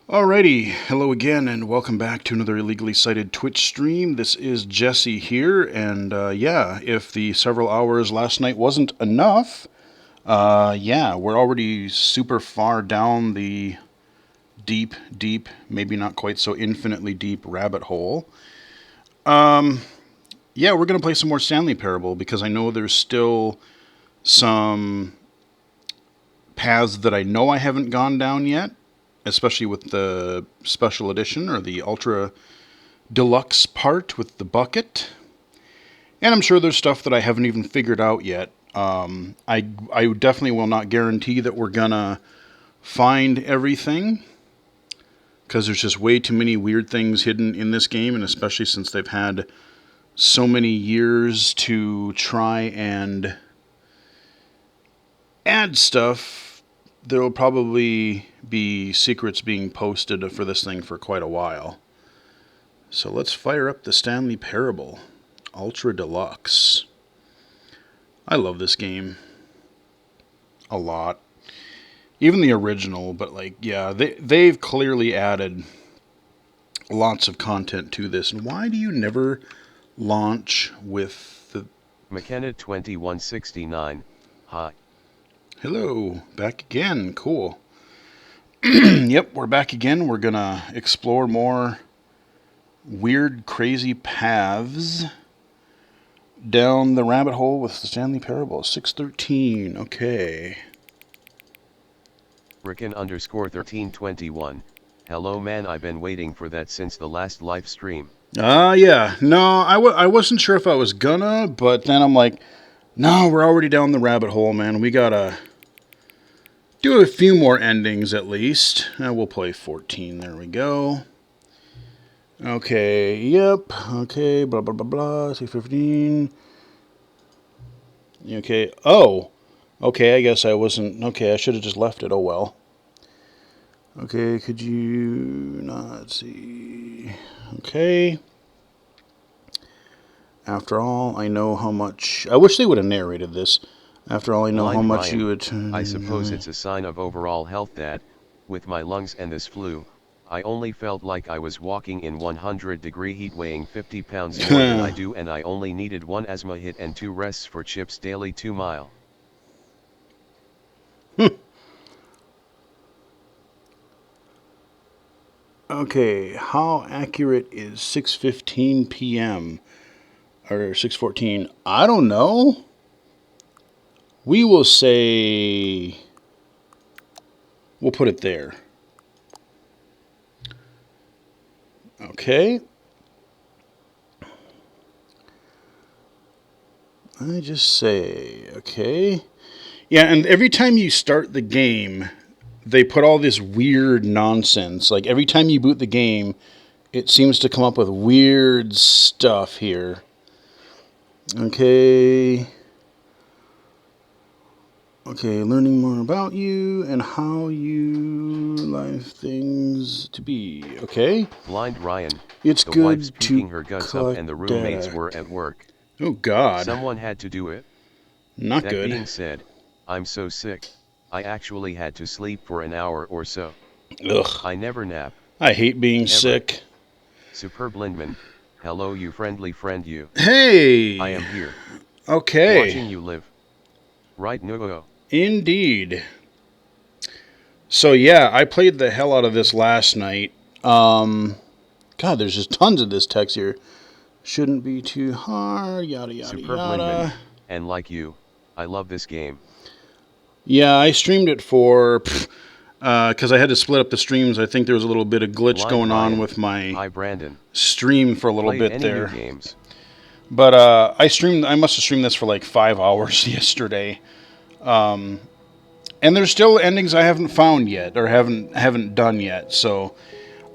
Alrighty, hello again, and welcome back to another illegally cited Twitch stream. This is Jesse here, and yeah, if the several hours last night wasn't enough, yeah, we're already super far down the deep, maybe not quite so infinitely deep rabbit hole. Yeah, we're gonna play some more Stanley Parable because I know there's still some paths that I know I haven't gone down yet, especially with the special edition or the ultra deluxe part with the bucket. And I'm sure there's stuff that I haven't even figured out yet. I definitely will not guarantee that we're gonna find everything, because there's just way too many weird things hidden in this game, and especially since they've had so many years to try and add stuff, there will probably be secrets being posted for this thing for quite a while. So let's fire up the Stanley Parable Ultra Deluxe. I love this game a lot. Even the original, but yeah, they've clearly added lots of content to this. And why do you never launch with the... McKenna 2169, hi. Hello, back again, cool. Yep, we're back again. We're gonna explore more weird, crazy paths down the rabbit hole with the Stanley Parable. 613, okay. Ricken_1321, hello man, I've been waiting for that since the last live stream. Yeah, no, I wasn't sure if I was gonna, but then I'm like, no, we're already down the rabbit hole, man. We gotta do a few more endings at least. We'll play 14, there we go. Okay, yep, okay, blah, blah, blah, blah, 615. Okay, oh, okay, I guess I wasn't, okay, I should have just left it, oh well. Okay, could you not see, okay. After all, I know how much, I wish they would have narrated this. After all, I know how much Ryan, you would... I suppose it's a sign of overall health that, with my lungs and this flu, I only felt like I was walking in 100-degree heat weighing 50 pounds more than I do, and I only needed 1 asthma hit and 2 rests for chips daily 2 mile. Okay, how accurate is 6:15 p.m. or 6:14? I don't know. We will say, we'll put it there. Okay. I just say, okay. Yeah, and every time you start the game, they put all this weird nonsense. Like, every time you boot the game, it seems to come up with weird stuff here. Okay. Okay, learning more about you and how you like things to be. Okay. Blind Ryan, It's the good wife's to puking her guts up and the collect roommates data. were at work. Oh, God. Someone had to do it. Not That good. being said, I'm so sick, I actually had to sleep for an hour or so. Ugh. I never nap. I hate being Ever. sick. Superb Lindman, hello you friendly friend you. Hey. I am here. Okay. Watching you live. Right Nugo. Indeed. So yeah, I played the hell out of this last night. God, there's just tons of this text here. Shouldn't be too hard, yada yada Superb yada. Lindman, and like you, I love this game. Yeah, I streamed it for, because I had to split up the streams. I think there was a little bit of glitch Blind going Ryan, on with my hi Brandon. stream for a little Played bit any there. new games? But I must have streamed this for like 5 hours yesterday. And there's still endings I haven't found yet, or haven't done yet. So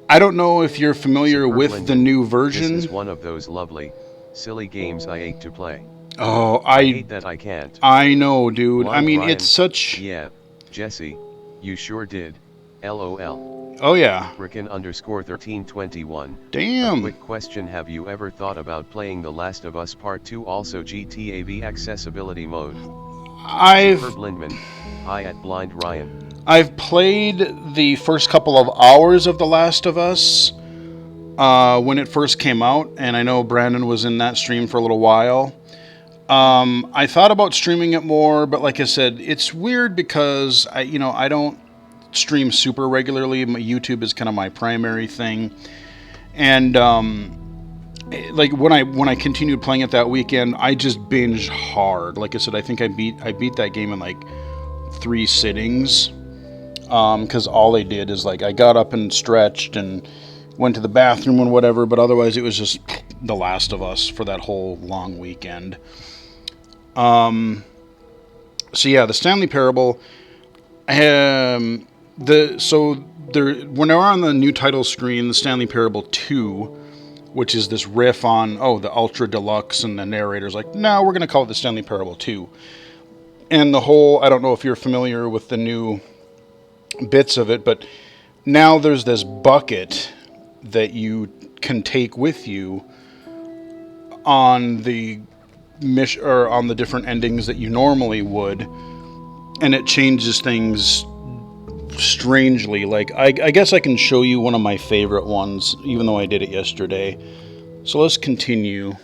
I don't know if you're familiar Superb with Lindman, the new version. This is one of those lovely, silly games I hate to play. Oh, I hate that I can't. I know, dude. Blind I mean, Ryan, it's such... Yeah, Jesse, you sure did. LOL. Oh, yeah. Ricken_1321. Damn. A quick question, have you ever thought about playing The Last of Us Part 2, also GTA V accessibility mode? I've... Superb Lindman, hi at Blind Ryan. I've played the first couple of hours of The Last of Us when it first came out, and I know Brandon was in that stream for a little while. I thought about streaming it more, but like I said, it's weird because I don't stream super regularly. My YouTube is kind of my primary thing, and like when I continued playing it that weekend, I just binged hard. Like I said, I think I beat that game in like 3 sittings. Because all I did is like I got up and stretched and went to the bathroom and whatever, but otherwise it was just The Last of Us for that whole long weekend. So yeah, the Stanley Parable. When they're on the new title screen, the Stanley Parable 2, which is this riff on the Ultra Deluxe, and the narrator's like, no, we're gonna call it the Stanley Parable 2. And the whole, I don't know if you're familiar with the new bits of it, but now there's this bucket that you can take with you on the mission or on the different endings that you normally would, and it changes things strangely. Like I guess I can show you one of my favorite ones, even though I did it yesterday. So let's continue.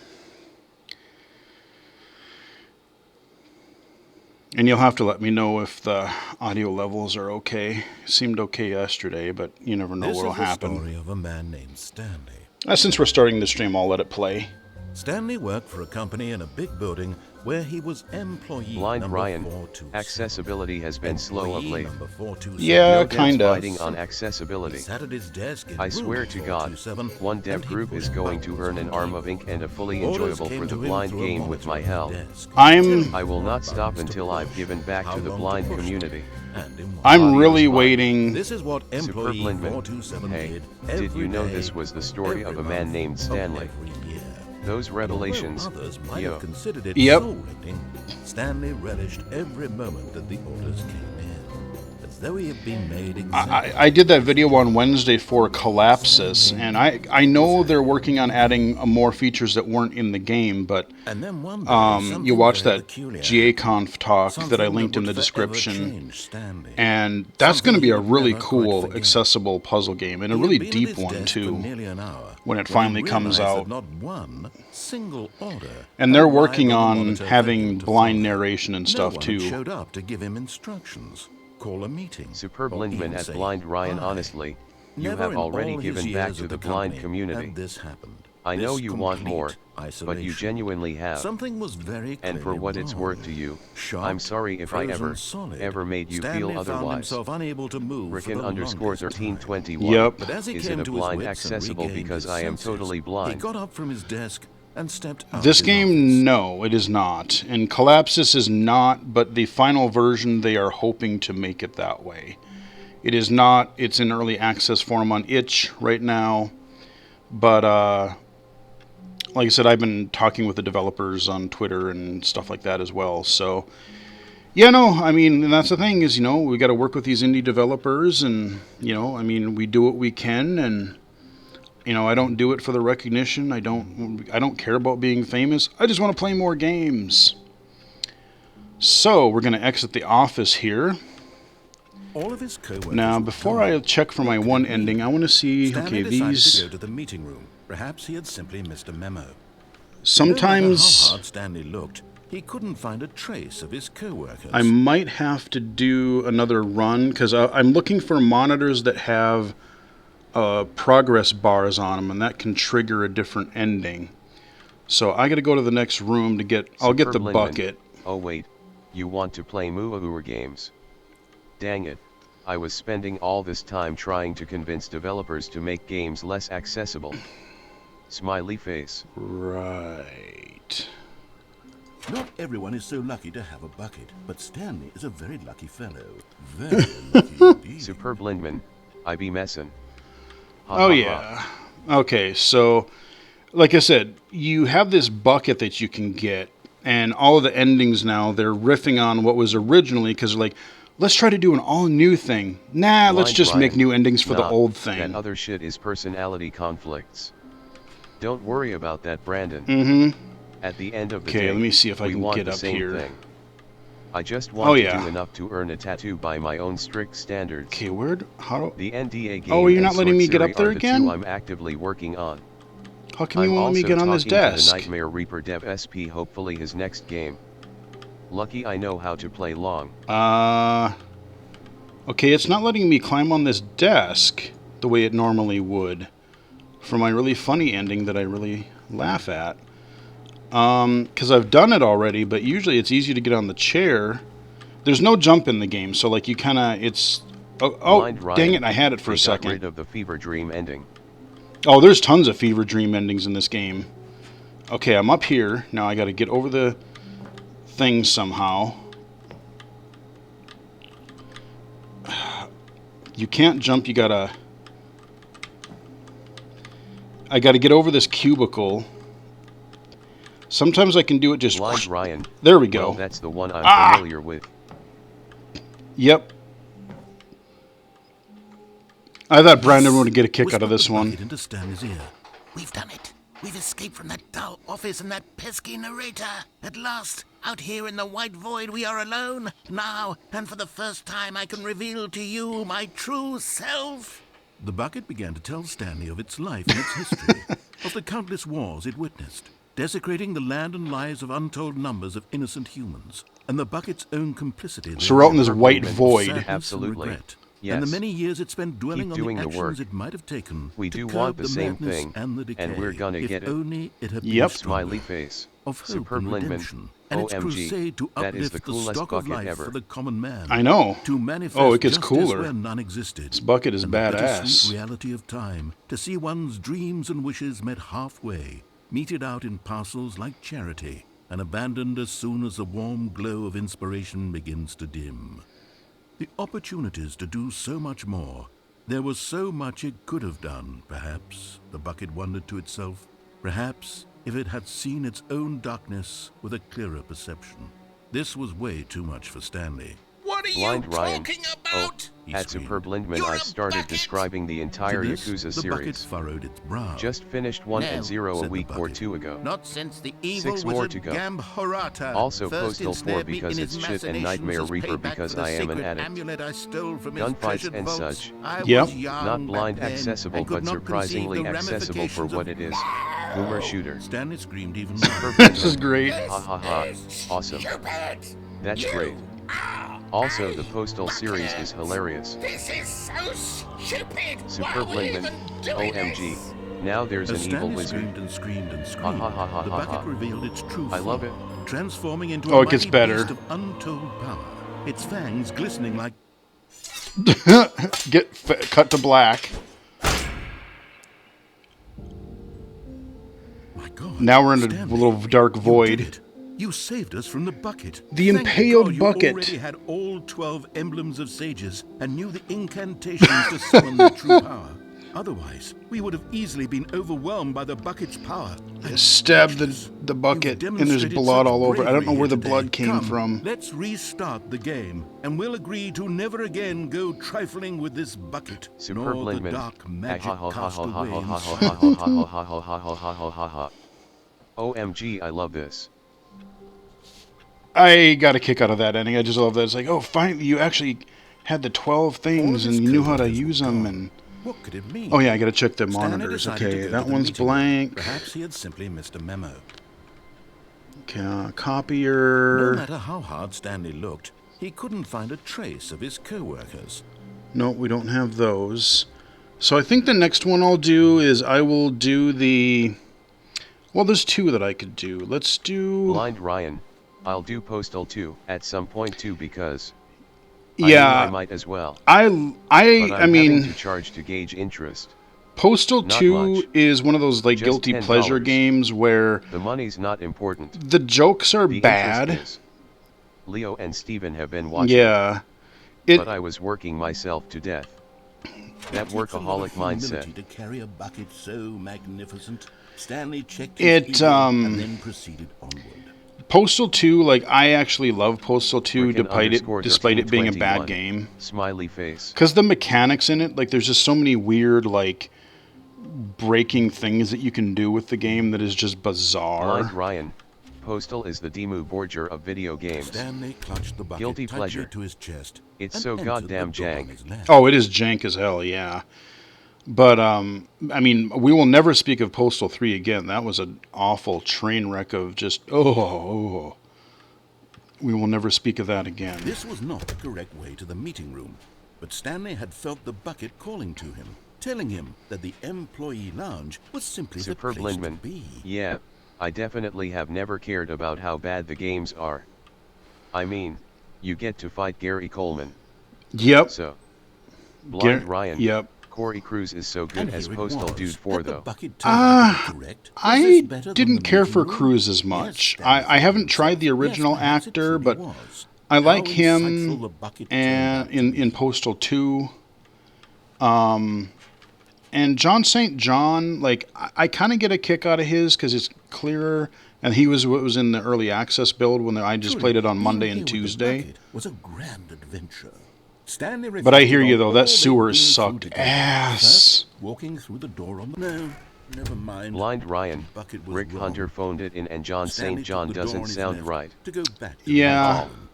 And you'll have to let me know if the audio levels are okay. It seemed okay yesterday, but you never know what'll happen. This is the story of a man named Stanley. Since we're starting the stream, I'll let it play. Stanley worked for a company in a big building where he was employee Blind number Ryan, 427. accessibility has been slow of late. Number 427. Yeah, No devs kinda. fighting on accessibility. He sat at his desk in I room swear to God, 427, one dev and he group is pushed going to buttons earn an on arm the of ink and a fully Orders enjoyable came for the to him blind through a game with my monitor on hell. the desk. I'm- I will not Buttons stop to until push, I've given back how to the long blind push them, community. and in what I'm Audio really is mine. waiting. This is what Superb employee Lindman. 427 Hey, did did every you know day, this was the story of every a man month named of Stanley? every year. Those revelations, Although others might yo. have considered it Yep. soul-lifting, Stanley relished every moment that the orders came in, as though he had been made exactly. I did that video on Wednesday for Collapsis, and I know they're working on adding more features that weren't in the game, but And then one day, you watch something very that peculiar GA-Conf talk that I Something linked in would the forever description, change Stanley. and that's Something going to be he a would really never quite cool, forget. accessible puzzle game, and a He really had been at deep his one desk for too, nearly an hour when it he finally comes realized that out. not one single order And had they're arrived working on the on monitor for having him to blind follow. narration and No stuff one too. had showed up to give him instructions, call a meeting, Superb or even Lindman at say Blind Ryan. hi. Honestly, you Never have in already all his given back years to at the blind company community. had this happened. I know This you want complete more, but you isolation. genuinely have. Something was very And for clearly what it's wrong. worth to you, Shocked, I'm sorry if I frozen solid, ever made you Stanley feel found otherwise. himself unable to move for the longest time. Ricken_1321. Yep. But as he Is came it a to his blind wits and accessible regained because his I am senses, totally he blind? got up from his desk and stepped out This of his game, office. no, it is not. And Collapsis is not, but the final version, they are hoping to make it that way. It is not, it's in early access form on itch right now. But, like I said, I've been talking with the developers on Twitter and stuff like that as well. So, yeah, no, I mean, and that's the thing is, we got to work with these indie developers and, I mean, we do what we can, and I don't do it for the recognition. I don't care about being famous. I just want to play more games. So, we're going to exit the office here. All of his co-workers Now, were before gone. I check for my What could one it mean? ending, I want to see, Stanley okay, decided these, to go to the meeting room. Perhaps he had simply missed a memo. No matter sometimes how hard Stanley looked, he couldn't find a trace of his co-workers. I might have to do another run, because I'm looking for monitors that have progress bars on them, and that can trigger a different ending. So I got to go to the next room to get, I'll get the Superb Lindman. bucket. Oh wait, you want to play Mooahoor games? Dang it, I was spending all this time trying to convince developers to make games less accessible. Smiley face. Right. Not everyone is so lucky to have a bucket, but Stanley is a very lucky fellow. Very lucky indeed. Superb Lindman, I be messin'. Ha, Oh, ha, yeah. ha. Okay, so, like I said, you have this bucket that you can get, and all of the endings now, they're riffing on what was originally, because they're like, let's try to do an all-new thing. Nah, let's Blind just make Ryan. new endings for the Nah, old That thing. other shit is personality conflicts. Don't worry about that, Brandon. Mm-hmm. At the end of the Okay, day, let me see if I we can want get the up same here. thing. I just want yeah. to do enough to earn a tattoo by my own strict standards. Okay, where? How do? The NDA game Oh, you're and not letting Sword me get up Series there are the again? two I'm actively working on. How come you I'm won't let me also get on this talking to the desk? Nightmare Reaper dev SP, hopefully his next game. Lucky I know how to play long. Okay, it's not letting me climb on this desk the way it normally would for my really funny ending that I really laugh at. Because I've done it already, but usually it's easy to get on the chair. There's no jump in the game, so like you kind of, it's... Oh, dang it, I had it for a second. Got rid of the Fever Dream ending. Oh, there's tons of Fever Dream endings in this game. Okay, I'm up here. Now I got to get over the thing somehow. You can't jump, you gotta... I gotta get over this cubicle. Sometimes I can do it just... Blind Ryan. There we go. Well, that's the one I'm familiar with. Yep. I thought Brandon would get a kick out of this one. Into Stanley's ear. We've done it. We've escaped from that dull office and that pesky narrator. At last, out here in the white void, we are alone. Now, and for the first time, I can reveal to you my true self. The bucket began to tell Stanley of its life and its history, of the countless wars it witnessed, desecrating the land and lives of untold numbers of innocent humans, and the bucket's own complicity. So we're out in this white void. Absolutely. Yes. And the many years it spent dwelling on the actions it might have taken. We to do curb want the the same madness thing, and the decay. and we're gonna if get it. Only it had Yep. been stronger. Smiley face. Of hope Superb and Lindman. redemption, and its crusade to That is the uplift the coolest stock of bucket life ever. for the common man. I know. To manifest Oh, it gets justice cooler. where none existed. This bucket is and the bittersweet badass. reality of time, to see one's dreams and wishes met halfway, meted out in parcels like charity, and abandoned as soon as the warm glow of inspiration begins to dim. The opportunities to do so much more. There was so much it could have done, perhaps, the bucket wondered to itself. Perhaps, if it had seen its own darkness with a clearer perception. This was way too much for Stanley. What are Blind you Ryan. talking about? He At screamed. Superb Lindman, You're I a started bucket. describing the entire To this, Yakuza the bucket series. furrowed its brow. Just finished 1 and No, 0 a said the week or bucket. two ago. Not since the evil 6 more wizard to go. Gambhorata Also first Postal 4 ensnared me because in it's his shit and machinations Nightmare as Reaper payback because for the I am an sacred addict. amulet I stole from his Gunfights treasured and vaults. such. I Yep. was young Not blind back then accessible, and could but not surprisingly conceive the accessible for ramifications what of it is. Boomer shooter. Stanley screamed even louder. This is great. Ha ha ha. Awesome. That's great. Also, the Postal series is hilarious. This is so stupid. Superb Lindman. OMG. Now there's As an evil Stanley wizard. screamed and screamed and Ha screamed, ha ha ha the ha bucket ha. revealed its true I love it. form, transforming into Oh, a it gets mighty better. beast of untold power. Its fangs glistening like Cut to black. my God. Now we're in a Stanley, little dark you void. did it. You saved us from the bucket. The Thank impaled God bucket. You already had all 12 emblems of sages and knew the incantations to summon their true power. Otherwise, we would have easily been overwhelmed by the bucket's power. Stab the bucket, and there's Demonstrated blood such all over. I don't know bravery where the here today. blood came Come, from. Let's restart the game, and we'll agree to never again go trifling with this bucket, Superb nor the Lindman. dark magic Ha ha ha cast ha ha away ha in ha sorrow. ha ha ha ha ha ha ha ha ha ha ha. OMG, I love this. I got a kick out of that ending. I just love that. It's like, oh, finally, you actually had the 12 things and you knew how to use them. And What could it mean? oh yeah, I got to check the Stanley monitors. decided to Okay, go that to the one's meeting. blank. Perhaps he had simply missed a memo. Okay, No copier. matter how hard Stanley looked, he couldn't find a trace of his co-workers. No, we don't have those. So I think the next one I'll do is I will do the... Well, there's two that I could do. Let's do... Blind Ryan. I'll do Postal 2 at some point too because Yeah, I might as well. I But I'm having mean, to charge to gauge interest. Postal Not 2 much. is one of those like Just guilty $10. pleasure games where The money's not important. the jokes are The bad. interest is. Leo and Steven have been watching. Yeah. But I was working myself to death. That workaholic mindset. To carry a bucket so magnificent, Stanley checked It, his email and then proceeded onward. Postal 2, like, I actually love Postal 2 Frickin' despite it being a bad 1321. game. Smiley face. Because the mechanics in it, like, there's just so many weird, like, breaking things that you can do with the game that is just bizarre. Blind Ryan. Postal is the Demu Borger of video games. Stanley clutched the bucket Guilty tightly pleasure. to his chest. It's and so entered goddamn the door on jank. his left. Oh, it is jank as hell, yeah. But, I mean, we will never speak of Postal 3 again. That was an awful train wreck of just, oh. We will never speak of that again. This was not the correct way to the meeting room, but Stanley had felt the bucket calling to him, telling him that the employee lounge was simply Superb the place to Lindman. be. Yeah, I definitely have never cared about how bad the games are. I mean, you get to fight Gary Coleman. Yep. So, Blind Ryan. Yep. Corey Cruz is so good And as here it Postal was, Dude 4 that the though. bucket turned out to be correct. Was I this better than didn't the care meeting for room? Cruz as Yes, much. Stanley I thought haven't to tried the himself. original Yes, perhaps it actor, truly but was. I like How him insightful the bucket turned and out to in be. Postal 2. And John St. John, like, I kind of get a kick out of his because it's clearer. And he was what was in the early access build when I just Truly, played it on being Monday here and with the Tuesday. bucket was a grand adventure. Stanley But I hear reflected you, on though, all that they'd sewer been through sucked together. ass. First, walking through the door on the... No, never mind. Blind Ryan. Bucket was Rick wrong. Hunter phoned it in and John Stanley St. John took the door doesn't on his sound left right. to go back to Yeah. the room.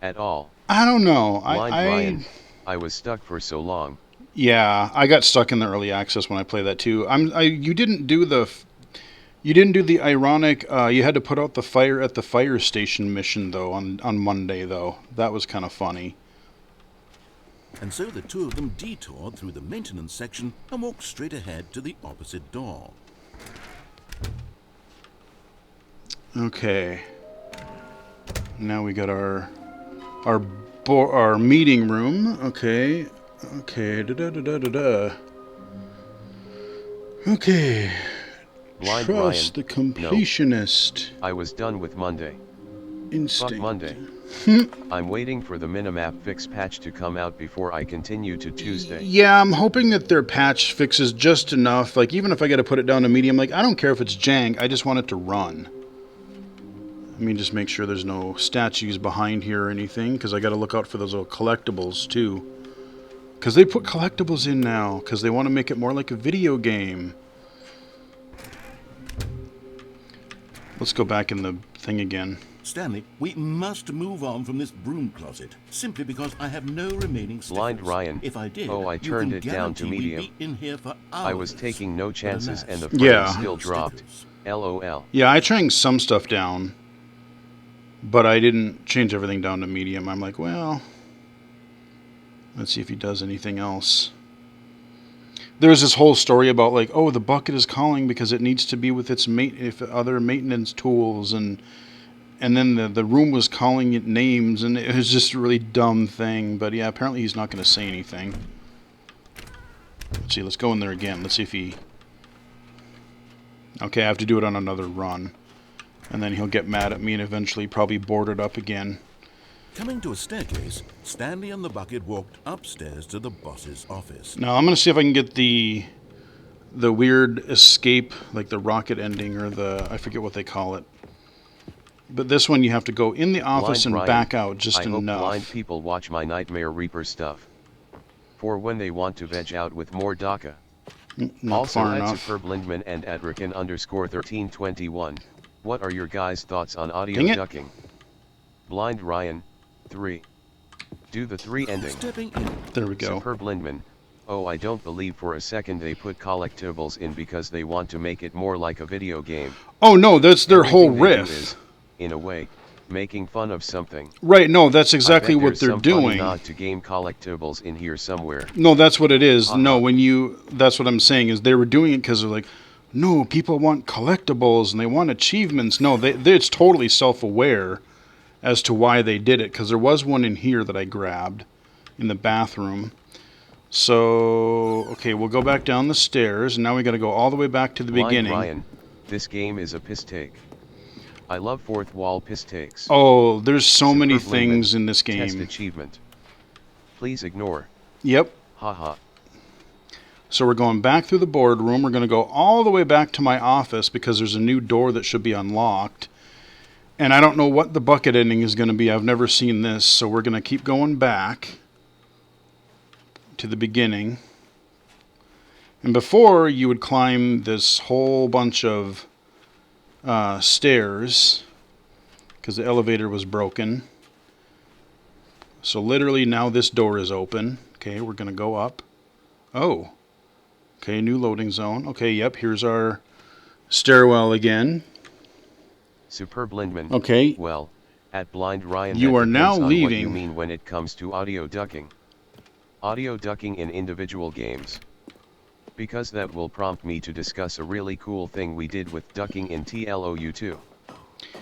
At all. I don't know. Blind I Ryan. I was stuck for so long. Yeah, I got stuck in the early access when I played that too. You didn't do the ironic. You had to put out the fire at the fire station mission though on Monday though. That was kind of funny. And so the two of them detoured through the maintenance section and walked straight ahead to the opposite door. Okay. Now we got our meeting room. Okay. Okay. Okay. Blind Trust Ryan. the completionist. I was done with Monday. Instinct. Fuck Monday. I'm waiting for the minimap fix patch to come out before I continue to Tuesday. Yeah, I'm hoping that their patch fixes just enough. Like, even if I got to put it down to medium, like, I don't care if it's jank. I just want it to run. Let me just make sure there's no statues behind here or anything, because I got to look out for those little collectibles, too. Because they put collectibles in now, because they want to make it more like a video game. Let's go back in the thing again. Stanley, we must move on from this broom closet, simply because I have no remaining stickers. Blind Ryan. If I did, Oh, I you turned can it down to guarantee we'd medium. be in here for hours. I was taking no chances But and the alas, frame Yeah. still no dropped. stickers. LOL. Yeah, I changed some stuff down, but I didn't change everything down to medium. I'm like, well, let's see if he does anything else. There's this whole story about like, oh, the bucket is calling because it needs to be with its other maintenance tools, and then the room was calling it names, and it was just a really dumb thing. But yeah, apparently he's not going to say anything. Let's see, let's go in there again. Let's see if he... Okay, I have to do it on another run. And then he'll get mad at me and eventually probably board it up again. Coming to a staircase, Stanley and the bucket walked upstairs to the boss's office. Now I'm going to see if I can get the weird escape, like the rocket ending or the... I forget what they call it. But this one you have to go in the office Blind and Ryan. back out just I hope enough. blind people watch my Nightmare Reaper stuff. For when they want to veg out with more DACA. Not Also far at enough. Superb Lindman and at Ricken_1321. What are your guys' thoughts on audio Dang it. ducking? Blind Ryan, 3. Do the 3 ending. Stepping in, There we go. Superb Lindman. Oh, I don't believe for a second they put collectibles in because they want to make it more like a video game. Oh no, that's their whole Everything they do riff. is, in a way, making fun of something. Right, no, that's exactly I bet what there's they're some funny doing. nod to game collectibles in here somewhere. No, that's what it is. No, Uh-huh. that's what I'm saying is they were doing it because they're like, no, people want collectibles and they want achievements. No, it's totally self-aware as to why they did it, because there was one in here that I grabbed in the bathroom. So, okay, we'll go back down the stairs, and now we got to go all the way back to the Blind beginning. Ryan, this game is a piss take. I love fourth wall piss takes. Oh, there's so many Superb things Lindman, in this Test game. achievement. Please ignore. Yep. Haha. So we're going back through the boardroom. We're going to go all the way back to my office because there's a new door that should be unlocked. And I don't know what the bucket ending is going to be. I've never seen this. So we're going to keep going back to the beginning. And before, you would climb this whole bunch of stairs. because the elevator was broken. So literally now this door is open. Okay, we're going to go up. Oh. Okay, new loading zone. Okay, yep, here's our stairwell again. Superb Lindman. Okay. Well, at Blind Ryan, You that are now depends on what you leaving. mean when it comes to audio ducking. Audio ducking in individual games. Because that will prompt me to discuss a really cool thing we did with ducking in TLOU2.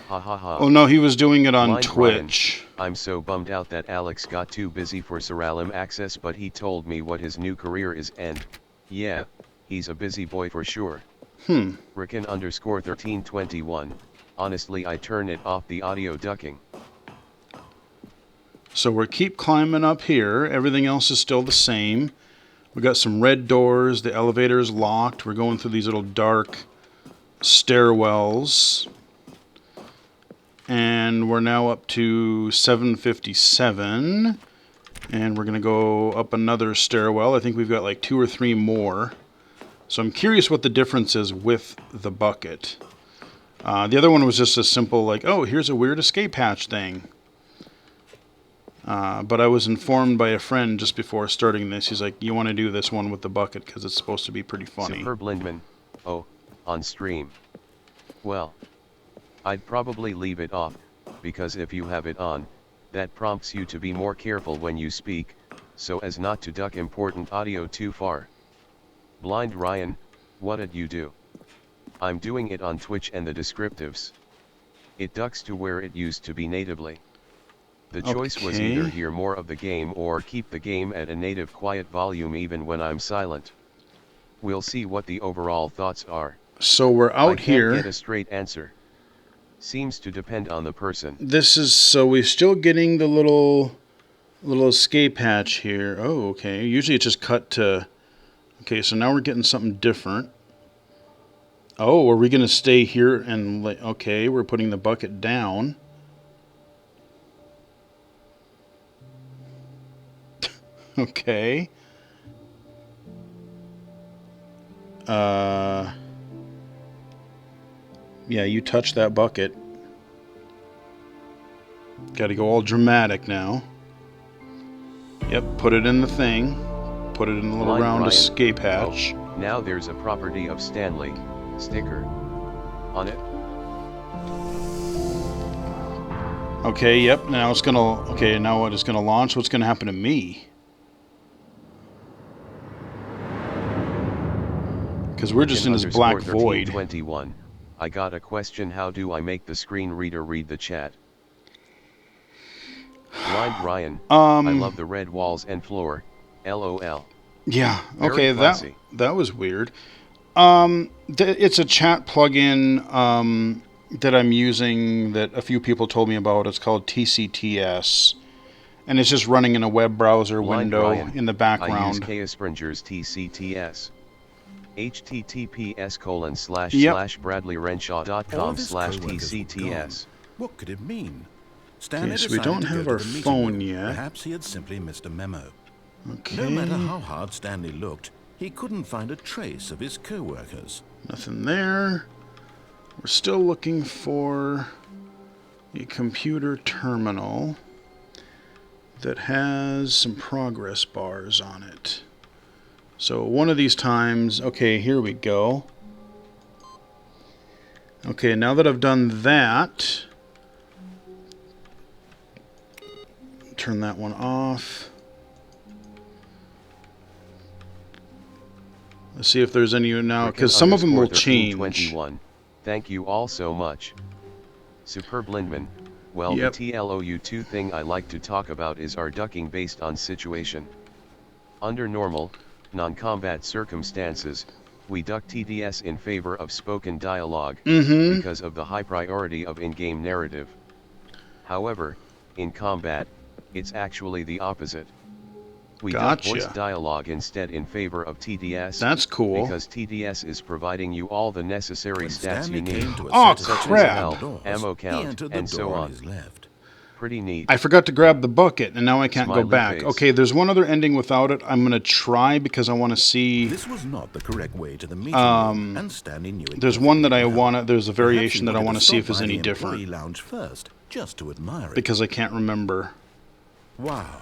Ha ha ha. Oh no, he was doing it on Blind Twitch. Ryan, I'm so bummed out that Alex got too busy for Seralim access, but he told me what his new career is, and yeah, he's a busy boy for sure. Ricken _ 1321. Honestly, I turn it off the audio ducking. So we keep climbing up here. Everything else is still the same. We got some red doors. The elevator is locked. We're going through these little dark stairwells. And we're now up to 757. And we're going to go up another stairwell. I think we've got like 2 or 3 more. So I'm curious what the difference is with the bucket. The other one was just a simple like, oh, here's a weird escape hatch thing. But I was informed by a friend just before starting this. He's like, you want to do this one with the bucket because it's supposed to be pretty funny. Superb Lindman. Oh, on stream. Well, I'd probably leave it off, because if you have it on, that prompts you to be more careful when you speak, so as not to duck important audio too far. Blind Ryan, what did you do? I'm doing it on Twitch and the descriptives. It ducks to where it used to be natively. The choice was either hear more of the game or keep the game at a native quiet volume even when I'm silent. We'll see what the overall thoughts are. So we're out here. I can't get a straight answer. Seems to depend on the person. This is, so we're still getting the little escape hatch here. Oh, okay. Usually it's just cut to, okay, so now we're getting something different. Oh, are we going to stay here and, okay, we're putting the bucket down. Okay. Yeah, you touch that bucket. Got to go all dramatic now. Yep, put it in the thing. Put it in the little Blind round Ryan. escape hatch. Oh, now there's a property of Stanley sticker on it. Okay, yep, now it's gonna, okay, now what is gonna launch? What's gonna happen to me? Because we're just in this black void. 1321. I got a question. How do I make the screen reader read the chat? Blind Ryan. I love the red walls and floor. LOL. Yeah, Very okay, classy. that was weird. It's a chat plugin that I'm using that a few people told me about. It's called TCTS. And it's just running in a web browser Blind window Ryan. in the I use background. Kea Springer's TCTS. https://bradleyrenshaw.com/tcts. What could it mean? Okay, so we don't have our phone yet. Perhaps he had simply missed a memo. Okay. No matter how hard Stanley looked, he couldn't find a trace of his co-workers. Nothing there. We're still looking for a computer terminal that has some progress bars on it. So one of these times, okay, here we go. Okay, now that I've done that, turn that one off. Let's see if there's any now, because some of them will change. 1321. Thank you all so much. Superb Lindman. Well, Yep. the TLOU2 thing I like to talk about is our ducking based on situation. Under normal, non-combat circumstances, we duck TDS in favor of spoken dialogue, because of the high priority of in-game narrative. However, in combat, it's actually the opposite. We duck voice dialogue instead in favor of TDS. That's cool. Because TDS is providing you all the necessary stats you need. Oh, such as crap. health, ammo count, and so on. Pretty neat. I forgot to grab the bucket, and now I can't go Smiley back. face. Okay, there's one other ending without it. I'm going to try because I want to see. This was not the correct way to the meeting room, and Stanley knew it. There's one that I perfectly want to. well. There's a Perhaps he variation that I wanted want to see if stop it's by any the different. employee lounge first, just to admire it. Because I can't remember. Wow.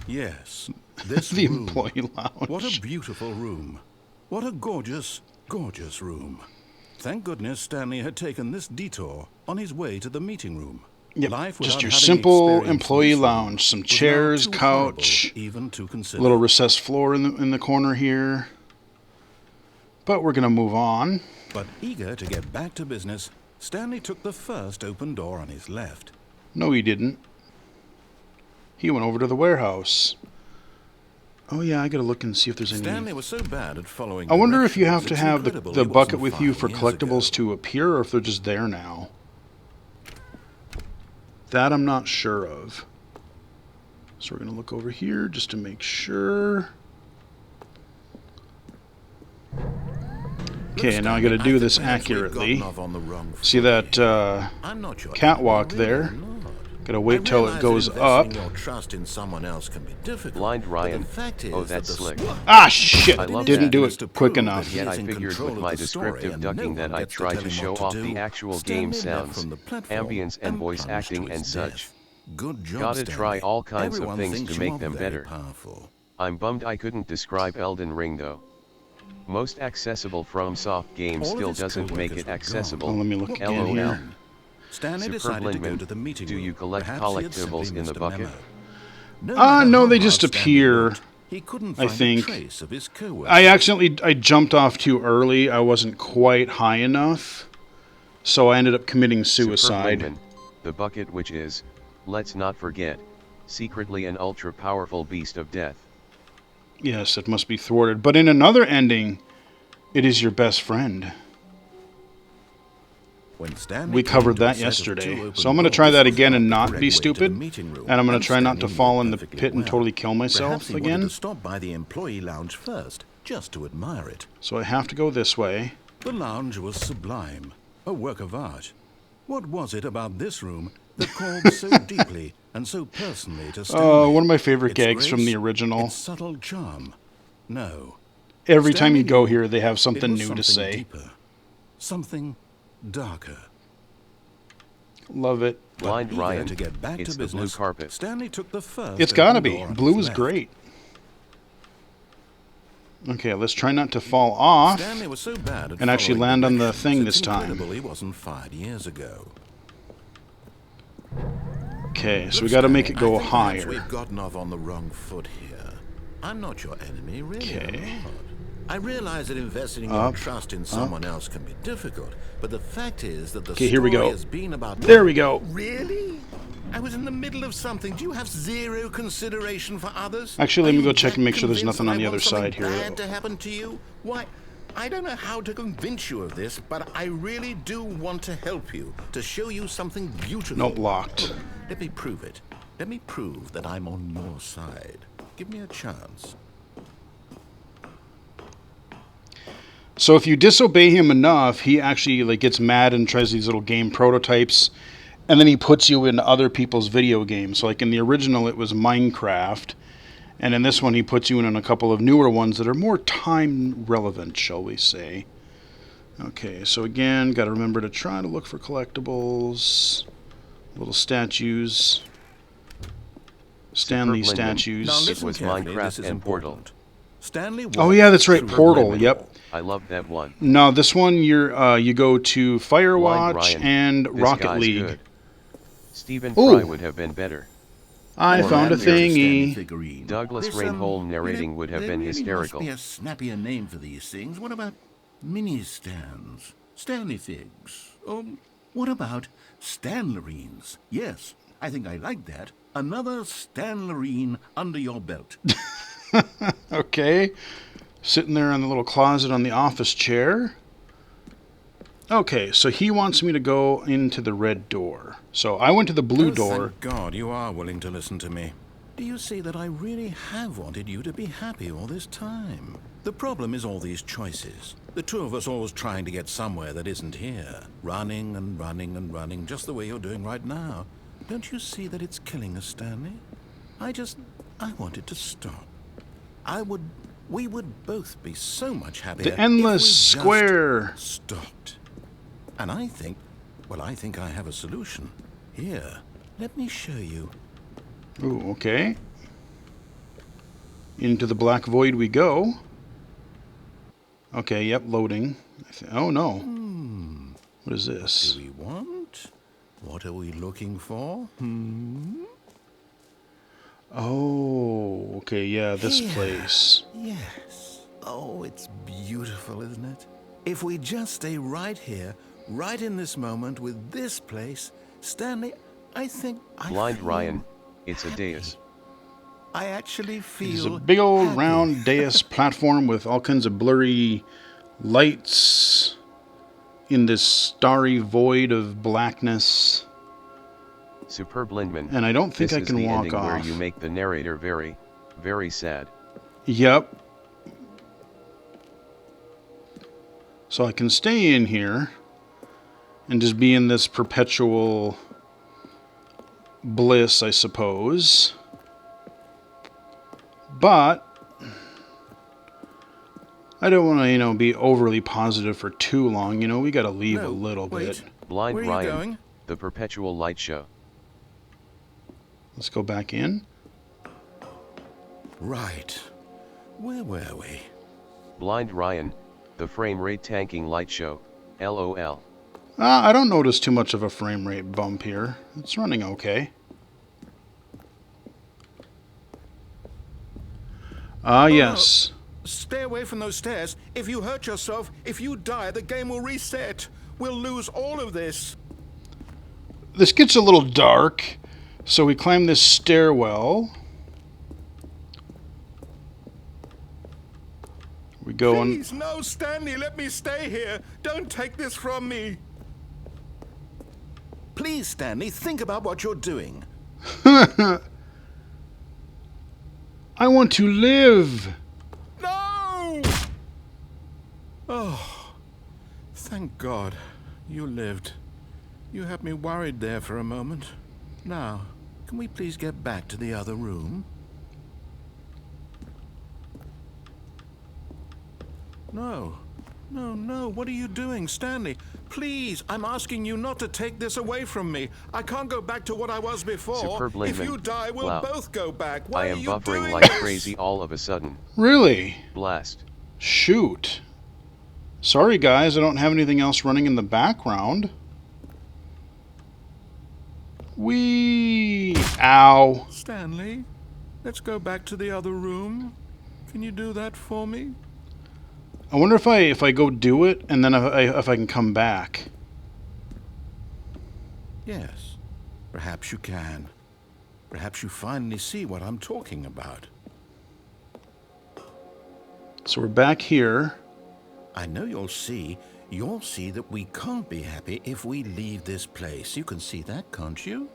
Yes. This The room. employee lounge. What a beautiful room. What a gorgeous, gorgeous room. Thank goodness Stanley had taken this detour on his way to the meeting room. Yep, Life just without your having simple experienced employee this room lounge. Some was now chairs, too horrible couch, even to consider. little recessed floor in the corner here. But we're going to move on. But eager to get back to business, Stanley took the first open door on his left. No, he didn't. He went over to the warehouse. Oh yeah, I gotta look and see if there's any... Stanley was so bad at following I wonder if you have directions, to it's have incredible the he bucket wasn't with you 5 for years collectibles ago. to appear, or if they're just there now. That I'm not sure of. So we're gonna look over here just to make sure. Okay, now I gotta do this accurately. See that catwalk there? Gotta wait till it goes up. Blind Ryan. Oh, that's slick. Ah, shit! I love Didn't that. do it quick enough. Yet I figured with my descriptive ducking that I'd try to show off the actual game sounds, ambience and voice acting and such. Good job, Gotta Stanley. try all kinds of Everyone things thinks to make you're them very better. powerful. I'm bummed I couldn't describe Elden Ring though. Most accessible FromSoft game All of still his doesn't make co-workers it were accessible. Oh, let me look again LOL. here. Stanley Superb decided to go Lindman, to the meeting do room. you collect Perhaps he had simply collectibles in the missed a bucket? memo. No No, matter how they hard just Stanley appear. looked, he couldn't I find think. a trace of his co-worker. I jumped off too early. I wasn't quite high enough. So I ended up committing suicide. Superb Lindman, the bucket which is, let's not forget, secretly an ultra-powerful beast of death. Yes, it must be thwarted. But in another ending, it is your best friend. When Stanley We came covered to a that set of two yesterday. open So I'm going to doors try that that again and led not directly be to the stupid. meeting room, And I'm going to try not to Stanley fall knew in the perfectly pit and well. totally kill myself Perhaps he wanted again. to stop by the employee lounge first, just to admire it. So I have to go this way. The lounge was sublime, a work of art. What was it about this room that called so deeply and so personally to Stanley? One of my favorite Its gags from the grace, original. its subtle charm. No. Every time you Stanley go knew here, they have it something was new to something say. Deeper, something darker. Love it. Blind Eager Ryan, to get back it's to the blue business, carpet. Stanley took the first It's gotta open be. door on Blue his is left. great. Okay, let's try not to fall off. Stanley was so bad at And actually following land on the directions, thing it's this time. incredible he wasn't 5 years ago. Okay, so we Look, got to make Stanley, it go I think perhaps higher. We've gotten off on the wrong foot here. I'm not your enemy, really. Okay. I'm not. I realize that investing your Up, trust in someone else can be difficult, but the fact is that the Okay, story here we go. has been about... There we go. Really? I was in the middle of something. Do you have zero consideration for others? Actually, let Are me you go check and that make sure there's convinced nothing that on the I other want something side here. bad to happen to you? Why, I don't know how to convince you of this, but I really do want to help you, to show you something beautiful. Nope, locked. Let me prove it. Let me prove that I'm on your side. Give me a chance. So if you disobey him enough, he actually gets mad and tries these little game prototypes, and then he puts you in other people's video games. So like in the original, it was Minecraft, and in this one, he puts you in a couple of newer ones that are more time relevant, shall we say. Okay, so again, got to remember to try to look for collectibles, little statues, Stanley Superb Lindman. statues. Now It listen was carefully, Minecraft this is and Portal. important. Stanley Oh yeah, that's right, Superb Portal. Lindman. Yep. I love that one. No, this one you go to Blind Firewatch Ryan, and this Rocket guy's League. good. Stephen Ooh. Fry would have been better. I Or found a that there's Stanley thingy. figurine. Douglas This, Rainholm narrating would have there been really hysterical. Must be a snappier name for these things. What about mini stands? Stanley figs? What about Stanlerines? Yes, I think I like that. Another Stanlerine under your belt. Okay. Sitting there in the little closet on the office chair. Okay, so he wants me to go into the red door. So I went to the blue door. Thank God you are willing to listen to me. Do you see that I really have wanted you to be happy all this time? The problem is all these choices. The two of us always trying to get somewhere that isn't here. Running and running and running, just the way you're doing right now. Don't you see that it's killing us, Stanley? I want it to stop. We would both be so much happier. The endless if we just square. stopped. And I think I have a solution. Here, Let me show you. Ooh, okay. Into the black void we go. Okay, yep, loading. Oh no. What is Do this? we want? What are we looking for? Oh, okay, yeah, this Here. place. Yes. Oh, it's beautiful, isn't it? If we just stay right here, right in this moment with this place, Stanley, I think I Blind feel Ryan, it's a happy. dais. I actually It's a feel big old happy. round dais platform with all kinds of blurry lights in this starry void of blackness. Superb Lindman. And I don't think This I is can the walk ending where off. you make the narrator very, very sad. Yep. So I can stay in here and just be in this perpetual bliss, I suppose. But I don't want to, be overly positive for too long. We got to leave a little bit. Blind Where are you Ryan, going? the perpetual light show. Let's go back in. Right. Where were we? Blind Ryan, the frame rate tanking light show. LOL. I don't notice too much of a frame rate bump here. It's running okay. Yes. Stay away from those stairs. If you hurt yourself, if you die, the game will reset. We'll lose all of this. This gets a little dark, so we climb this stairwell. We go on. Please, no, Stanley, let me stay here. Don't take this from me. Please, Stanley, think about what you're doing. I want to live. No! Oh, thank God you lived. You had me worried there for a moment. Now, can we please get back to the other room? No. No, what are you doing, Stanley? Please, I'm asking you not to take this away from me. I can't go back to what I was before. Superb If Lindman. you die, we'll Wow. both go back. Why I are am you buffering doing like this? crazy all of a sudden. Really? Blast. Shoot. Sorry, guys, I don't have anything else running in the background. Whee! Ow. Stanley, let's go back to the other room. Can you do that for me? I wonder if I go do it and then if I can come back. Yes, perhaps you can. Perhaps you finally see what I'm talking about. So we're back here. I know you'll see that we can't be happy if we leave this place. You can see that, can't you?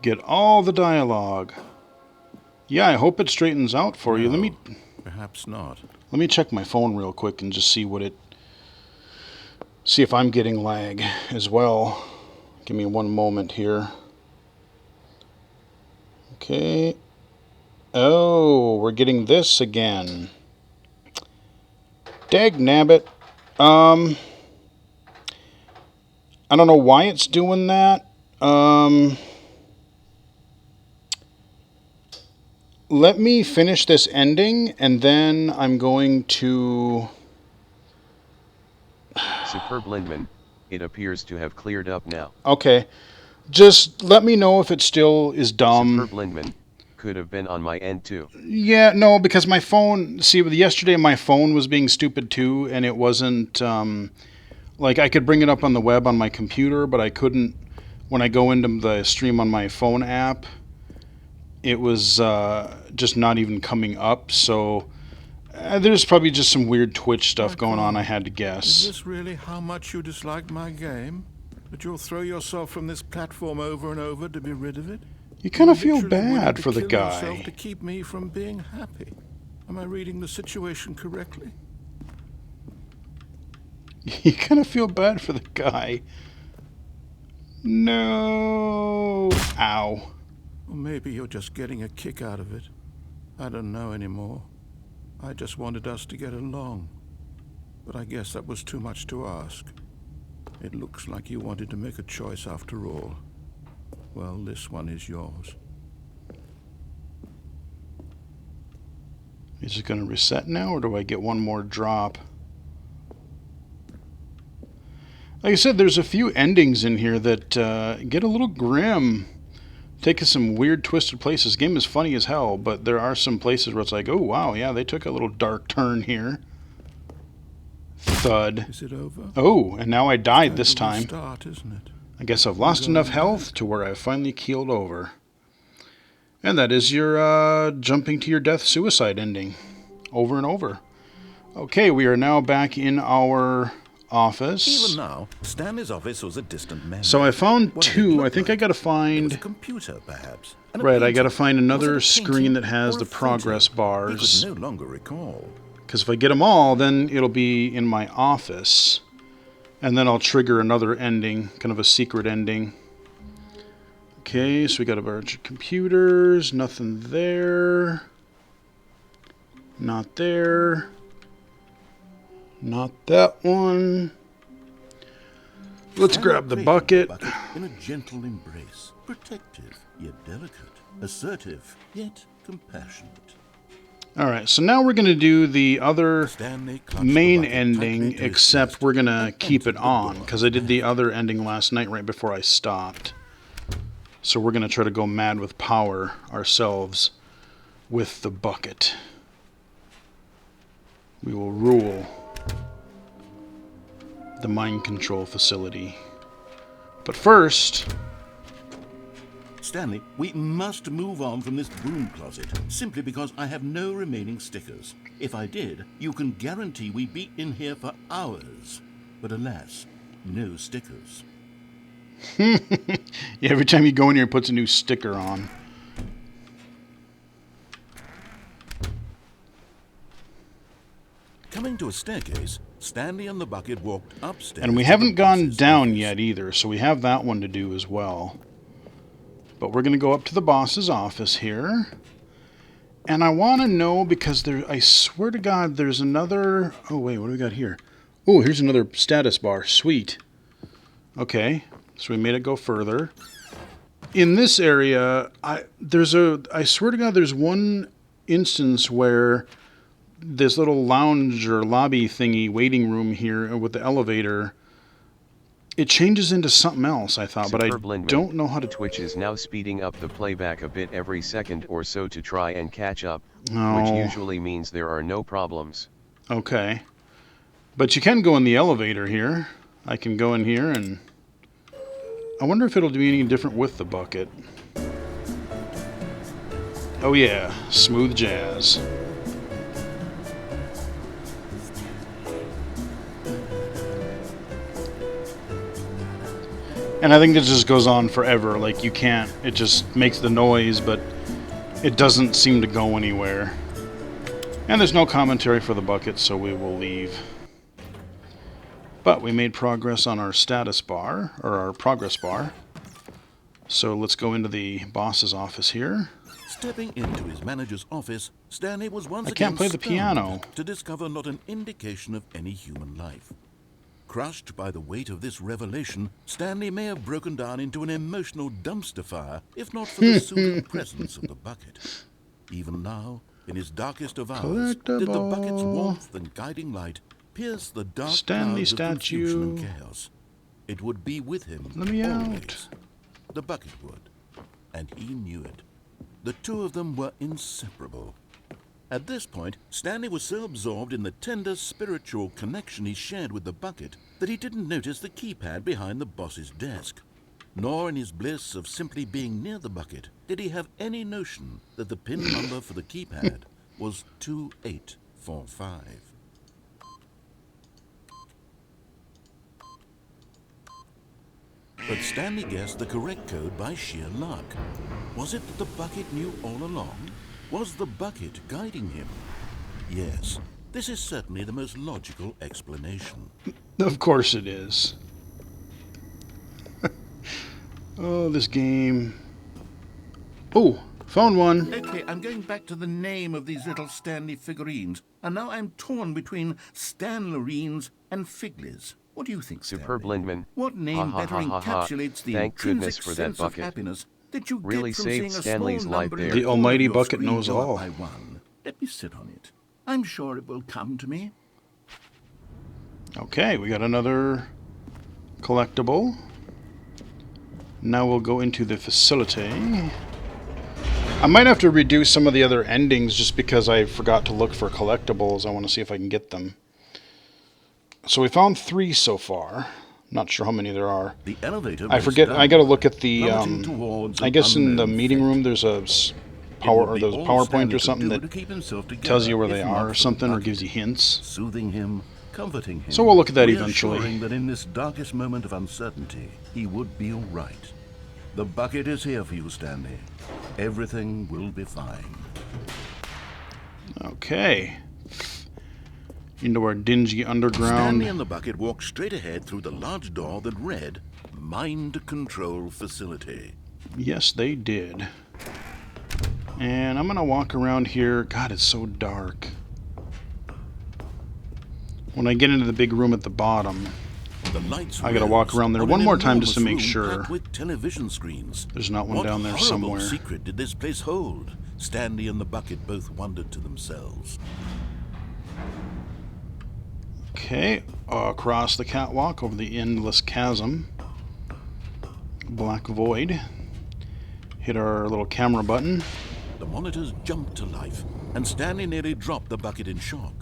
Get all the dialogue. Yeah, I hope it straightens out for you. No, perhaps not. Let me check my phone real quick and just see if I'm getting lag as well. Give me one moment here. Okay. Oh, we're getting this again. Dagnabbit. I don't know why it's doing that. Let me finish this ending, and then I'm going to... Superb Lindman. It appears to have cleared up now. Okay. Just let me know if it still is dumb. Superb Lindman. Could have been on my end too. Yeah, no, because my phone... See, yesterday my phone was being stupid too, and it wasn't... like, I could bring it up on the web on my computer, but I couldn't... When I go into the stream on my phone app, it was just not even coming up, so... there's probably just some weird Twitch stuff going on, I had to Is guess. this really how much you dislike my game? That you'll throw yourself from this platform over and over to be rid of it? You kind of You're feel literally willing bad to for the kill yourself guy. to keep me from being happy. Am I reading the situation correctly? You kind of feel bad for the guy. No. Ow. Or maybe you're just getting a kick out of it. I don't know anymore. I just wanted us to get along. But I guess that was too much to ask. It looks like you wanted to make a choice after all. Well, this one is yours. Is it going to reset now, or do I get one more drop? Like I said, there's a few endings in here that get a little grim. Take us some weird, twisted places. The game is funny as hell, but there are some places where it's like, oh, wow, yeah, they took a little dark turn here. Thud. Is it over? Oh, and now I died this Time time. to restart, isn't it? I guess I've lost enough health to where I've finally keeled over. And that is your jumping to your death suicide ending. Over and over. Okay, we are now back in our office. Even now, Stanley's office was a distant memory. So I found What did it two. look I think I like? gotta It was find... a computer, perhaps. And a Right, I painting. gotta find another Was it a screen that painting has or the a progress photo? bars. He could no longer recall. Because if I get them all, then it'll be in my office. And then I'll trigger another ending, kind of a secret ending. Okay, so we got a bunch of computers. Nothing there. Not there. Not that one. Let's Stanley grab the created bucket. in a gentle embrace, protective yet delicate, assertive yet compassionate. Alright, so now we're going to do the other Stanley clutched main the bucket tightly ending, to his except chest we're going to and keep it entered the on, door because I did the other ending last night right before I stopped. So we're going to try to go mad with power ourselves with the bucket. We will rule the mind control facility. But first... Stanley, we must move on from this broom closet, simply because I have no remaining stickers. If I did, you can guarantee we'd be in here for hours. But alas, no stickers. Yeah, every time you go in here, it puts a new sticker on. Coming to a staircase, Stanley and the bucket walked upstairs. And we to haven't the gone boss's down office. yet either, so we have that one to do as well. But we're going to go up to the boss's office here. And I want to know, because there, I swear to God, there's another... Oh, wait, what do we got here? Oh, here's another status bar. Sweet. Okay, so we made it go further. In this area, I swear to God, there's one instance where this little lounge or lobby thingy, waiting room here with the elevator, it changes into something else, I thought, but I Superb Lindman. don't know how to... Twitch is now speeding up the playback a bit every second or so to try and catch up, Oh. which usually means there are no problems. Okay. But you can go in the elevator here. I can go in here and... I wonder if it'll be any different with the bucket. Oh yeah, smooth jazz. And I think this just goes on forever. Like, you can't... It just makes the noise, but it doesn't seem to go anywhere. And there's no commentary for the bucket, so we will leave. But we made progress on our status bar, or our progress bar. So let's go into the boss's office here. Stepping into his manager's office, Stanley was once I again can't play the stunned piano. to discover not an indication of any human life. Crushed by the weight of this revelation, Stanley may have broken down into an emotional dumpster fire, if not for the soothing presence of the bucket. Even now, in his darkest of hours, did the bucket's Collectible. warmth and guiding light pierce the dark Stanley clouds of confusion and statue. chaos. It would be with him Let me always. out. The bucket would, and he knew it. The two of them were inseparable. At this point, Stanley was so absorbed in the tender spiritual connection he shared with the bucket that he didn't notice the keypad behind the boss's desk. Nor in his bliss of simply being near the bucket did he have any notion that the pin number for the keypad was 2845. But Stanley guessed the correct code by sheer luck. Was it that the bucket knew all along? Was the bucket guiding him? Yes, this is certainly the most logical explanation. Of course it is. Oh, this game. Oh, found one. Okay, I'm going back to the name of these little Stanley figurines, and now I'm torn between Stanlerines and Figlies. What do you think, Superb, Stanley? Lindman. What name Ha, ha, better ha, ha, ha. encapsulates the Thank goodness intrinsic for that sense of bucket. happiness that you Really get from saved seeing a Stanley's small life number there. in The the corner almighty of your bucket screen knows go up all. by one? Let me sit on it. I'm sure it will come to me. Okay, we got another collectible. Now we'll go into the facility. I might have to redo some of the other endings just because I forgot to look for collectibles. I want to see if I can get them. So we found 3 so far. Not sure how many there are. The elevator I forget. I got to look at the. plummeting towards I an guess in the unknown meeting fate. room there's a It power would or be there's a all PowerPoint Stanley or could something do that to keep himself together, tells you where they if are not or for the something, or bucket. gives you hints. Soothing him, comforting him. So we'll look at that eventually. Reassuring that in this darkest moment of uncertainty, he would be all right. The bucket is here for you, Stanley. Everything will be fine. Okay. Into our dingy underground. Stanley and the bucket walked straight ahead through the large door that read, Mind Control Facility. Yes, they did. And I'm going to walk around here. God, it's so dark. When I get into the big room at the bottom, The lights I gotta walk rose around there on one an more time just to enormous make room sure packed with television screens. there's not one What down there horrible somewhere. secret did this place hold? Stanley and the bucket both wondered to themselves. Okay, across the catwalk over the endless chasm. Black void. Hit our little camera button. The monitors jumped to life, and Stanley nearly dropped the bucket in shock.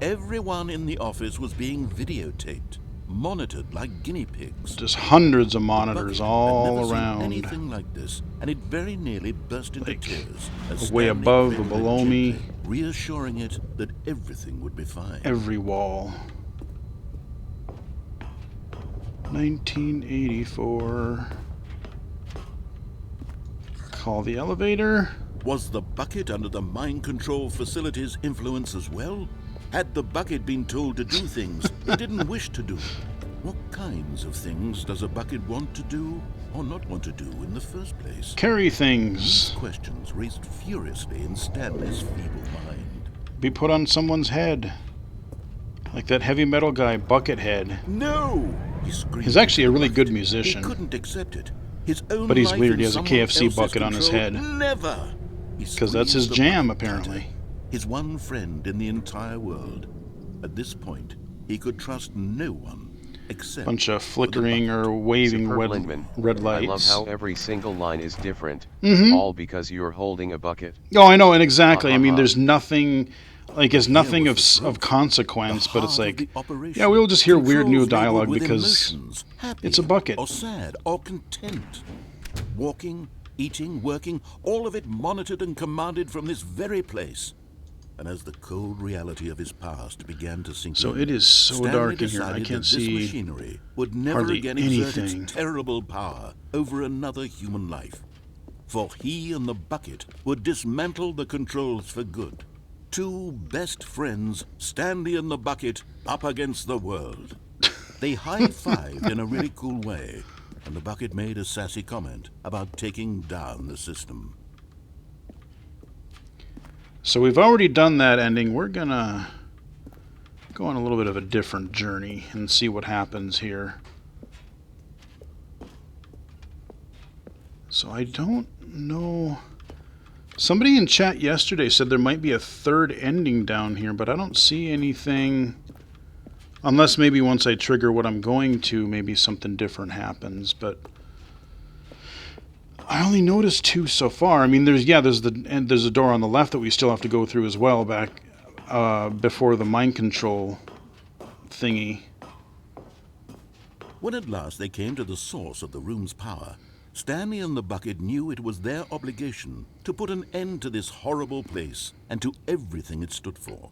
Everyone in the office was being videotaped, monitored like guinea pigs. Just hundreds of The monitors bucket had all never seen around. anything like this, and it very nearly burst into Like, tears as way Stanley above or cradled it below me. gently, reassuring it that everything would be fine. Every wall. 1984. Call the elevator. Was the bucket under the mind control facility's influence as well? Had the bucket been told to do things it didn't wish to do? What kinds of things does a bucket want to do or not want to do in the first place? Carry These things. questions raced furiously in Stanley's feeble mind. Be put on someone's head. Like that heavy metal guy, Buckethead. No! He screamed. He's actually a into the really good bucket. musician. He couldn't accept it. His own But he's life weird. in He has a someone KFC else's bucket on his control. head. Never! He 'Cause that's his squeezed the jam, bucket apparently. tighter. His one friend in the entire world. At this point, he could trust no one except Bunch of for the flickering bucket. or waving Superb, red Lindman. I love lights. how every single line is different, Mhm. all because you're holding a bucket. Oh, I know, and exactly. I mean, Ha, ha, ha. there's nothing, like, it's nothing Here of was the of truth, consequence, the but it's heart of like, the operation. yeah, we'll just hear weird new Controls labeled dialogue with because emotions, happy it's a bucket. or sad or content. Walking, eating, working, all of it monitored and commanded from this very place. And as the cold reality of his past began to sink So in, it is so Stanley dark in here, I decided can't that this see machinery would never hardly again exert anything. its terrible power over another human life. For he and the bucket would dismantle the controls for good. Two best friends, Stanley and the bucket, up against the world. They high-fived in a really cool way, and the bucket made a sassy comment about taking down the system. So we've already done that ending. We're gonna go on a little bit of a different journey and see what happens here. So I don't know. Somebody in chat yesterday said there might be a third ending down here, but I don't see anything. Unless maybe once I trigger what I'm going to, maybe something different happens, but I only noticed 2 so far. I mean, there's a door on the left that we still have to go through as well, back before the mind control thingy. When at last they came to the source of the room's power, Stanley and the bucket knew it was their obligation to put an end to this horrible place and to everything it stood for.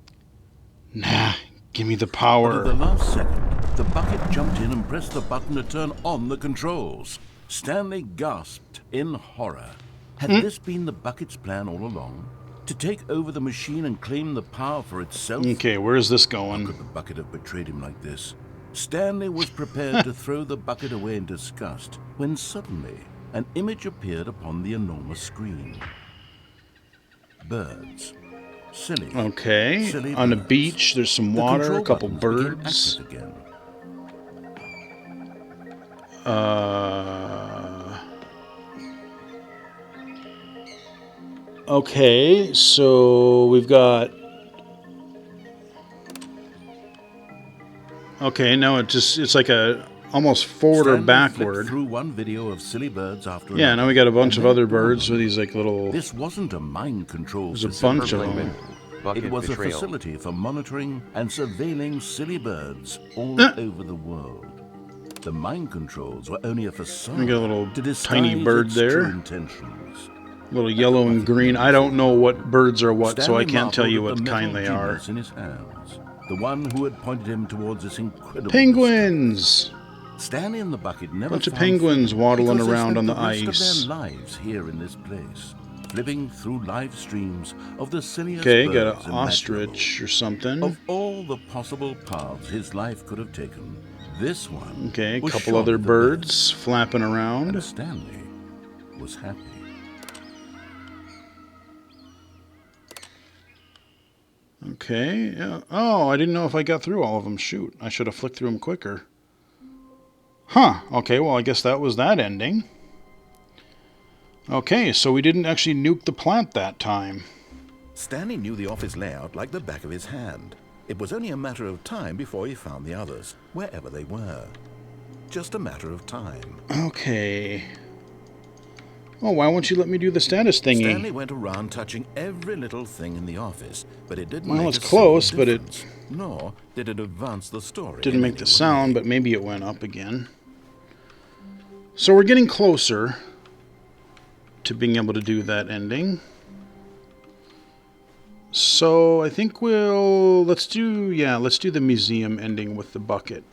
Nah, give me the But at power. the last second, the bucket jumped in and pressed the button to turn on the controls. Stanley gasped in horror. Had this been the bucket's plan all along? To take over the machine and claim the power for itself? Okay, where is this How going? could the bucket have betrayed him like this? Stanley was prepared to throw the bucket away in disgust when suddenly an image appeared upon the enormous screen. Birds. Silly. Okay, Silly on a birds. beach, there's some The water, control a couple buttons became birds. active again. Okay, so we've got... Okay, now it's like a almost forward or Stanley backward. flipped through one video of silly birds after Yeah, another. now we got a bunch and of then other it dawned birds on with him. these like little... This wasn't a mind control There's a facility. bunch of them. Superblingman, bucket It was betrayal. a facility for monitoring and surveilling silly birds all over the world. The mind controls were only a facade We got a little to disguise tiny bird its there. true intentions. Little yellow and green. I don't know what birds are what, so Stanley I can't tell you marveled what at the kind metal they are. genius in his hands, the one who had pointed him towards this incredible Penguins! Stanley and the bucket never Bunch of found penguins freedom waddling because they around spent on the rest of ice. their lives here in this place, flipping through live streams of the silliest Okay, got birds an imaginable. ostrich or something. Of all the possible paths his life could have taken, this one Okay, a was couple surely other the birds best. flapping around. And Stanley was happy. Okay, yeah. Oh, I didn't know if I got through all of them. Shoot, I should have flicked through them quicker. Huh, okay, well, I guess that was that ending. Okay, so we didn't actually nuke the plant that time. Stanley knew the office layout like the back of his hand. It was only a matter of time before he found the others, wherever they were. Just a matter of time. Okay. Oh, why won't you let me do the status thingy? Stanley went around touching every little thing in the office, but it didn't Well, make it's a single close, but it difference, nor did it advance the story. didn't in make any the sound, way. but maybe it went up again. So we're getting closer to being able to do that ending. So I think let's do the museum ending with the bucket.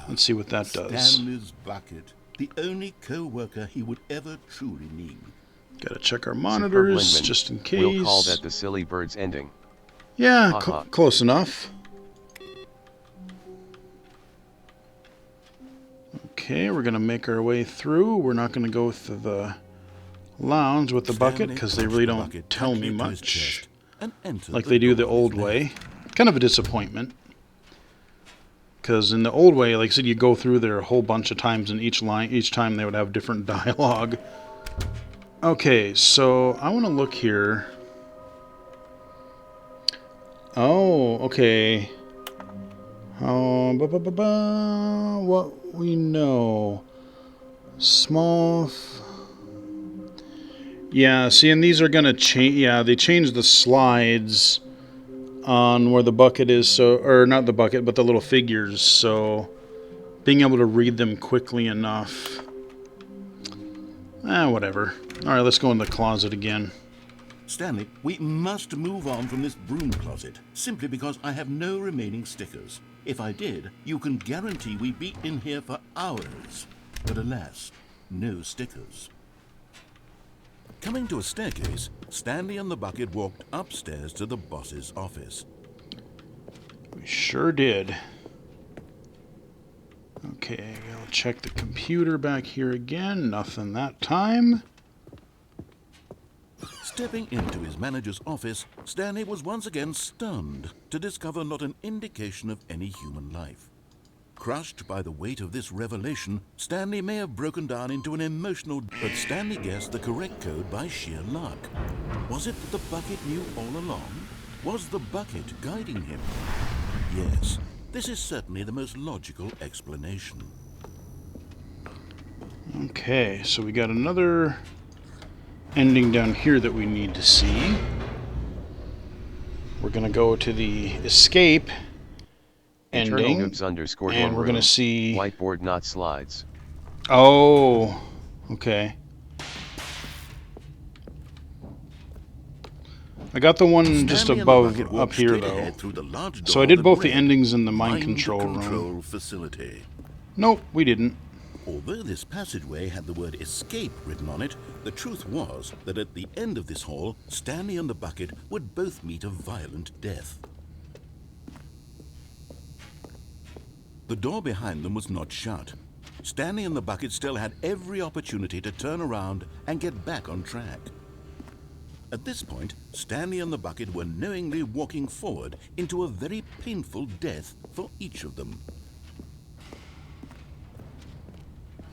Let's see what that does. Stanley's bucket, the only co-worker he would ever truly need. Gotta check our monitors Superblingman, just in case. We'll call that the silly birds ending. Yeah, Haha. close enough. Okay, we're gonna make our way through. We're not gonna go through the lounge with the bucket Stanley because they pushed really the don't bucket tell me tightly to his much, chest and entered like the they do the door on old his way. left. Kind of a disappointment. Because in the old way, like I said, you go through there a whole bunch of times, and each time they would have different dialogue. Okay, so I want to look here. Oh, okay. What we know. Small... Yeah, see, and these are going to change... Yeah, they changed the slides on where the bucket is, so... Or not the bucket, but the little figures, so... Being able to read them quickly enough... whatever. Alright, let's go in the closet again. Stanley, we must move on from this broom closet, simply because I have no remaining stickers. If I did, you can guarantee we'd be in here for hours. But alas, no stickers. Coming to a staircase, Stanley and the bucket walked upstairs to the boss's office. We sure did. Okay, I'll check the computer back here again. Nothing that time. Stepping into his manager's office, Stanley was once again stunned to discover not an indication of any human life. Crushed by the weight of this revelation, Stanley may have broken down into an emotional... But Stanley guessed the correct code by sheer luck. Was it that the bucket knew all along? Was the bucket guiding him? Yes, this is certainly the most logical explanation. Okay, so we got another ending down here that we need to see. We're going to go to the escape Eternal ending, noobs underscore and dorm we're going to room. see... Whiteboard, not slides. Oh, okay. I got the one just Stanley and the above bucket up walked here, straight though. ahead through the large So door I did that both the read, endings in the mind control room. facility. Nope, we didn't. Although this passageway had the word escape written on it, the truth was that at the end of this hall, Stanley and the bucket would both meet a violent death. The door behind them was not shut. Stanley and the bucket still had every opportunity to turn around and get back on track. At this point, Stanley and the bucket were knowingly walking forward into a very painful death for each of them.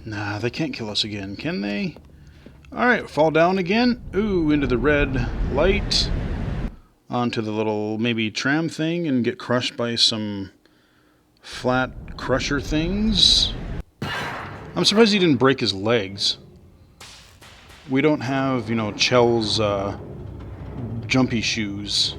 Nah, they can't kill us again, can they? Alright, fall down again. Ooh, into the red light. Onto the little, maybe, tram thing and get crushed by some flat crusher things. I'm surprised he didn't break his legs. We don't have, you know, Chell's jumpy shoes.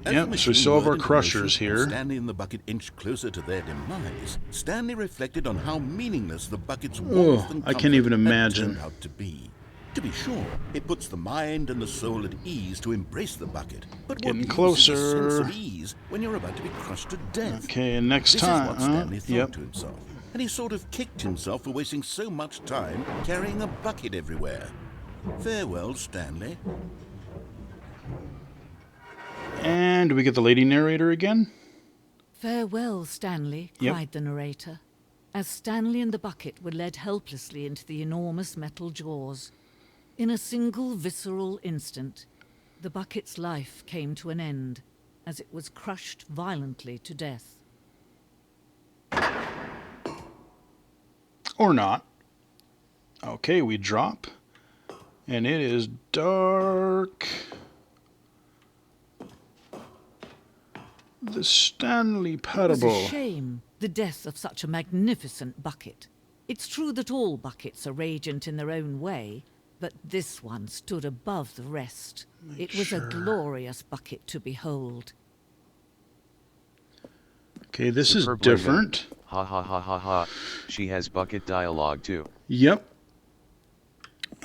Yep, so we still have our crushers here. Stanley and the bucket inched closer to their demise. Stanley reflected on how meaningless the bucket's warmth and I can't even comfort had imagine. turned out to be. To be sure, it puts the mind and the soul at ease to embrace the bucket. But Getting what closer. use is a sense of ease when you're about to be crushed to death? Okay, and next This time, is what Stanley thought yep. to himself, and he sort of kicked himself for wasting so much time carrying a bucket everywhere. Farewell, Stanley. And do we get the lady narrator again? Farewell, Stanley, Yep. cried the narrator, as Stanley and the bucket were led helplessly into the enormous metal jaws. In a single visceral instant, the bucket's life came to an end, as it was crushed violently to death. Or not. Okay, we drop. And it is dark. The Stanley It was Parable. a shame, the death of such a magnificent bucket. It's true that all buckets are radiant in their own way, but this one stood above the rest. It was a glorious bucket to behold. Okay, this is Superb different. Layman. Ha ha ha ha ha. She has bucket dialogue too. Yep.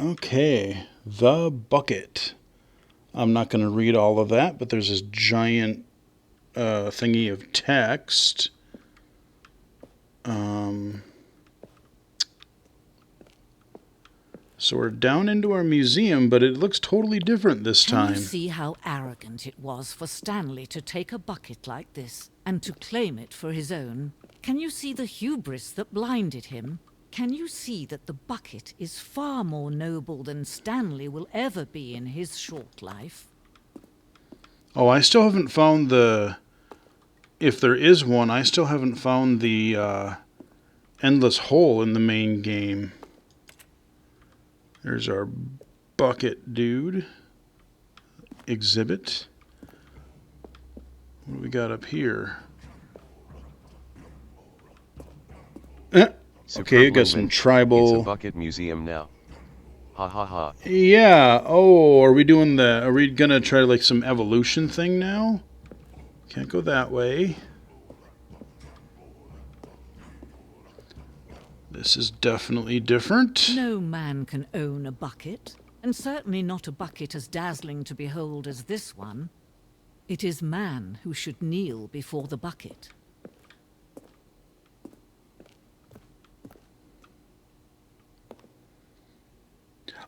Okay, the bucket. I'm not going to read all of that, but there's this giant thingy of text. So we're down into our museum, but it looks totally different this Can time. you see how arrogant it was for Stanley to take a bucket like this and to claim it for his own? Can you see the hubris that blinded him? Can you see that the bucket is far more noble than Stanley will ever be in his short life? Oh, I still haven't found the... If there is one, I still haven't found the endless hole in the main game. There's our bucket dude. Exhibit. What do we got up here? Okay, Superb you got some Layman. tribal... It's a bucket museum now. Ha ha ha. Yeah. Oh, are we doing the... Are we gonna try like some evolution thing now? Can't go that way. This is definitely different. No man can own a bucket, and certainly not a bucket as dazzling to behold as this one. It is man who should kneel before the bucket.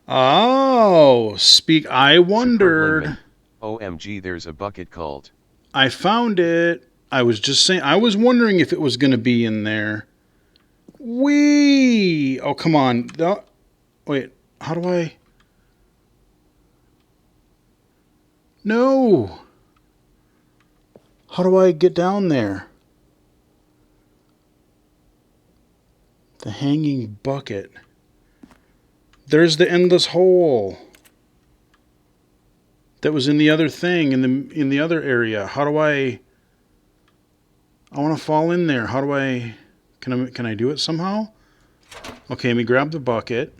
Oh, speak. I Superb wondered. Layman. OMG, there's a bucket called. I found it. I was just saying. I was wondering if it was going to be in there. Wee! Oh, come on. Wait. How do I? No. How do I get down there? The hanging bucket. There's the endless hole. That was in the other thing, in the other area. How do I want to fall in there. How do I... Can I do it somehow? Okay, let me grab the bucket.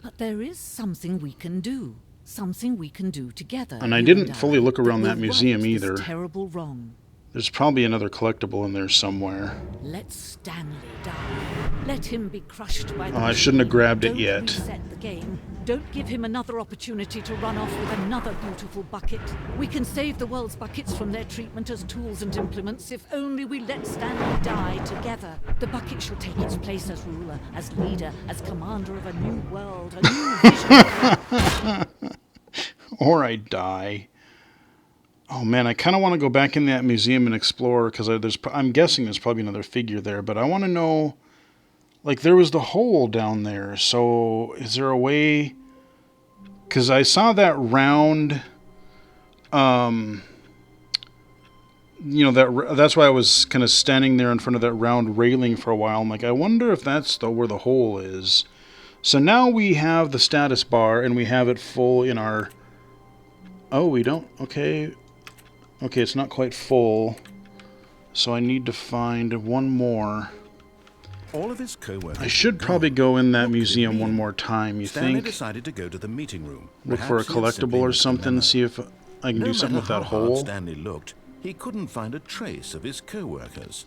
But there is something we can do. Something we can do together. And I you didn't and fully look around that that will museum right either. this terrible wrong. There's probably another collectible in there somewhere. Let Stanley die. Let him be crushed by the Oh, I shouldn't have grabbed it Don't yet. reset the game. Don't give him another opportunity to run off with another beautiful bucket. We can save the world's buckets from their treatment as tools and implements if only we let Stanley die together. The bucket shall take its place as ruler, as leader, as commander of a new world, a new vision. Or I die. Oh man, I kind of want to go back in that museum and explore because I'm guessing there's probably another figure there, but I want to know, like there was the hole down there, so is there a way, because I saw that round you know, that's why I was kind of standing there in front of that round railing for a while. I'm like, I wonder if that's where the hole is. So now we have the status bar, and we have it full in our... Oh, we don't... Okay. Okay, it's not quite full. So I need to find one more. All of his co-workers I should probably go in that museum one more time, you Stanley think? decided to go to the meeting room. Look for a collectible or something, see if I can do something with that hole. Stanley looked, he couldn't find a trace of his co-workers.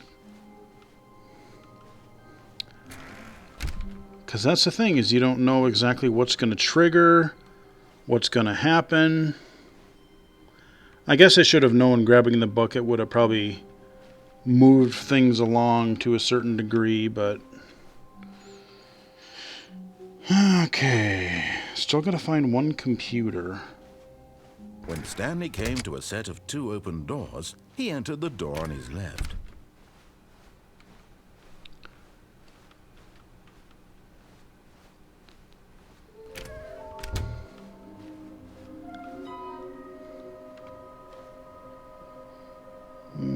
Because that's the thing, is you don't know exactly what's going to trigger, what's going to happen. I guess I should have known grabbing the bucket would have probably moved things along to a certain degree, but... Okay, still got to find one computer. When Stanley came to a set of 2 open doors, he entered the door on his left.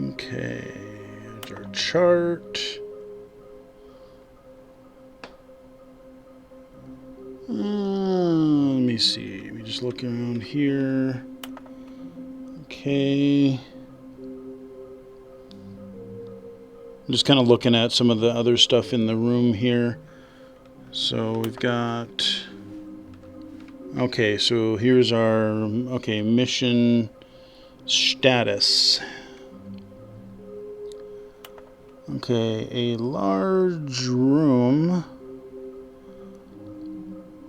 Okay, there's our chart. Let me see. Let me just look around here. Okay. I'm just kind of looking at some of the other stuff in the room here. So we've got... Okay, so here's our... Okay, mission status. Okay, a large room.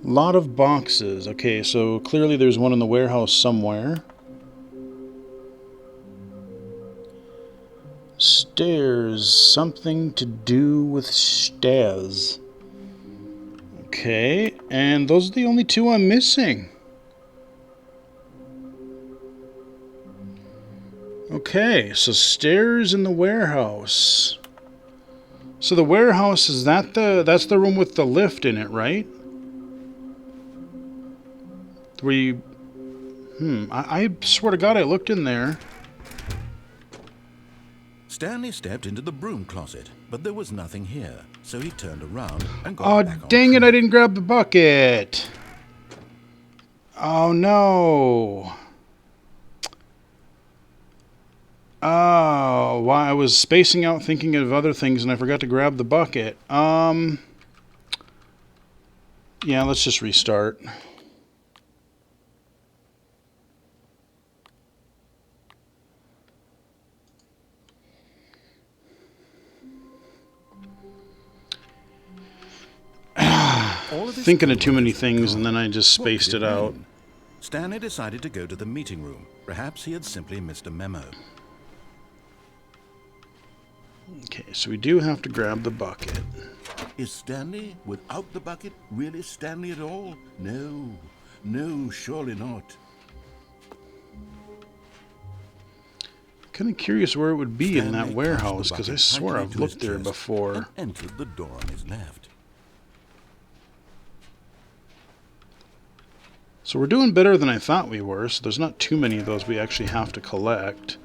Lot of boxes. Okay, so clearly there's one in the warehouse somewhere. Stairs. Something to do with stairs. Okay, and those are the only 2 I'm missing. Okay, so stairs in the warehouse. So the warehouse, is that's the room with the lift in it, right? Where you... I swear to God I looked in there. Stanley stepped into the broom closet, but there was nothing here, so he turned around and got back on Oh, dang it, track. I didn't grab the bucket. Oh, no. Oh, why I was spacing out thinking of other things and I forgot to grab the bucket. Yeah, let's just restart. Thinking of too many things and then I just spaced it out. Stanley decided to go to the meeting room. Perhaps he had simply missed a memo. Okay, so we do have to grab the bucket. Is Stanley, without the bucket, really Stanley at all? No, no, surely not. Kind of curious where it would be in that Stanley warehouse, touched the because I bucket swear tightly I've to his looked there chest before. and entered the door on his left. So we're doing better than I thought we were, so there's not too many of those we actually have to collect.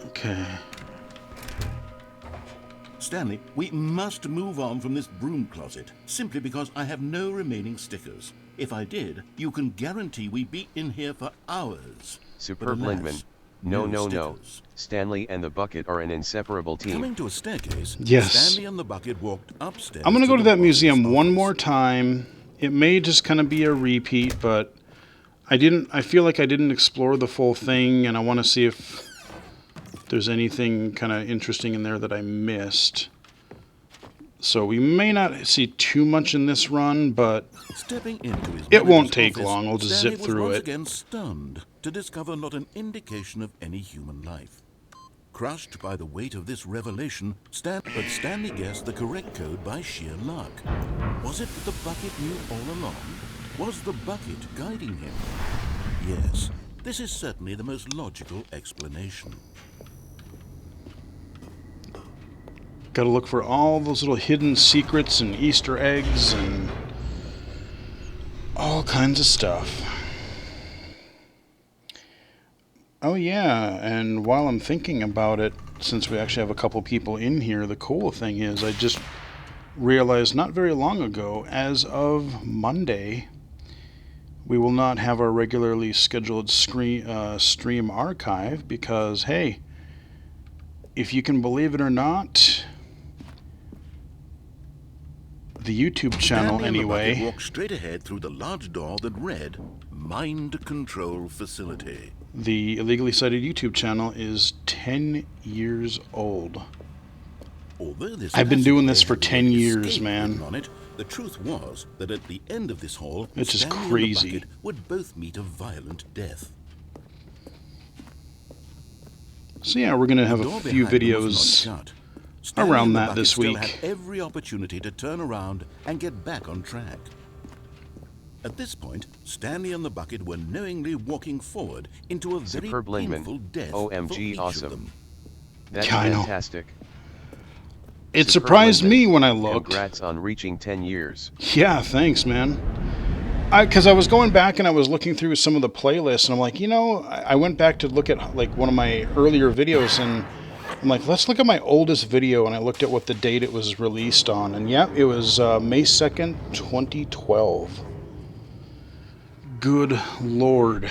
Okay. Stanley, we must move on from this broom closet, simply because I have no remaining stickers. If I did, you can guarantee we'd be in here for hours. Superb But alas, Lindman. No. stickers. Stanley and the bucket are an inseparable team. Coming to a staircase, Yes. Stanley and the bucket walked upstairs. I'm going to go to the that museum boss's one office. more time. It may just kind of be a repeat, but I feel like I didn't explore the full thing, and I want to see if there's anything kind of interesting in there that I missed. So we may not see too much in this run, but Stepping into his it won't manager's take office, long. We'll just Stanley zip was through once it. again stunned to discover not an indication of any human life. Crushed by the weight of this revelation, Stanley guessed the correct code by sheer luck. Was it that the bucket knew all along? Was the bucket guiding him? Yes, this is certainly the most logical explanation. Got to look for all those little hidden secrets and Easter eggs and all kinds of stuff. Oh yeah, and while I'm thinking about it, since we actually have a couple people in here, the cool thing is I just realized not very long ago, as of Monday, we will not have our regularly scheduled stream archive because, hey, if you can believe it or not, the YouTube channel Stanley and the bucket anyway, walked straight ahead through the large door that read Mind Control Facility. the illegally cited YouTube channel is 10 years old. Although this I've been doing this for passageway 10 had the word years, escape man. written on it, the truth was that at the end of this hall, It's just Stanley crazy. and the bucket would both meet a violent death. So yeah, we're going to have The a door few behind them was videos not shut. Stanley around and the that bucket this still week. had every opportunity to turn around and get back on track. At this point, Stanley and the bucket were knowingly walking forward into a very Superb painful Lindman. death OMG, for each awesome. of them. That's Yeah, I know. fantastic. It Superb surprised Lindman. me when I looked. Congrats on reaching 10 years. Yeah, thanks, man. Because I was going back and I was looking through some of the playlists, and I'm like, I went back to look at like one of my earlier videos, and I'm like, let's look at my oldest video, and I looked at what the date it was released on, and yeah, it was May 2nd, 2012. Good Lord.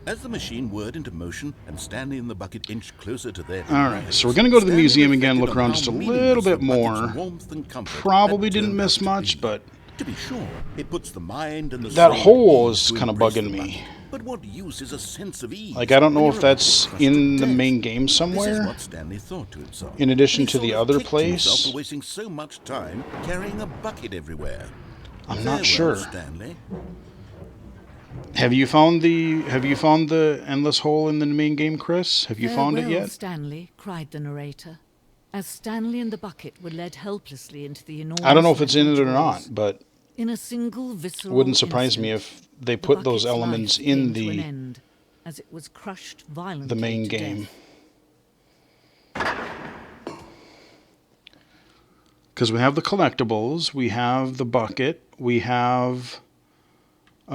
As the machine whirred into motion and Stanley and the bucket inched closer to their Alright, so we're going to go to the Stanley museum again, reflected look on around how just a meaningless little the bit more. bucket's warmth and comfort Probably had didn't turned miss out to much, be. but To be sure, it puts the mind and the that soul at hole ease is to kind of embrace bugging the me. bucket. But what use is a sense of ease? Like, I don't know when if you're that's about to crush to in the death? main game This is somewhere, what Stanley thought to himself. in addition And he to the sort of other kicked himself place. for wasting so much time carrying a bucket everywhere. I'm Farewell, not sure. Stanley. Have you found the endless hole in the main game, Chris? Have you found it "Farewell, yet? Stanley," cried the narrator, as Stanley and the bucket were led helplessly into the enormous I don't know if it's in it or metal not, jaws. but In a single visceral wouldn't surprise me instant, if they the put those bucket's elements life in came to an the end, as it was crushed violently main to game. death. Because we have the collectibles, we have the bucket, we have a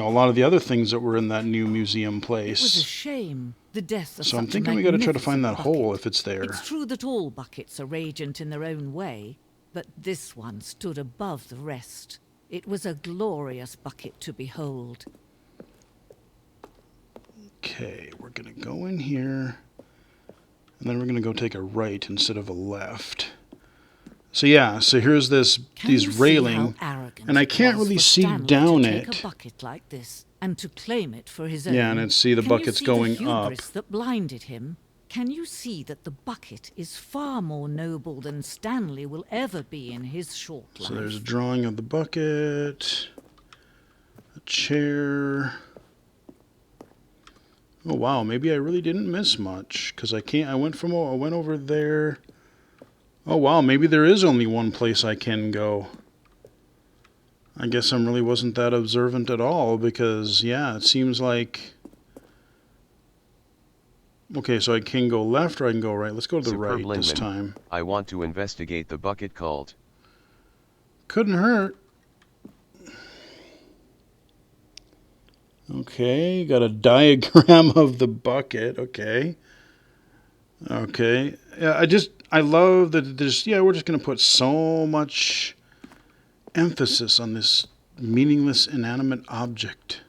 lot of the other things that were in that new museum It was a place. shame, the death of So I'm such a thinking we got to try to find that magnificent hole bucket. if it's there. It's true that all buckets are radiant in their own way, but this one stood above the rest. It was a glorious bucket to behold. Okay, we're going to go in here, and then we're going to go take a right instead of a left. So yeah, so here's Can you these see railing, how arrogant and I it can't was really for see Stanley down to take it. a bucket like this and to claim it for his own? Yeah, and see the Can bucket's you see going the hubris up. that blinded him? Can you see that the bucket is far more noble than Stanley will ever be in his short life? So there's a drawing of the bucket, a chair. Oh wow, maybe I really didn't miss much because I went over there. Oh wow, maybe there is only one place I can go. I guess I really wasn't that observant at all because yeah, it seems like. Okay, so I can go left or I can go right. Let's go to the Superb right this Lindman. time. I want to investigate the bucket cult. Couldn't hurt. Okay, got a diagram of the bucket. Okay. Yeah, I love that we're just going to put so much emphasis on this meaningless inanimate object.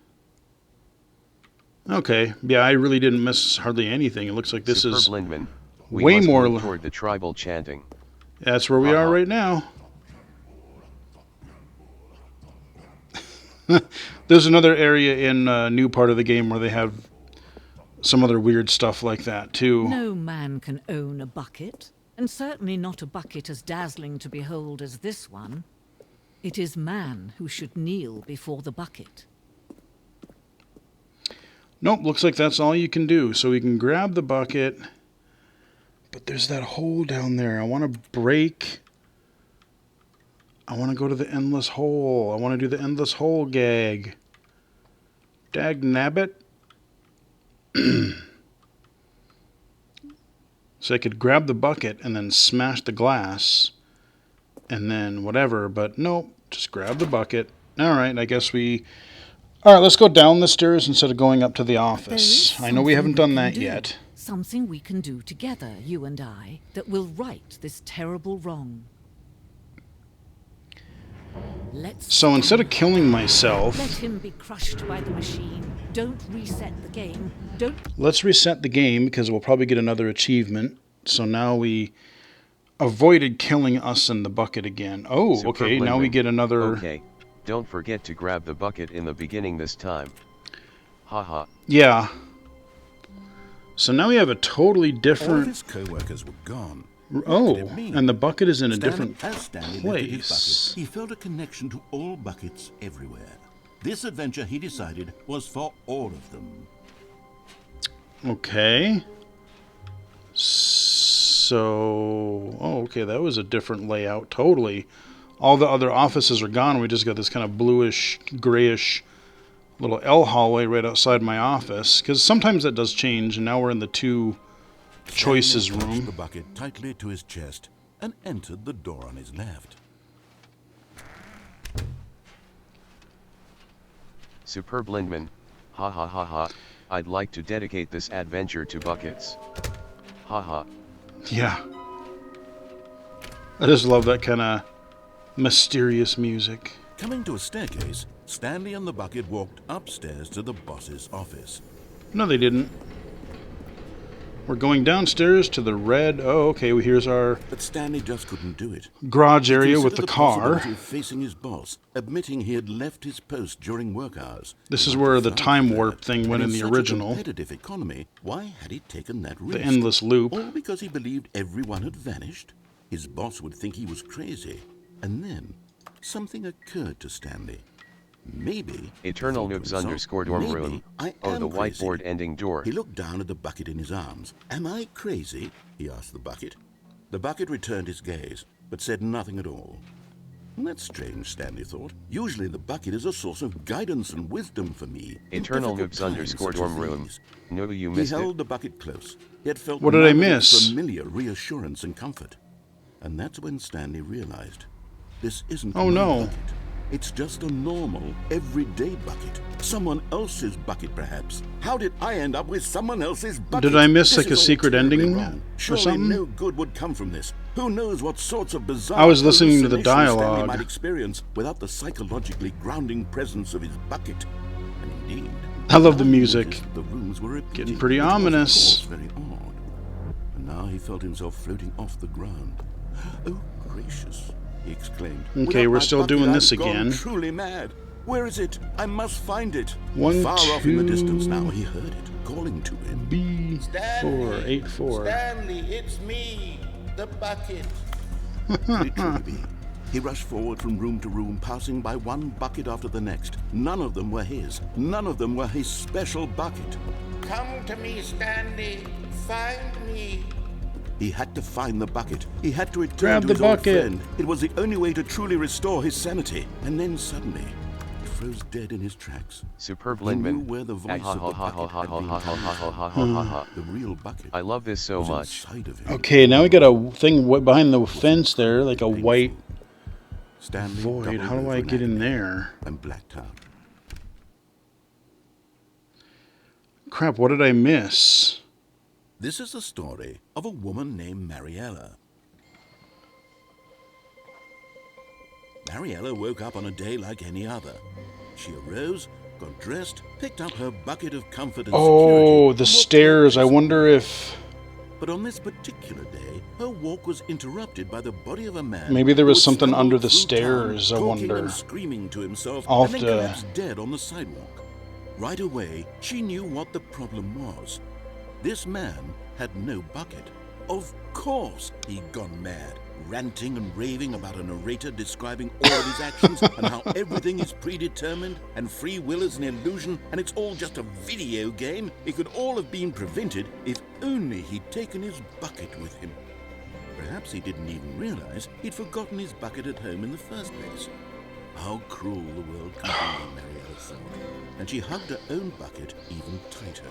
Okay, yeah, I really didn't miss hardly anything. It looks like this Superb is Lindman. We way must more. move toward the tribal chanting. That's where we are right now. There's another area in a new part of the game where they have some other weird stuff like that too. No man can own a bucket, and certainly not a bucket as dazzling to behold as this one. It is man who should kneel before the bucket. Nope, looks like that's all you can do. So we can grab the bucket, but there's that hole down there. I want to break. I want to go to the endless hole. I want to do the endless hole gag. Dag nabbit. So I could grab the bucket and then smash the glass and then whatever, but nope, just grab the bucket. All right, I guess we All right, let's go down the stairs instead of going up to the There is office. I know we something haven't done can that do. yet. Something we can do together, you and I, that will right this terrible wrong. Let's So instead of stand. killing myself, Let him be crushed by the machine. Don't reset the game. Don't. let's reset the game because we'll probably get another achievement. So now we avoided killing us in the bucket again. Oh, Superb okay, now we Lindman. get another... Okay, don't forget to grab the bucket in the beginning this time. Haha. Yeah. So now we have a totally All of different... his co-workers were gone. Oh, What did it mean? and the bucket is in a Stanley- different as Stanley lifted his place. bucket, he felt a connection to all buckets everywhere. This adventure, he decided, was for all of them. Okay. So... Oh, okay, that was a different layout, totally. All the other offices are gone. We just got this kind of bluish, grayish little L hallway right outside my office. Because sometimes that does change, and now we're in the two choices Stanley clutched room. the bucket tightly to his chest and entered the door on his left. Superb Lindman. Ha ha ha ha. I'd like to dedicate this adventure to buckets. Haha. Yeah. I just love that kind of mysterious music. Coming to a staircase, Stanley and the bucket walked upstairs to the boss's office. No, they didn't. We're going downstairs to the red... Oh, okay, well, here's our But Stanley just couldn't do it. garage He area with the considered car. possibility of facing his boss, admitting he had left his post during work hours. This He is wanted where to the fight time for warp that. thing went And in the such a original. competitive economy, why had he taken that risk? The endless loop. All because he believed everyone had vanished? His boss would think he was crazy. And then, something occurred to Stanley. Maybe... Eternal he thought Noobs to himself, underscore dorm maybe room. I Oh, am the crazy. whiteboard ending door. He looked down at the bucket in his arms. Am I crazy? He asked the bucket. The bucket returned his gaze, but said nothing at all. That's strange, Stanley thought. Usually the bucket is a source of guidance and wisdom for me. in Eternal difficult Noobs times underscore such as dorm room. these. No, you He missed held it. the bucket close, yet felt What did I none of its miss? familiar reassurance and comfort. And that's when Stanley realized, this isn't Oh, my no. bucket. It's just a normal, everyday bucket. Someone else's bucket, perhaps. How did I end up with someone else's bucket? Did I miss, This like, a is all secret terribly ending wrong. or Surely something? no good would come from this. Who knows what sorts of bizarre I was listening to the hallucinations Stanley dialogue. might experience without the psychologically grounding presence of his bucket. And indeed, I love the he music. noticed the rooms were repeating, Getting pretty which was, of ominous. course, very odd. And now he felt himself floating off the ground. Oh, gracious, he exclaimed. Okay, Without we're my still bucket, doing this I've gone again. truly mad. Where is it? I must find it. 1, Far off in the 2, distance now, he heard it, calling to him. B484. Stanley, it's me, the bucket. Could it truly be? He rushed forward from room to room, passing by one bucket after the next. None of them were his. None of them were his special bucket. Come to me, Stanley. Find me. He had to find the bucket. He had to return Grab to the his old bucket. friend. It was the only way to truly restore his sanity. And then suddenly, he froze dead in his tracks. Superb He knew Lindman. where the voice Ha of ha the ha ha bucket ha had ha been ha ha ha hiding. ha ha ha ha. The real bucket I love this so was much. inside of him. Okay, now we got a thing behind the fence there, like a white Stanley void. doubled How do over I in get in agony there? and blacked out. Crap, what did I miss? This is the story of a woman named Mariella. Mariella woke up on a day like any other. She arose, got dressed, picked up her bucket of comfort and security. Oh, and the walked stairs. I towards wonder if But on this particular day, her walk was interrupted by the body of a man. maybe there who was had something stumbled under the through stairs. town, I talking wonder. and screaming to himself, I'll and then have to- collapsed dead on the sidewalk. Right away, she knew what the problem was. This man had no bucket. Of course he'd gone mad, ranting and raving about a narrator describing all of his actions and how everything is predetermined and free will is an illusion and it's all just a video game. It could all have been prevented if only he'd taken his bucket with him. Perhaps he didn't even realize he'd forgotten his bucket at home in the first place. How cruel the world could be, Mariella thought, and she hugged her own bucket even tighter.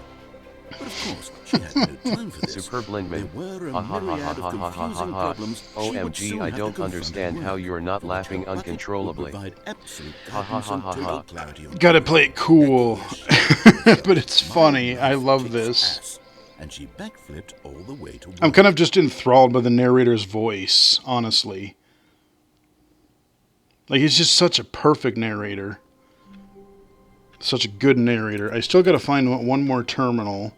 But of course, she had no time for this. Superb Lindman. There were a Ha ha ha myriad ha of ha ha ha confusing ha. problems she would OMG, soon I have to don't confront understand at how work, you're not for which laughing her bucket would uncontrollably. provide absolute Ha ha guidance ha and ha total ha. clarity on Gotta course. play it cool. Yes, But it's my funny. I wife love kicks this. ass, and she backflipped all the way to work. I'm kind of just enthralled by the narrator's voice, honestly. Like, he's just such a perfect narrator. Such a good narrator. I still gotta find one more terminal.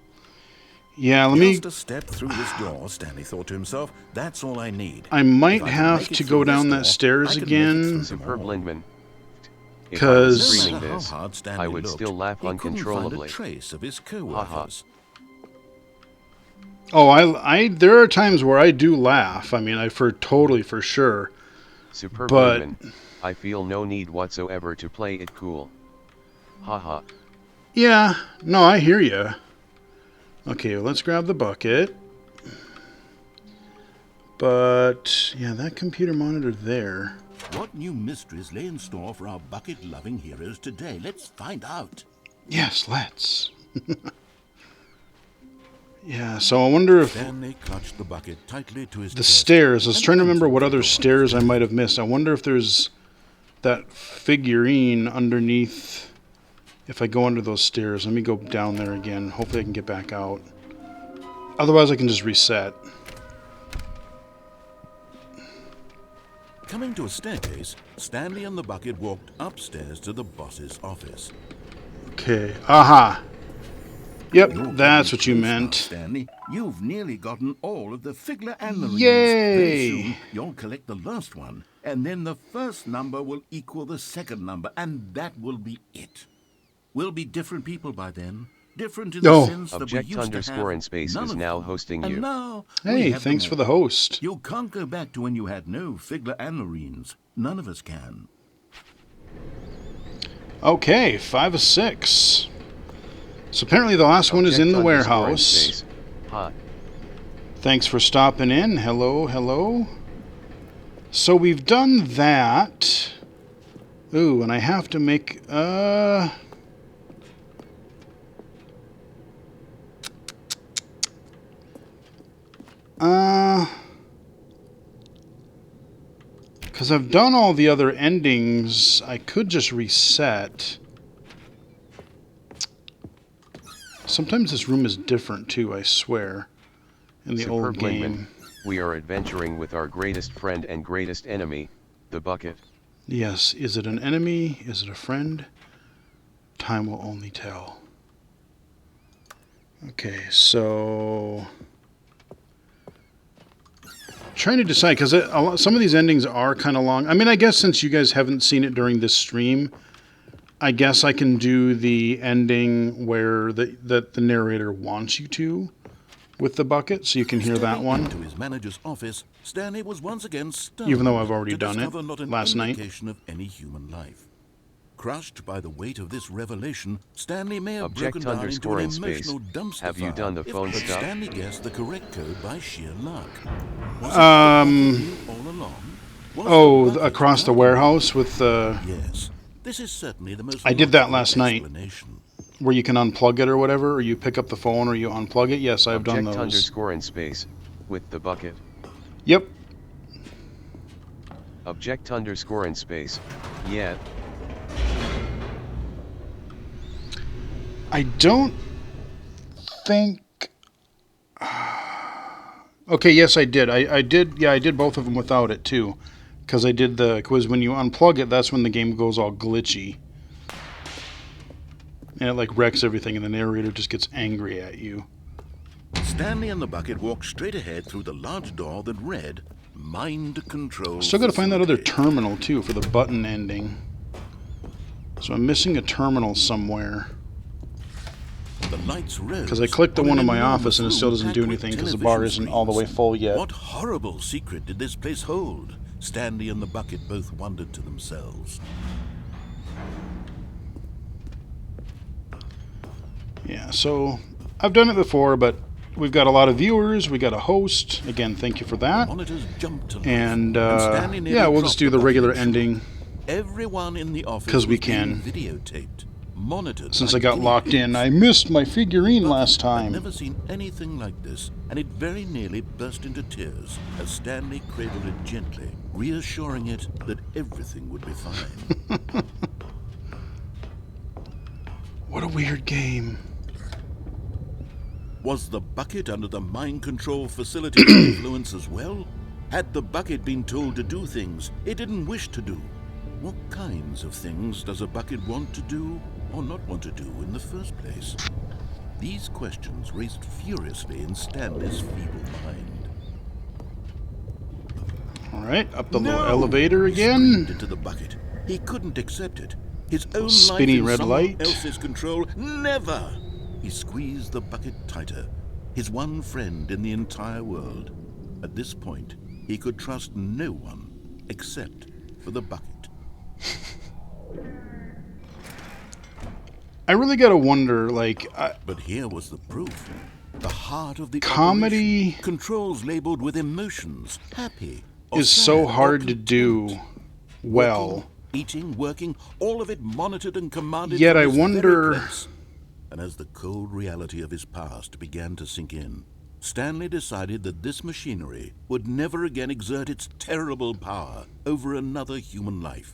Yeah, let me... Just a step through this door, Stanley thought to himself. That's all I need. I might If I can have make it to through go this down door, that stairs I can make it again. through them Superb all. Lindman. If I 'Cause- was No streaming matter how this, hard Stanley I would looked, still laugh he couldn't find a uncontrollably. trace of his Ha co-workers. Oh, I there are times where I do laugh. I mean, for sure. Superb But- Lindman. I feel no need whatsoever to play it cool. Haha. Yeah, no, I hear you. Okay, well, let's grab the bucket. But, yeah, that computer monitor there. What new mysteries lay in store for our bucket-loving heroes today? Let's find out. Yes, let's. Yeah, so I wonder if Stanley clutched the bucket tightly to his the chest stairs, I was and trying to remember what entered other the door. stairs I might have missed. I wonder if there's that figurine underneath. If I go under those stairs, let me go down there again. Hopefully I can get back out. Otherwise I can just reset. Coming to a staircase, Stanley and the bucket walked upstairs to the boss's office. Okay, aha. Yep, You're that's getting what you close now, meant. Stanley. You've nearly gotten all of the Figler and the rings. Yay! Very soon, you'll collect the last one, and then the first number will equal the second number, and that will be it. We'll be different people by then. Different in Oh. the sense that we Object used to underscore have in space none is of now them. hosting And you. now we Hey, have thanks them for the all. host. You can't go back to when you had no Figler and Marines. None of us can. Okay, 5 of 6. So apparently the last one is in the Object underscore in warehouse. space. Ha. Thanks for stopping in. Hello, hello. So we've done that. Ooh, and I have to make because I've done all the other endings, I could just reset. Sometimes this room is different too, I swear, in the old Superb game. Lindman. We are adventuring with our greatest friend and greatest enemy, the bucket. Yes, is it an enemy? Is it a friend? Time will only tell. Okay, so... trying to decide, because some of these endings are kind of long. I mean, I guess since you guys haven't seen it during this stream, I guess I can do the ending where the narrator wants you to with the bucket, so you can hear that Stepping one. into his manager's office, Stanley was once again stunned Even though I've already to done it discover not an last night. indication of any human life. Crushed by the weight of this revelation, Stanley may have Object broken down into underscore an in space. emotional dumpster Have you fire done the if- phone but stuff? Stanley guessed the correct code by sheer luck. Was it the bucket all along? Was Oh, the bucket across the guiding warehouse with the... Yes, this is certainly the most I did that logical last night. explanation. where you can unplug it or whatever, or you pick up the phone or you unplug it. Yes, I've done Object those. underscore in space, with the bucket. Yep. Object underscore in space, yeah. I don't think... Okay, yes, I did. I did, yeah, I did both of them without it, too. Because I did the quiz. When you unplug it, that's when the game goes all glitchy. And it, like, wrecks everything, and the narrator just gets angry at you. Stanley and the bucket walked straight ahead through the large door that read, Mind Control. Still gotta find that other Facility." terminal, too, for the button ending. So I'm missing a terminal somewhere. The lights rose. Because I clicked the on one an in my enormous office and it still room doesn't do packed with anything because the bar television isn't all the way screens. full yet. What horrible secret did this place hold? Stanley and the bucket both wondered to themselves. Yeah, so I've done it before, but we've got a lot of viewers. We got a host. Again, thank you for that. Monitors jumped to life, And Stanley nearly yeah, we'll dropped just do the bucket regular in shock. ending. Everyone in the office 'Cause we was being can. videotaped. monitored Since by I got guinea locked in, pigs. I missed my figurine Bucket last had time. never seen anything like this, and it very nearly burst into tears as Stanley cradled it gently, reassuring it that everything would be fine. What a weird game. Was the bucket under the mind control facility's influence as well? Had the bucket been told to do things it didn't wish to do? What kinds of things does a bucket want to do or not want to do in the first place? These questions raced furiously in Stanley's feeble mind. All right, up the No! little elevator He screamed again. into the bucket. He couldn't accept it. His own Spinny life in red someone light. else's control. Never! He squeezed the bucket tighter. His one friend in the entire world. At this point, he could trust no one except for the bucket. I really gotta wonder, like, But here was the proof. The heart of the Comedy operation. Controls labeled with emotions. Happy. or is so sad or hard to content. do well. Working, eating, working, all of it monitored and commanded Yet from I this very wonder- place. And as the cold reality of his past began to sink in, Stanley decided that this machinery would never again exert its terrible power over another human life.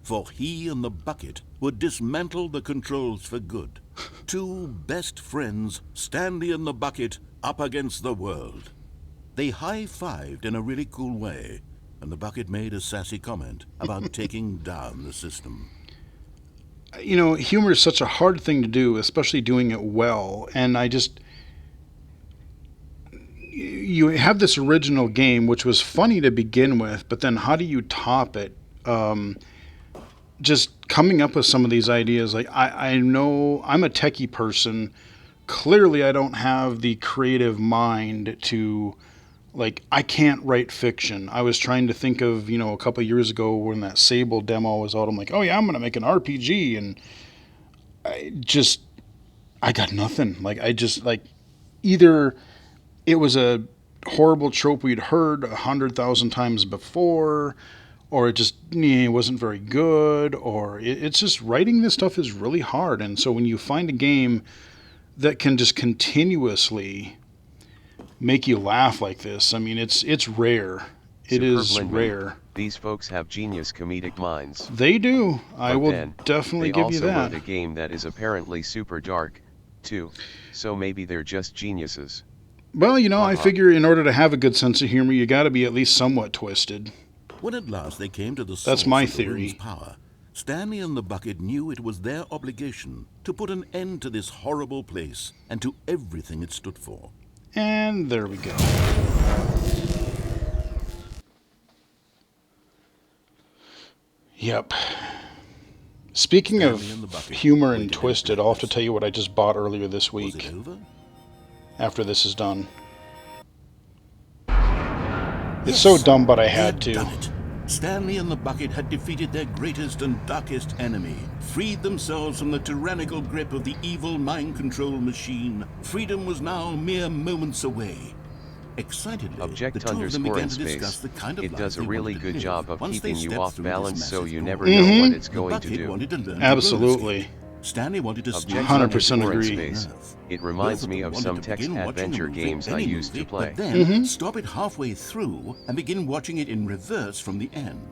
For he and the bucket would dismantle the controls for good. Two best friends, Stanley and the bucket, up against the world. They high-fived in a really cool way, and the bucket made a sassy comment about taking down the system. You know, humor is such a hard thing to do, especially doing it well. And you have this original game, which was funny to begin with, but then how do you top it? Just coming up with some of these ideas, like I know I'm a techie person. Clearly, I don't have the creative mind to, like, I can't write fiction. I was trying to think of, you know, a couple of years ago when that Sable demo was out, I'm like, oh yeah, I'm going to make an RPG. And I got nothing. Like, either it was a horrible trope we'd heard 100,000 times before, or it just wasn't very good, or it's just writing this stuff is really hard. And so when you find a game that can just continuously make you laugh like this, I mean, it's rare. It is Superb Lindman. rare. These folks have genius comedic minds. They do. I But will then, definitely they give you also that. wrote a game that is apparently super dark, too. So maybe they're just geniuses. Well, you know, I Uh-huh. figure in order to have a good sense of humor, you got to be at least somewhat twisted. When at last they came to the That's source my of the theory. room's power, Stanley and the bucket knew it was their obligation to put an end to this horrible place and to everything it stood for. And there we go. Yep. Speaking of Stanley and the bucket humor and waited twisted, in I'll have to silence. tell you what I just bought earlier this Was week it over? after this is done. It's so dumb, but I They had to. done it. Stanley and the bucket had defeated their greatest and darkest enemy, freed themselves from the tyrannical grip of the evil mind control machine. Freedom was now mere moments away. Excitedly, Object the two of them underscore began in to discuss space. the kind of It life does a they really wanted to good live job of once they keeping you stepped off through this balance so massive you door. never know what it's The going to bucket do. wanted to learn to roller Absolutely. skate. Stanley wanted to Object 100% underscore in agree. space. It reminds me of some text-adventure games I used to play. But then stop it halfway through and begin watching it in reverse from the end.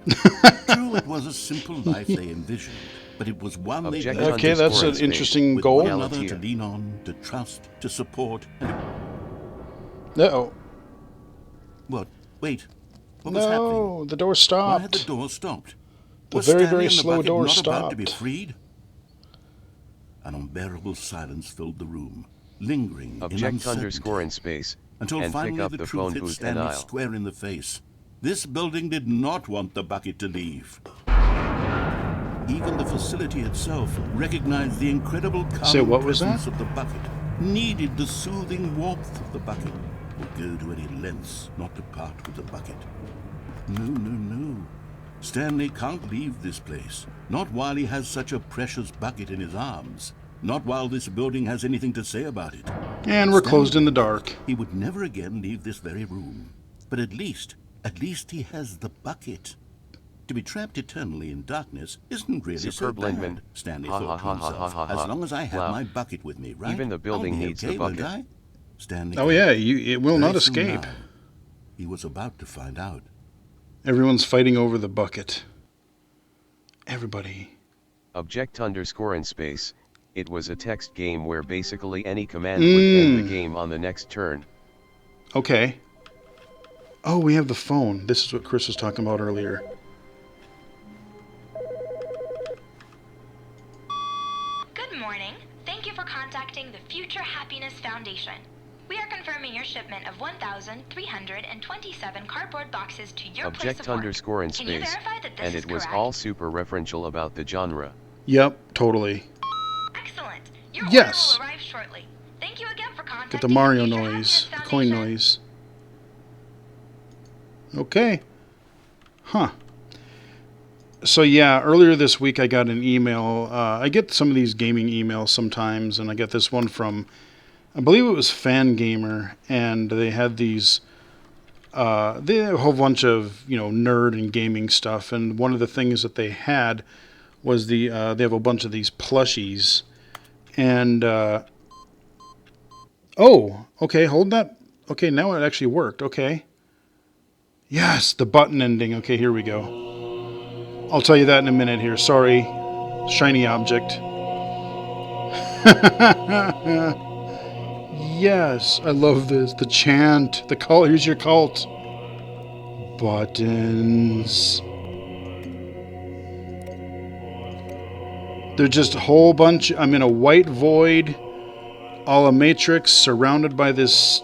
True, it was a simple life they envisioned, but it was one they Object built Okay, that's underscore an in space. interesting with goal. one another to Galatea. lean on, to trust, to support. And Uh-oh. what? Wait. What was happening? No, the door Why had the stopped. door stopped? The Was very, Stanley very and the slow bucket door not about to be stopped. freed? An unbearable silence filled the room, lingering in Object uncertainty. underscore in space. Until And pick finally up the the truth phone hit booth and Stanley dial. square in the face. This building did not want the bucket to leave. Even the facility itself recognized the incredible Say, calming what was presence that? of the bucket, needed the soothing warmth of the bucket, would go to any lengths not to part with the bucket. No. Stanley can't leave this place, not while he has such a precious bucket in his arms, not while this building has anything to say about it. And we're closed in the dark. He would never again leave this very room. But at least he has the bucket. To be trapped eternally in darkness isn't really Superb, so bad, Lindman. Stanley Ha, thought ha, to ha, ha, himself. ha, ha. As long as I have Well, my bucket with me, right? even the building I'll be needs the okay, won't bucket. I? Stanley Oh, can't. yeah, it will not Very soon escape. now, he was about to find out. Everyone's fighting over the bucket. Everybody. Object_in space. It was a text game where basically any command would end the game on the next turn. Okay. Oh, we have the phone. This is what Chris was talking about earlier. Good morning. Thank you for contacting the Future Happiness Foundation. We are confirming your shipment of 1,327 cardboard boxes to your place of work. Object_in Can you space. verify that this And is it was correct? all super referential about the genre. Yep, totally. Excellent. Your Yes. order will arrive shortly. Thank you again for contacting Get the Mario Future noise, Happiness the coin Foundation. noise. Okay. Huh. So yeah, earlier this week I got an email. I get some of these gaming emails sometimes, and I get this one from, I believe it was Fan Gamer, and they had these. They had a whole bunch of nerd and gaming stuff, and one of the things that they had was they have a bunch of these plushies, and oh, okay, hold that. Okay, now it actually worked. Okay. Yes, the button ending. Okay, here we go. I'll tell you that in a minute here. Sorry. Shiny object. Yes, I love this. The chant. The cult. Here's your cult. Buttons. They're just a whole bunch. I'm in a white void. All a matrix surrounded by this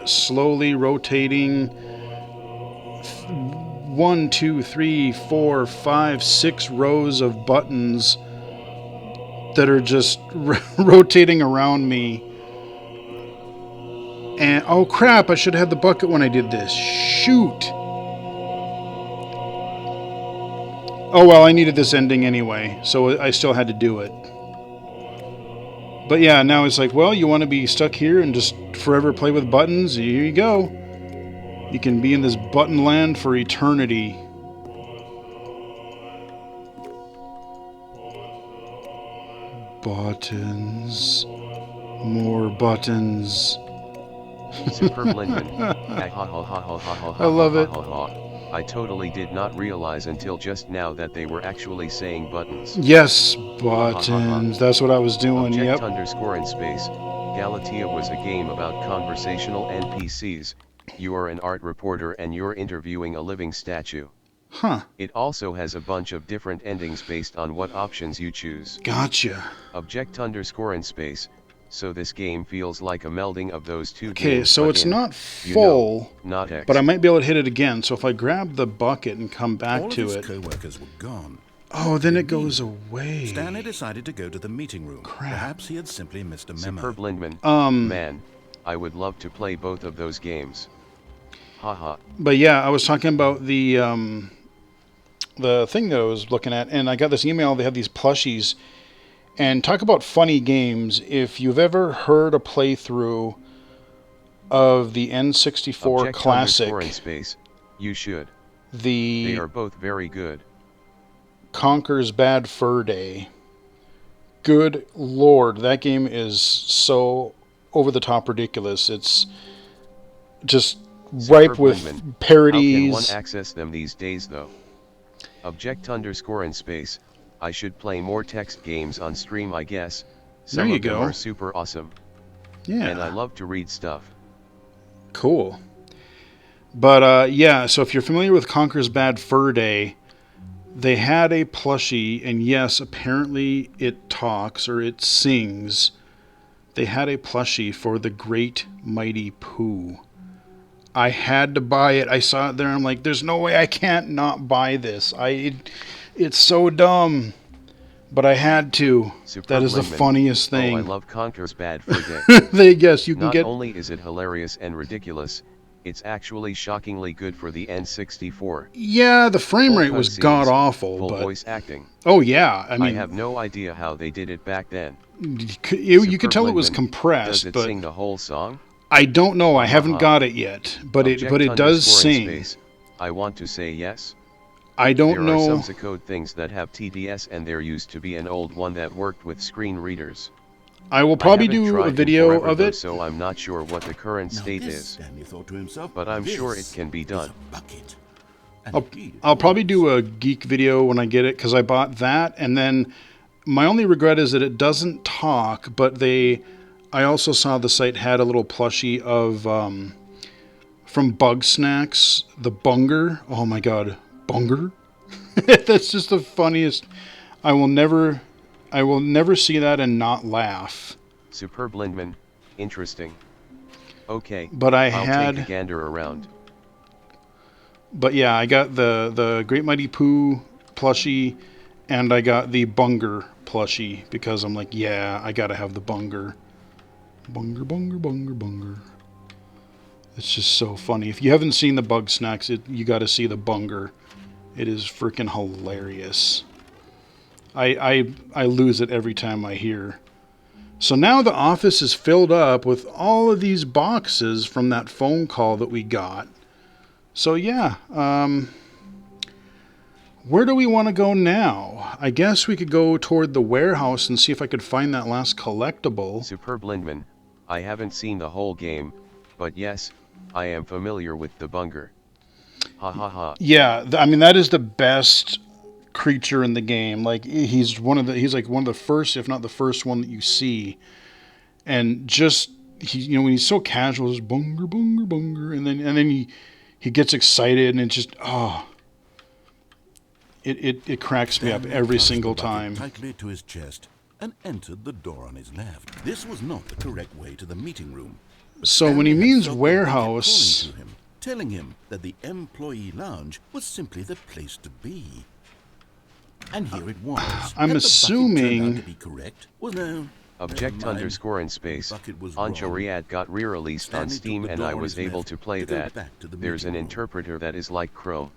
slowly rotating 1, 2, 3, 4, 5, 6 rows of buttons that are just rotating around me. And oh crap, I should have had the bucket when I did this. Shoot. Oh well, I needed this ending anyway, so I still had to do it. But yeah, now it's like, well, you want to be stuck here and just forever play with buttons? Here you go. You can be in this button land for eternity. Buttons. More buttons. Superb Lindman. I love it. I totally did not realize until just now that they were actually saying buttons. Yes, buttons. That's what I was doing. Yep. Object_in space. Galatea was a game about conversational NPCs. You are an art reporter and you're interviewing a living statue. Huh. It also has a bunch of different endings based on what options you choose. Gotcha. Object_in space. So this game feels like a melding of those two Okay, games. so but it's in, not full, not X. but I might be able to hit it again. So if I grab the bucket and come back All of to his it. co-workers were gone. Oh, then it goes away. Stanley decided to go to the meeting room. Crap. Perhaps he had simply missed a memo. Superb Lindman. Man, I would love to play both of those games. Haha. But yeah, I was talking about the thing that I was looking at, and I got this email. They have these plushies, and talk about funny games. If you've ever heard a playthrough of the N64 Object_in classic, space. You should. the They are both very good. Conker's Bad Fur Day. Good Lord, that game is so over the top ridiculous. It's just ripe with Lindman. parodies. How can one access them these days though? Object_in space. I should play more text games on stream, I guess. Some There you of them go. are super awesome. Yeah. And I love to read stuff. Cool. But yeah, so if you're familiar with Conker's Bad Fur Day, they had a plushie, and yes, apparently it talks or it sings. They had a plushie for the Great Mighty Pooh. I had to buy it. I saw it there. I'm like, there's no way I can't not buy this. It's so dumb, but I had to. Superb That is the Lindman. funniest Oh, I thing. love Conker's Bad Fur Day. Yes, you can Not get. only is it hilarious and ridiculous, it's actually shockingly good for the N64. Yeah, the frame Full rate was cutscenes, god awful, Full but voice acting. oh yeah, I I mean, have no idea how they did it back then. you could Superb tell it was Lindman. compressed, Does it but sing the whole song? I don't know. I haven't Uh-huh. got it yet, but it does Object_in sing. space. I want to say yes. I don't There know. are some code things that have TDS, and there used to be an old one that worked with screen readers. I will probably I haven't do a tried in video forever, of though, it. so I'm not sure what the current Now state this, is. Stanley thought to himself, But I'm sure it this can be is done. a bucket. And I'll, indeed it I'll probably was. do a geek video when I get it, because I bought that, and then my only regret is that it doesn't talk, but I also saw the site had a little plushie of, from Bug Snacks, the Bunger. Oh my god, Bunger? That's just the funniest. I will never see that and not laugh. Superb Lindman, interesting. Okay, But I'll take a gander around. But yeah, I got the Great Mighty Pooh plushie, and I got the Bunger plushie, because I'm like, yeah, I gotta have the Bunger. Bunger, Bunger, Bunger, Bunger. It's just so funny. If you haven't seen the Bug Snacks, you gotta see the Bunger. It is freaking hilarious. I lose it every time I hear. So now the office is filled up with all of these boxes from that phone call that we got. So yeah, where do we want to go now? I guess we could go toward the warehouse and see if I could find that last collectible. Superb Lindman, I haven't seen the whole game, but yes, I am familiar with the Bunger. Ha ha ha. Yeah, I mean, that is the best creature in the game. Like, he's like one of the first, if not the first one that you see. And just, when he's so casual, just Bunger, Bunger, Bunger, and then he gets excited, and it just, it cracks me up Stanley every clutched single the bucket time. tightly to his chest and entered the door on his left. This was not the correct way to the meeting room. But So when he Stanley had means felt the bucket warehouse, calling to him, telling him that the employee lounge was simply the place to be. And here it was. I'm Had the bucket assuming- turned out to be correct? Well, no. Object Never mind. underscore in space. Bucket was Anjo wrong. Riad got re-released on Stanley took Steam, the and door I on was his able left to play to go that. back to the There's an meeting room. interpreter that is like Crow.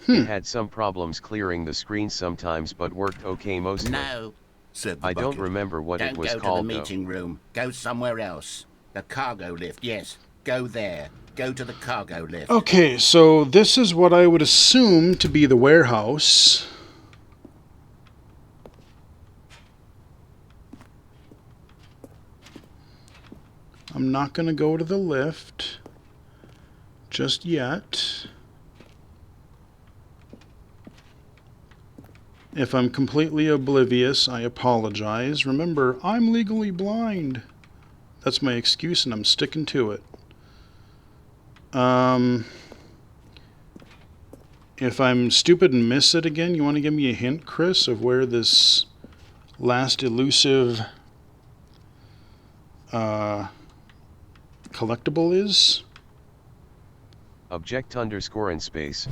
It had some problems clearing the screen sometimes, but worked okay mostly. No, Said the I don't bucket. remember what it don't was go called to the though. meeting room. Go somewhere else. The cargo lift, yes. Go there. Go to the cargo lift. okay, so this is what I would assume to be the warehouse. I'm not going to go to the lift just yet. If I'm completely oblivious, I apologize. Remember, I'm legally blind. That's my excuse, and I'm sticking to it. If I'm stupid and miss it again, you want to give me a hint, Chris, of where this last elusive collectible is? Object underscore in space,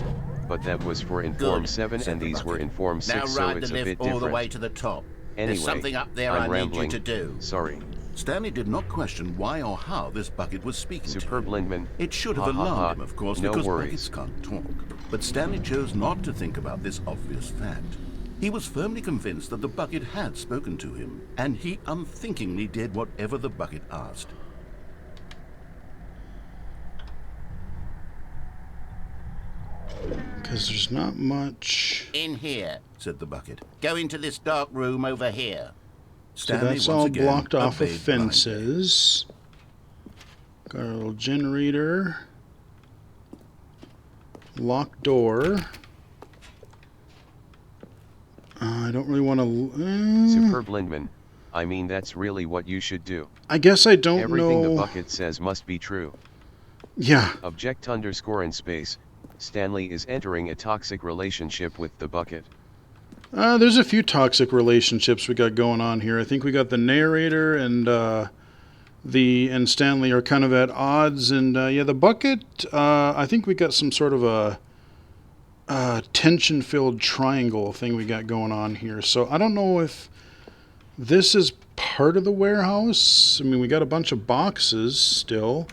but that was for Inform Good, 7 said and the these were bucket. Inform 6, Now so ride it's the a bit lift all the way different. to the top. Anyway, There's something up there I'm I rambling. need you to do. Sorry. Stanley did not question why or how this bucket was speaking Superb to him. Lindman. It should have Ha, ha, alarmed ha. him, of course, No because worries. buckets can't talk. But Stanley chose not to think about this obvious fact. He was firmly convinced that the bucket had spoken to him, and he unthinkingly did whatever the bucket asked. Because there's not much. In here. Said the bucket. Go into this dark room over here. So Stanley that's once all again blocked off of obeyed blindly. fences. Got a little generator. Locked door. I don't really want to. Superb Lindman. I mean, that's really what you should do. I guess I don't Everything know. the bucket says must be true. Yeah. Object underscore in space. Stanley is entering a toxic relationship with the bucket. There's a few toxic relationships we got going on here. I think we got the narrator and and Stanley are kind of at odds. And yeah, the bucket. I think we got some sort of a tension-filled triangle thing we got going on here. So I don't know if this is part of the warehouse. I mean, we got a bunch of boxes still.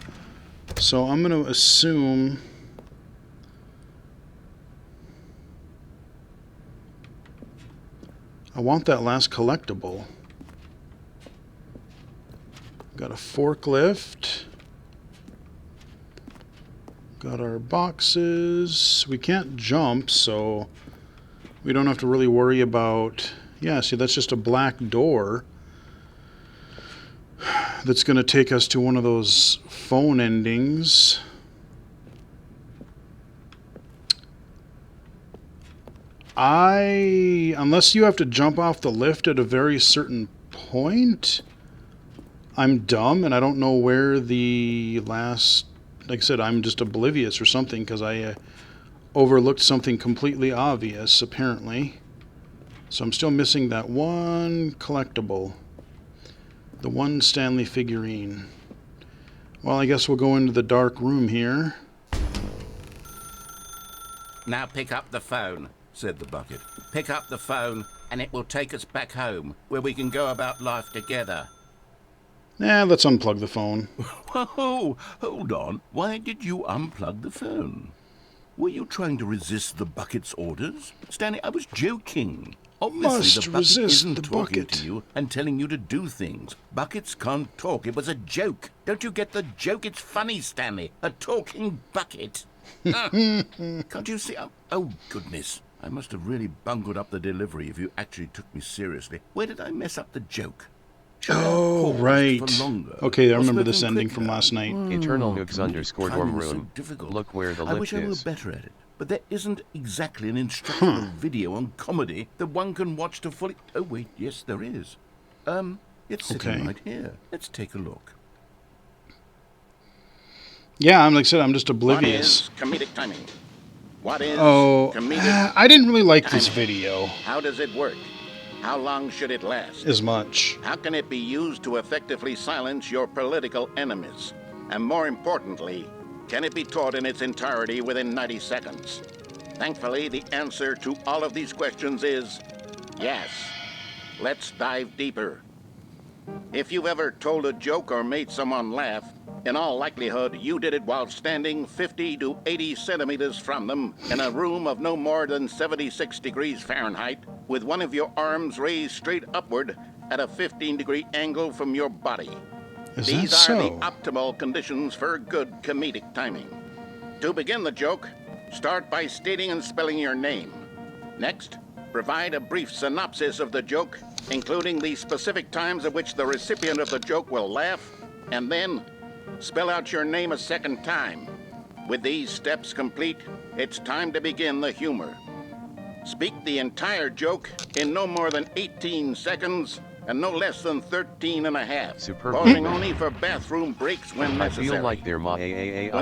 So I'm going to assume. I want that last collectible. Got a forklift. Got our boxes. We can't jump, so we don't have to really worry about... Yeah, see, that's just a black door that's going to take us to one of those phone endings. Unless you have to jump off the lift at a very certain point, I'm dumb and I don't know where the last... Like I said, I'm just oblivious or something because I overlooked something completely obvious, apparently. So I'm still missing that one collectible. The one Stanley figurine. Well, I guess we'll go into the dark room here. Now pick up the phone, said the bucket. Pick up the phone and it will take us back home, where we can go about life together. Let's unplug the phone. Whoa, hold on. Why did you unplug the phone? Were you trying to resist the bucket's orders? Stanley, I was joking. Obviously, Must the bucket resist isn't the talking bucket. to you and telling you to do things. Buckets can't talk. It was a joke. Don't you get the joke? It's funny, Stanley. A talking bucket. Can't you see? Oh, goodness. I must have really bungled up the delivery if you actually took me seriously. Where did I mess up the joke? Should I have Oh, paused right. for longer? Okay, I Or remember this spoken ending from quicker? last night. Eternal Nooks _ Timing dorm is so room. difficult. Look where the I lift wish I were is. better at it. But there isn't exactly an instructional video on comedy that one can watch to fully... Oh, wait, yes, there is. It's sitting Okay. right here. Let's take a look. Yeah, like I said, I'm just oblivious. What is comedic timing? What is Oh, comedic I didn't really like this timing? video How does it work? How long should it last? as much. How can it be used to effectively silence your political enemies? And more importantly, can it be taught in its entirety within 90 seconds? Thankfully, the answer to all of these questions is yes. Let's dive deeper. If you've ever told a joke or made someone laugh, in all likelihood, you did it while standing 50 to 80 centimeters from them in a room of no more than 76 degrees Fahrenheit, with one of your arms raised straight upward at a 15-degree angle from your body. Is These that are the so? optimal conditions for good comedic timing. To begin the joke, start by stating and spelling your name. Next, provide a brief synopsis of the joke, including the specific times at which the recipient of the joke will laugh, and then spell out your name a second time. With these steps complete, it's time to begin the humor. Speak the entire joke in no more than 18 seconds and no less than 13 and a half, Superb pausing movement. only for bathroom breaks when I necessary. feel like there When might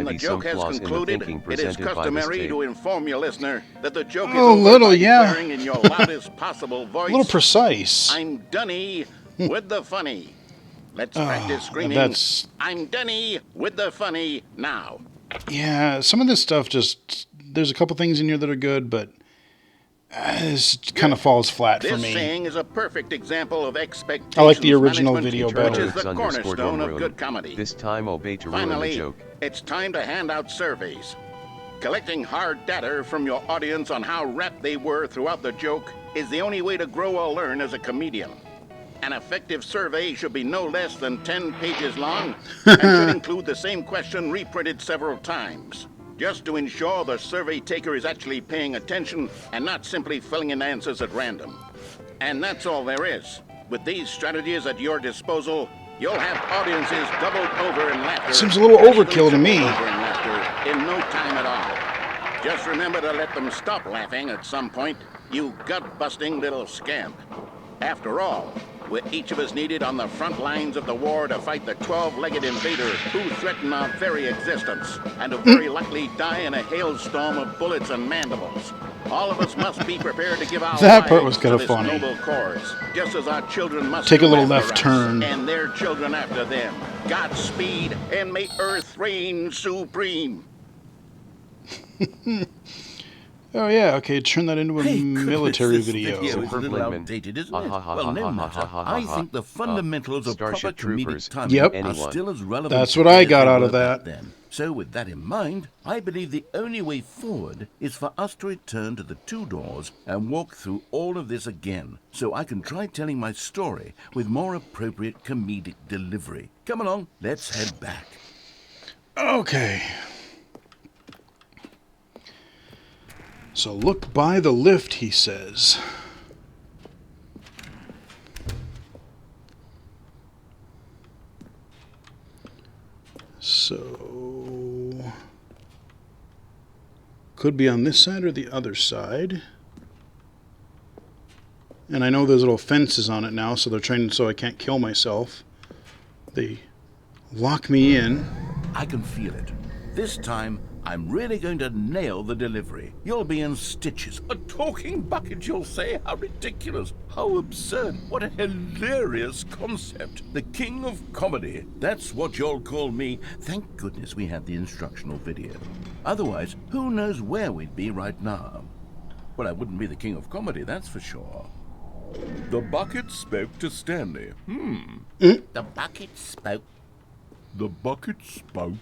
the be some joke has flaws in the concluded, thinking it is presented by this customary tape. to inform your listener that the joke is Oh, over little, by yeah. declaring in your loudest possible A voice, little precise. I'm Dunny with the funny. Let's practice screaming, that's- I'm Dunny with the funny now. Yeah, some of this stuff just... There's a couple things in here that are good, but this kind of falls flat for This me. saying is a perfect example of expectations I like the original management, video Eternal which better. is the Nooks _ cornerstone dorm of room. good comedy. This time obey to ruin the Finally, joke. it's time to hand out surveys. Collecting hard data from your audience on how rapt they were throughout the joke is the only way to grow or learn as a comedian. An effective survey should be no less than 10 pages long and should include the same question reprinted several times, just to ensure the survey taker is actually paying attention and not simply filling in answers at random. And that's all there is. With these strategies at your disposal, you'll have audiences doubled over in laughter. Seems a little actually overkill to me. tripled over in laughter in no time at all. Just remember to let them stop laughing at some point, you gut-busting little scamp. After all, we're each of us needed on the front lines of the war to fight the 12-legged invader who threaten our very existence, and who very likely die in a hailstorm of bullets and mandibles. All of us must be prepared to give our That part lives was kinda to this funny. noble cause, just as our children must Take a do little after left us, turn. and their children after them. Godspeed, and may Earth reign supreme. Oh, yeah, okay, turn that into a Goodness, military this video. is a Superb little movement. outdated, isn't it? Ah, ha, ha, Well, ha, no ha, matter. ha, ha, ha, I ha. think the fundamentals of proper Starship Troopers. comedic timing Yep. are Anyone. still as relevant That's what today I as got they out were of back that. then. So with that in mind, I believe the only way forward is for us to return to the two doors and walk through all of this again, so I can try telling my story with more appropriate comedic delivery. Come along, let's head back. Okay. So look by the lift, he says. So could be on this side or the other side. And I know there's little fences on it now, so they're trying so I can't kill myself. They lock me in. I can feel it. This time, I'm really going to nail the delivery. You'll be in stitches. A talking bucket, you'll say? How ridiculous. How absurd. What a hilarious concept. The king of comedy. That's what you'll call me. Thank goodness we had the instructional video. Otherwise, who knows where we'd be right now. Well, I wouldn't be the king of comedy, that's for sure. The bucket spoke to Stanley. The bucket spoke. The bucket spoke.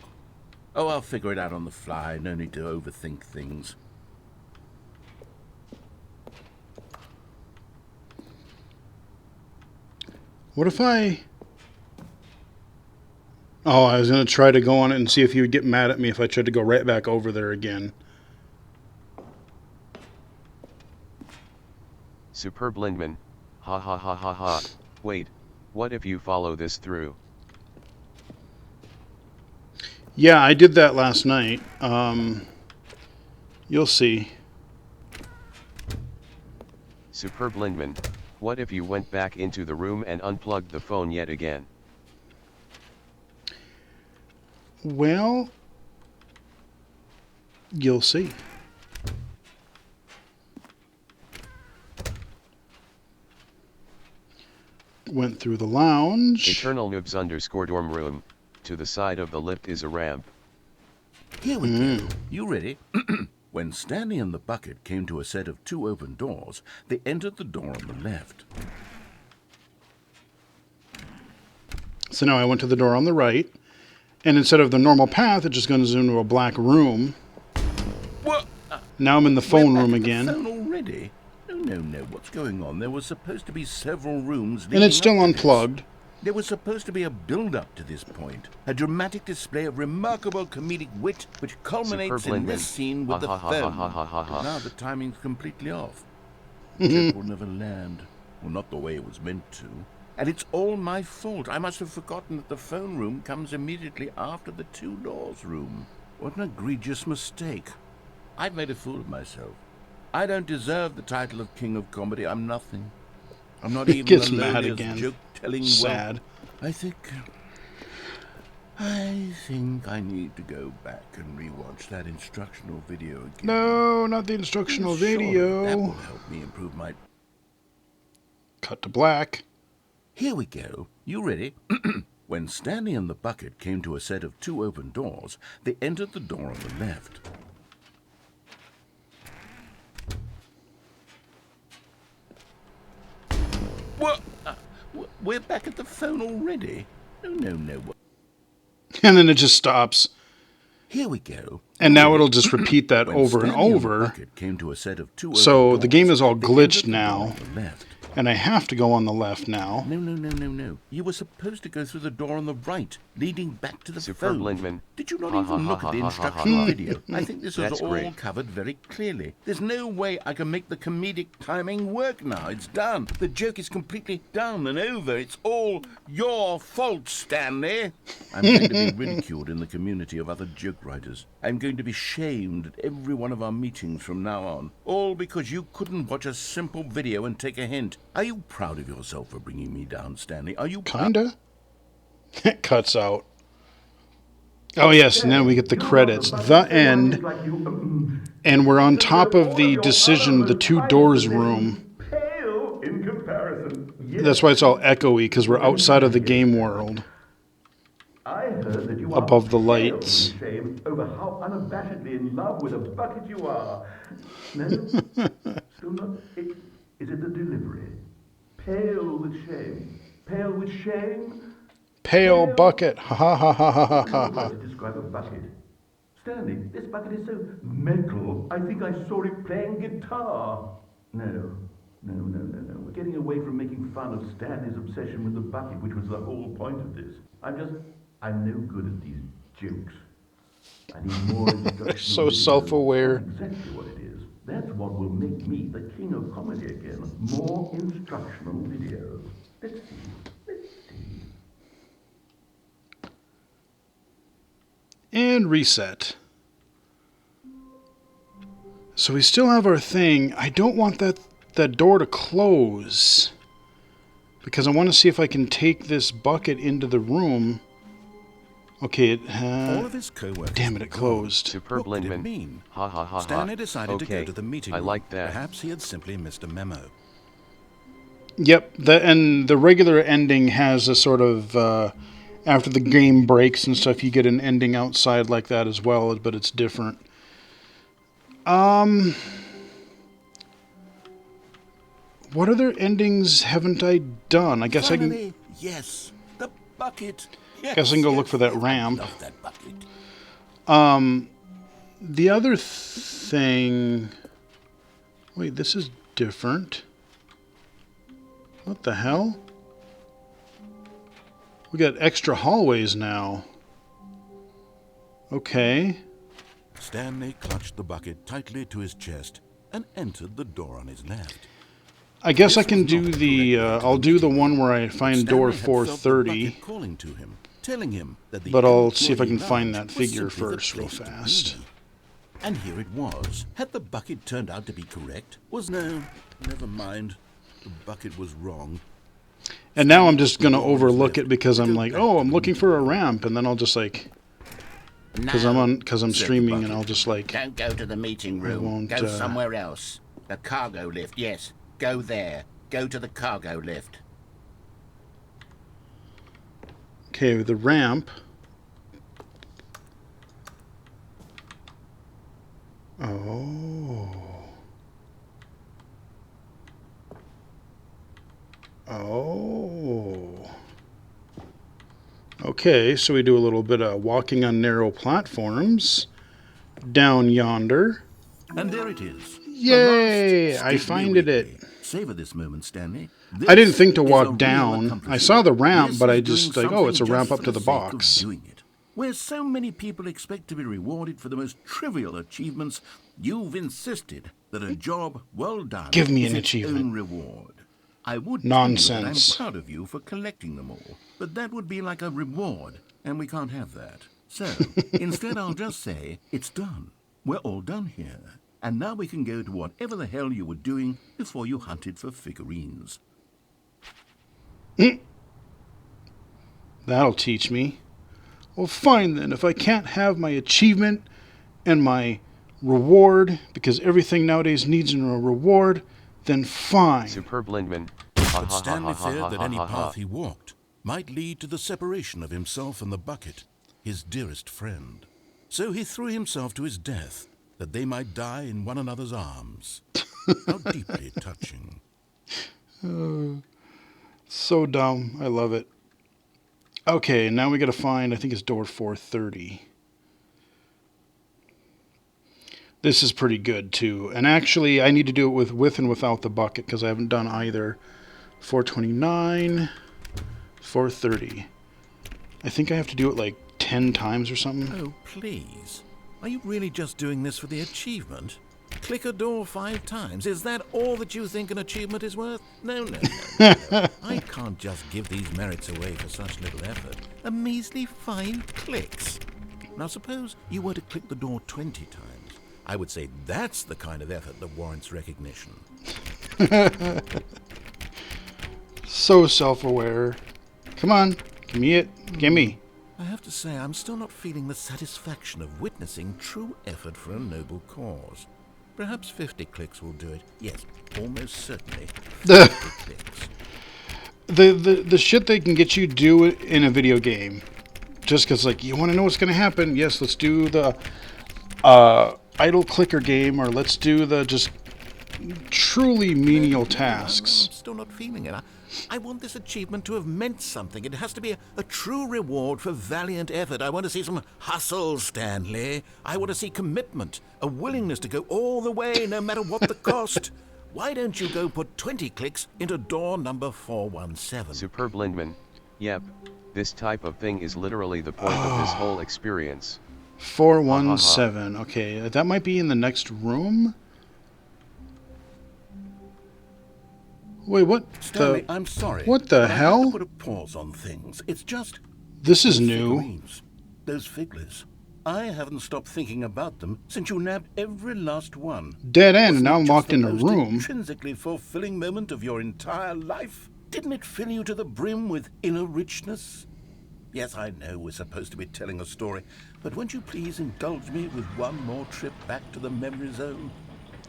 Oh, I'll figure it out on the fly. No need to overthink things. What if I... Oh, I was going to try to go on it and see if he would get mad at me if I tried to go right back over there again. Superb Lindman. Ha ha ha ha ha. Wait, what if you follow this through? Yeah, I did that last night. You'll see. Superb Lindman. What if you went back into the room and unplugged the phone yet again? Well, you'll see. Went through the lounge. Eternal Noobs _ dorm room. To the side of the lift is a ramp. Here we go. You ready? When Stanley and the bucket came to a set of 2 open doors, they entered the door on the left. So now I went to the door on the right, and instead of the normal path, it just goes into a black room. What? Now I'm in the phone We're back room at the again. phone already? No. What's going on? There was supposed to be several rooms. And it's still leading up to this. unplugged. There was supposed to be a build-up to this point, a dramatic display of remarkable comedic wit, which culminates Superb in this Lindman. scene with the Ha, ha, phone. ha, ha, ha, ha. Now the timing's completely off. The joke will never land. Well, not the way it was meant to. And it's all my fault. I must have forgotten that the phone room comes immediately after the 2 doors room. What an egregious mistake. I've made a fool of myself. I don't deserve the title of King of Comedy. I'm nothing. I'm not even Gets the mad lowliest again. joke-telling Sad. I think I need to go back and rewatch that instructional video again. No, not the instructional Surely video. that will help me improve my... Cut to black. Here we go. You ready? When Stanley and the bucket came to a set of 2 open doors, they entered the door on the left. What? We're back at the phone already? No. And then it just stops. Here we go. And now it'll just repeat that When over and Stanley the over. bucket came to a set of 2 So open the game doors, is all they glitched entered the door now. on the left. And I have to go on the left now. No. You were supposed to go through the door on the right, leading back to the Superb phone. Lindman. Did you not Ha, even ha, look ha, at the ha, ha, instructional ha. video? I think this is That's all great. covered very clearly. There's no way I can make the comedic timing work now. It's done. The joke is completely done and over. It's all your fault, Stanley. I'm going to be ridiculed in the community of other joke writers. I'm going to be shamed at every one of our meetings from now on. All because you couldn't watch a simple video and take a hint. Are you proud of yourself for bringing me down, Stanley? Are you proud? Kinda. It cuts out. Oh yes, and then we get the credits. The end. And we're on top of the decision, the 2 doors room. Pale in comparison. Yes. That's why it's all echoey, because we're outside of the game world. I heard that you Above are the pale lights. with shame over how unabashedly in love with a bucket you are. No, still not. Is it the delivery? Pale with shame. Pale with shame. Pale bucket. Ha ha ha ha ha ha How ha. to describe a bucket? Stanley, this bucket is so metal. I think I saw it playing guitar. No. We're getting away from making fun of Stanley's obsession with the bucket, which was the whole point of this. I'm no good at these jokes. I need more instructional So videos. self-aware. That's exactly what it is. That's what will make me the king of comedy again. More instructional videos. Let's see. Let's see. And reset. So we still have our thing. I don't want that door to close, because I want to see if I can take this bucket into the room. Okay, All of his co-workers. damn it, it closed. Superb What did it Lindman. mean? Ha ha ha ha. Stanley decided to Okay, go to the meeting I room. like that. Perhaps he had simply missed a memo. Yep, and the regular ending has a sort of, after the game breaks and stuff, you get an ending outside like that as well, but it's different. What other endings haven't I done? I guess Finally, yes, the bucket. Yes, Guess I can go look for that I ramp. love that bucket. The other thing... Wait, this is different. What the hell? We got extra hallways now. Okay. Stanley clutched the bucket tightly to his chest and entered the door on his left. I guess I This can was do not the, correct way to I'll do the meeting one room. where I find door Stanley had felt the 430. bucket calling to him, telling him that the But I'll see if I can employee find lounge that was figure simply the first real place to fast. be. And here it was. Had the bucket turned out to be correct? No, never mind. The bucket was wrong. And now I'm just going to overlook it because I'm like, oh, I'm looking for a ramp. And then I'll just like, because I'm said the streaming and bucket. I'll just like, Don't go to the meeting room. won't, Go somewhere else. The cargo lift, yes. Go there. Go to the cargo lift. okay, the ramp. Oh. Oh. Okay, so we do a little bit of walking on narrow platforms. Down yonder. And there it is. Yay! The last I Stanley finded Weekly. it. Savor this moment, Stanley. I didn't think to This is walk a real down. I accomplishment. saw the ramp, This but I is just doing like, oh, it's a something ramp just up for to the sake of box. doing it. Where so many people expect to be rewarded for the most trivial achievements, you've insisted that a job well done Give me is an its achievement. own reward. I would Nonsense. tell you that I'm proud of you for collecting them all, but that would be like a reward, and we can't have that. So, instead I'll just say, it's done. We're all done here. And now we can go to whatever the hell you were doing before you hunted for figurines. That'll teach me. Well, fine then. If I can't have my achievement and my reward, because everything nowadays needs a reward, then fine. Superb Lindman. Ha But ha ha Stanley ha ha feared that ha any ha ha. path he walked might lead to the separation of himself and the bucket, his dearest friend. So he threw himself to his death, that they might die in one another's arms. How deeply touching. So dumb. I love it. Okay, now we gotta find, I think it's door 430. This is pretty good too. And actually, I need to do it with and without the bucket because I haven't done either. 429, 430. I think I have to do it like 10 times or something. Oh, please. Are you really just doing this for the achievement? Click a door 5 times. Is that all that you think an achievement is worth? No. I can't just give these merits away for such little effort. A measly 5 clicks. Now suppose you were to click the door 20 times. I would say that's the kind of effort that warrants recognition. So self-aware. Come on, give me it. Gimme. I have to say, I'm still not feeling the satisfaction of witnessing true effort for a noble cause. Perhaps 50 clicks will do it. Yes, almost certainly 50 clicks. The shit they can get you do in a video game. Just because, like, you want to know what's going to happen. Yes, let's do the idle clicker game, or let's do the just truly menial tasks. I'm still not feeling it. I want this achievement to have meant something. It has to be a true reward for valiant effort. I want to see some hustle, Stanley. I want to see commitment, a willingness to go all the way, no matter what the cost. Why don't you go put 20 clicks into door number 417? Superb Lindman. Yep, this type of thing is literally the point of this whole experience. 417. Okay, that might be in the next room. Wait, what Stanley, the... I'm sorry. What the but I have to hell? put a pause on things. It's just... This is those new. figurines, those figglers. I haven't stopped thinking about them since you nabbed every last one. Dead end, and Wasn't now it I'm just locked the in a most room. intrinsically fulfilling moment of your entire life? Didn't it fill you to the brim with inner richness? Yes, I know we're supposed to be telling a story, but won't you please indulge me with one more trip back to the memory zone?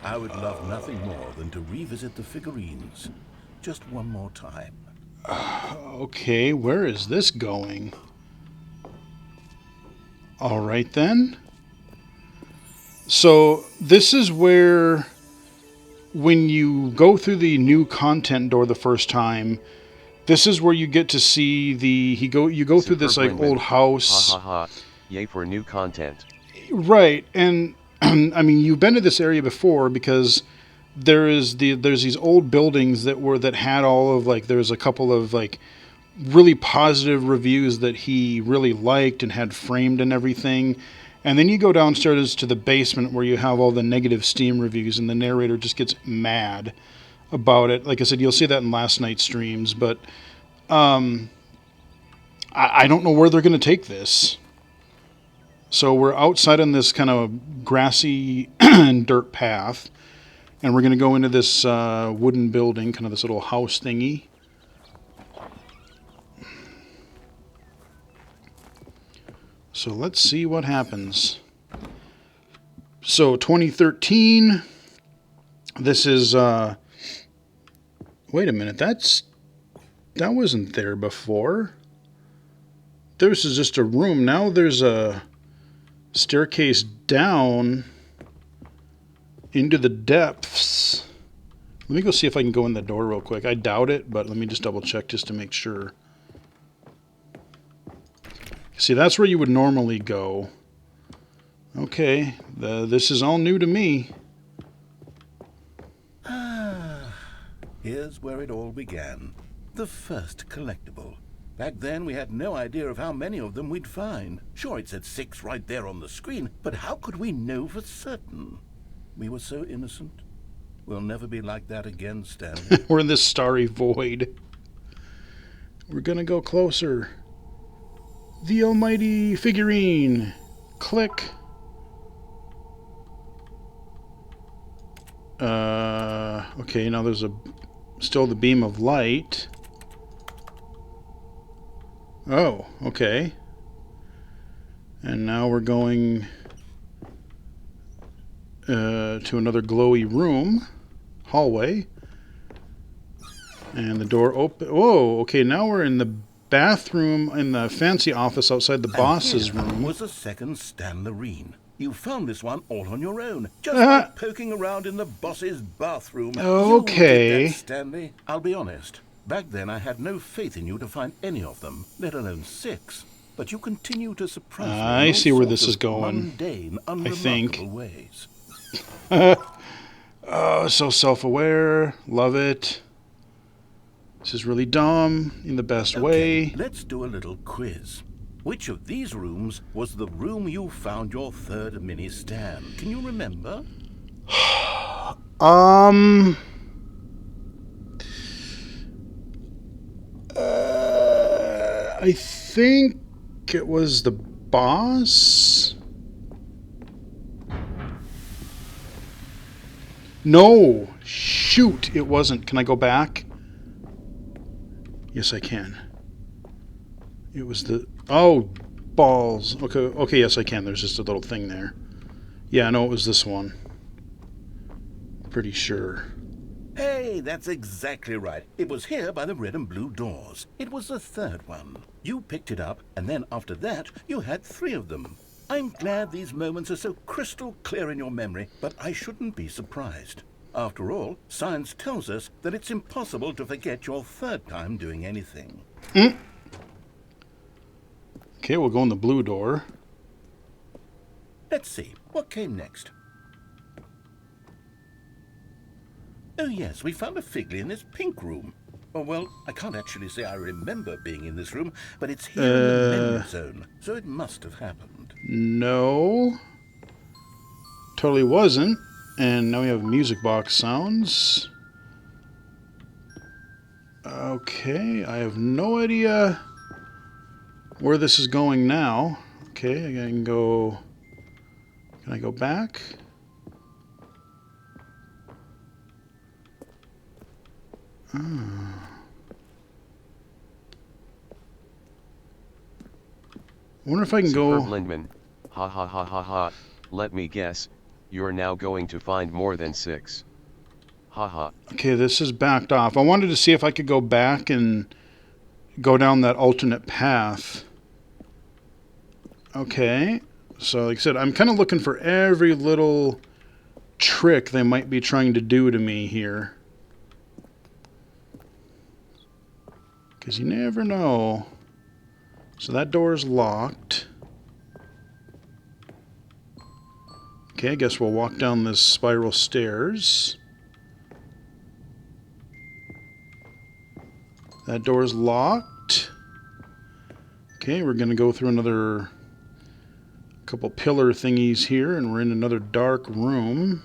I would love nothing more than to revisit the figurines. Just one more time. Okay, where is this going? All right, then. So, this is where, when you go through the new content door the first time, this is where you get to see the... You go through this, like, old house. Ha ha ha. Yay for new content. Right, and I mean, you've been to this area before because there's these old buildings that had all of, like, there's a couple of, like, really positive reviews that he really liked and had framed and everything. And then you go downstairs to the basement where you have all the negative Steam reviews, and the narrator just gets mad about it. Like I said, you'll see that in last night's streams, but I don't know where they're going to take this. So we're outside on this kind of grassy and dirt path, and we're going to go into this wooden building, kind of this little house thingy. So let's see what happens. So 2013, this is, wait a minute, that wasn't there before. This is just a room. Now there's a staircase down into the depths. Let me go see if I can go in the door real quick. I doubt it, but let me just double check just to make sure. See, that's where you would normally go. Okay, this is all new to me. Here's where it all began. The first collectible. Back then, we had no idea of how many of them we'd find. Sure, it said 6 right there on the screen, but how could we know for certain? We were so innocent. We'll never be like that again, Stanley. We're in this starry void. We're gonna go closer. The almighty figurine. Click. Okay, now there's still the beam of light. Oh, okay. And now we're going to another glowy room, hallway. And the door open. Whoa, okay, now we're in the bathroom in the fancy office outside the boss's and here room. Was a second Stanlerine. You found this one all on your own, just by poking around in the boss's bathroom. Okay. You did that, Stanley. I'll be honest. Back then, I had no faith in you to find any of them, let alone 6. But you continue to surprise me. I see where this is going. Mundane, I think. unremarkable ways. Oh, so self-aware. Love it. This is really dumb in the best way. Let's do a little quiz. Which of these rooms was the room you found your third mini stand? Can you remember? I think it was the boss. No, shoot, it wasn't. Can I go back? Yes, I can. It was the... Oh, balls. Okay, yes, I can. There's just a little thing there. Yeah, no, it was this one. Pretty sure. Hey, that's exactly right. It was here by the red and blue doors. It was the third one. You picked it up, and then after that, you had 3 of them. I'm glad these moments are so crystal clear in your memory, but I shouldn't be surprised. After all, science tells us that it's impossible to forget your third time doing anything. Okay, we'll go in the blue door. Let's see, what came next? Oh yes, we found a Figley in this pink room. Oh well, I can't actually say I remember being in this room, but it's here in the memory zone, so it must have happened. No. Totally wasn't. And now we have music box sounds. Okay, I have no idea where this is going now. Okay, I can go... Can I go back? I wonder if I can Superb go... Lindman. Ha ha ha ha ha. Let me guess. You're now going to find more than 6. Ha ha. Okay, this is backed off. I wanted to see if I could go back and go down that alternate path. Okay, so like I said, I'm kind of looking for every little trick they might be trying to do to me here. Because you never know. So that door is locked. Okay, I guess we'll walk down this spiral stairs. That door is locked. Okay, we're going to go through another couple pillar thingies here, and we're in another dark room.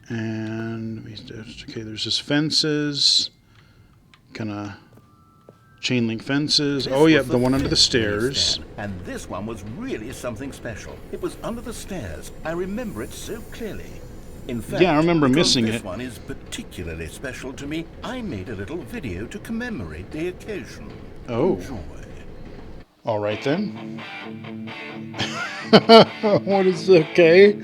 And, okay, there's just fences. Kind of chain link fences. Oh, yeah, the one under the stairs. And this one was really something special. It was under the stairs. I remember it so clearly. In fact, yeah, I remember missing this it. This one is particularly special to me. I made a little video to commemorate the occasion. Oh. Enjoy. All right, then. What is okay?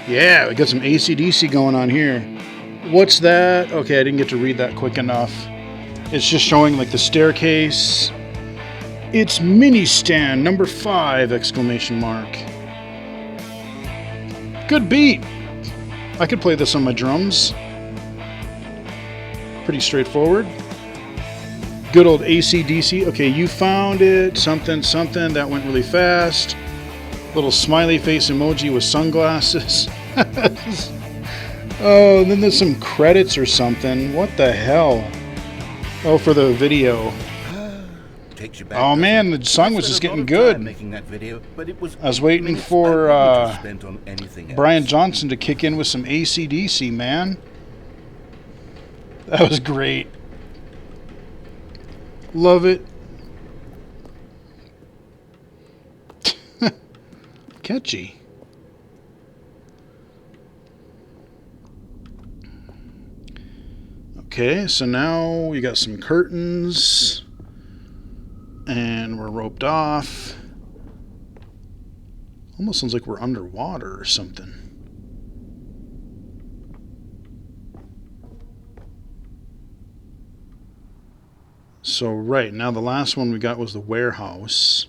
Yeah, we got some AC/DC going on here. What's that? Okay, I didn't get to read that quick enough. It's just showing like the staircase. It's mini stand number 5! Exclamation mark. Good beat. I could play this on my drums. Pretty straightforward. Good old AC/DC. Okay, you found it. Something, something. That went really fast. Little smiley face emoji with sunglasses. Oh, and then there's some credits or something. What the hell? Oh, for the video. Takes you back, Oh man, the song was just getting good. Making that video, but it was I was waiting for Brian Johnson to kick in with some AC/DC, man. That was great. Love it. Catchy. Okay, so now we got some curtains. And we're roped off. Almost sounds like we're underwater or something. So, right, now the last one we got was the warehouse.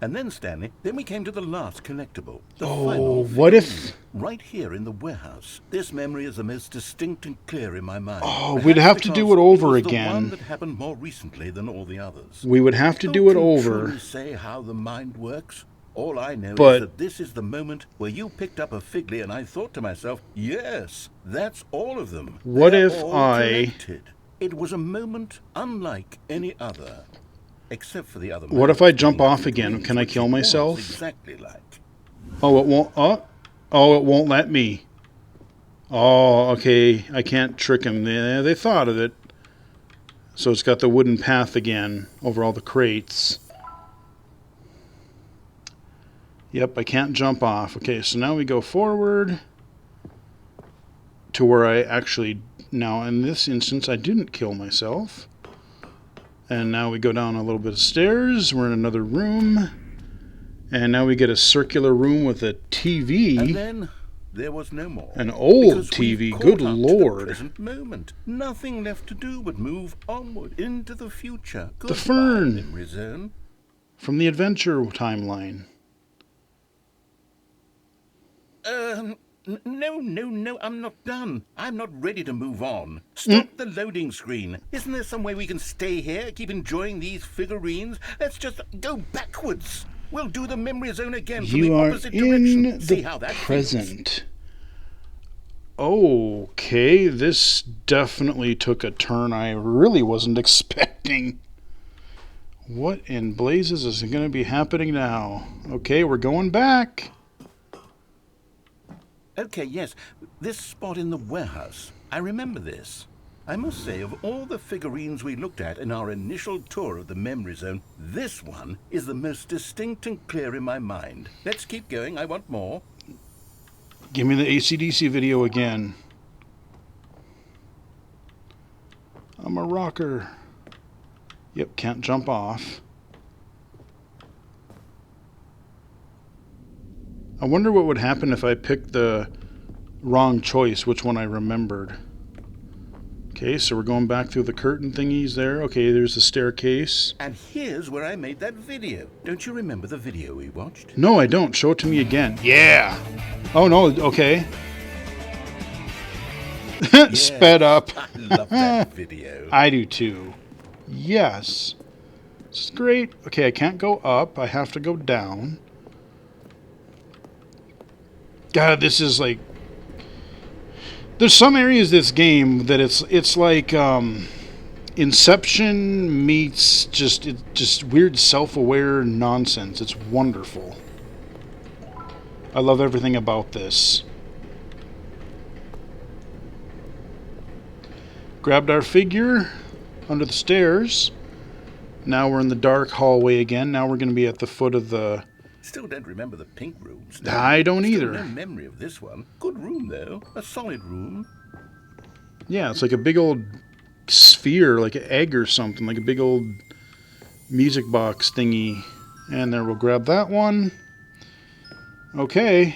And then, Stanley, then we came to the last collectible. The Oh, final what if... Right here in the warehouse. This memory is the most distinct and clear in my mind. Oh, Perhaps we'd have to do it over was again. The one that happened more recently than all the others. We would have to do it over. Truly say how the mind works. All I know But is that this is the moment where you picked up a Figley and I thought to myself, yes, that's all of them. What They're if all I... connected. It was a moment unlike any other. Except for the other. What if I jump off again? Can I kill myself? Exactly like. Oh, it won't. Oh, it won't let me. Oh, okay. I can't trick him. They thought of it. So it's got the wooden path again over all the crates. Yep, I can't jump off. Okay, so now we go forward to where I actually... Now, in this instance, I didn't kill myself. And now we go down a little bit of stairs. We're in another room. And now we get a circular room with a TV. And then there was no more. An old Because TV, we've good caught up to lord. the present moment. Nothing left to do but move onward into the future. The fern. Memory zone. From the adventure timeline. No, I'm not done. I'm not ready to move on. Stop the loading screen. Isn't there some way we can stay here, keep enjoying these figurines? Let's just go backwards. We'll do the memory zone again from You the are opposite direction. in See the how that feels. present. Okay, this definitely took a turn I really wasn't expecting. What in blazes is going to be happening now? Okay, we're going back. Okay, yes. This spot in the warehouse. I remember this. I must say, of all the figurines we looked at in our initial tour of the memory zone, this one is the most distinct and clear in my mind. Let's keep going. I want more. Give me the AC/DC video again. I'm a rocker. Yep, can't jump off. I wonder what would happen if I picked the wrong choice, which one I remembered. Okay, so we're going back through the curtain thingies there. Okay, there's the staircase. And here's where I made that video. Don't you remember the video we watched? No, I don't. Show it to me again. Yeah. Oh, no. Okay. Sped up. I love that video. I do too. Yes. This is great. Okay, I can't go up. I have to go down. God, this is like... There's some areas of this game that it's like Inception meets just weird self-aware nonsense. It's wonderful. I love everything about this. Grabbed our figure under the stairs. Now we're in the dark hallway again. Now we're going to be at the foot of the... Still don't remember the pink room. I don't Still either. No memory of this one. Good room, though. A solid room. Yeah, it's like a big old sphere, like an egg or something, like a big old music box thingy. And there, we'll grab that one. Okay.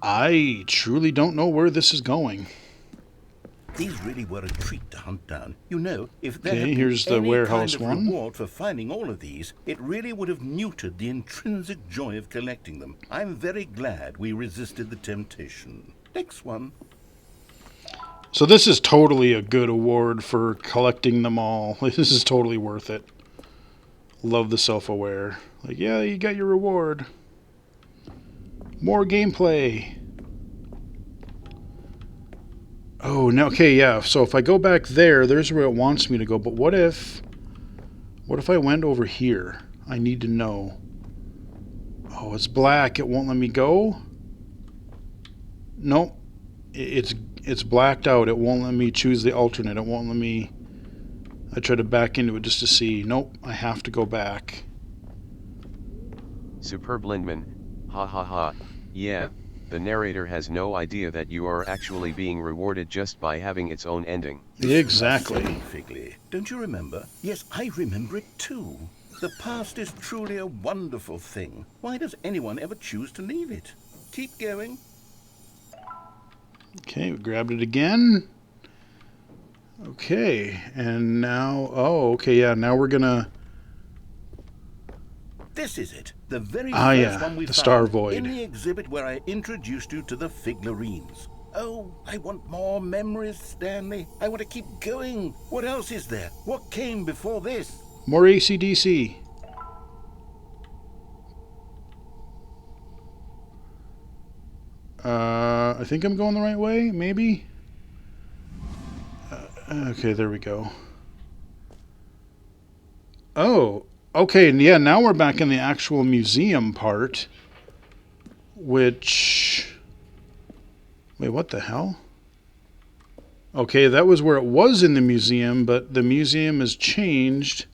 I truly don't know where this is going. These really were a treat to hunt down. You know, if there had Okay, been here's the any warehouse kind of one. reward for finding all of these, it really would have neutered the intrinsic joy of collecting them. I'm very glad we resisted the temptation. Next one. So this is totally a good award for collecting them all. This is totally worth it. Love the self-aware. Like, yeah, you got your reward. More gameplay. Oh, no, okay, yeah. So if I go back there, there's where it wants me to go. But what if I went over here? I need to know. Oh, it's black. It won't let me go? Nope. It's blacked out. It won't let me choose the alternate. It won't let me... I tried to back into it just to see. Nope, I have to go back. Superb Lindman, ha ha ha, yeah, the narrator has no idea that you are actually being rewarded just by having its own ending. Exactly. Figley, don't you remember? Yes, I remember it too. The past is truly a wonderful thing. Why does anyone ever choose to leave it? Keep going. Okay, we grabbed it again. Okay, and now... Oh, okay, yeah, now we're gonna... This is it. The very Ah, first yeah, one we the found Star Void. in the exhibit where I introduced you to the figurines. Oh, I want more memories, Stanley. I want to keep going. What else is there? What came before this? More AC/DC. I think I'm going the right way, maybe? Okay, there we go. Oh, okay, yeah, now we're back in the actual museum part, which... Wait, what the hell? Okay, that was where it was in the museum, but the museum has changed.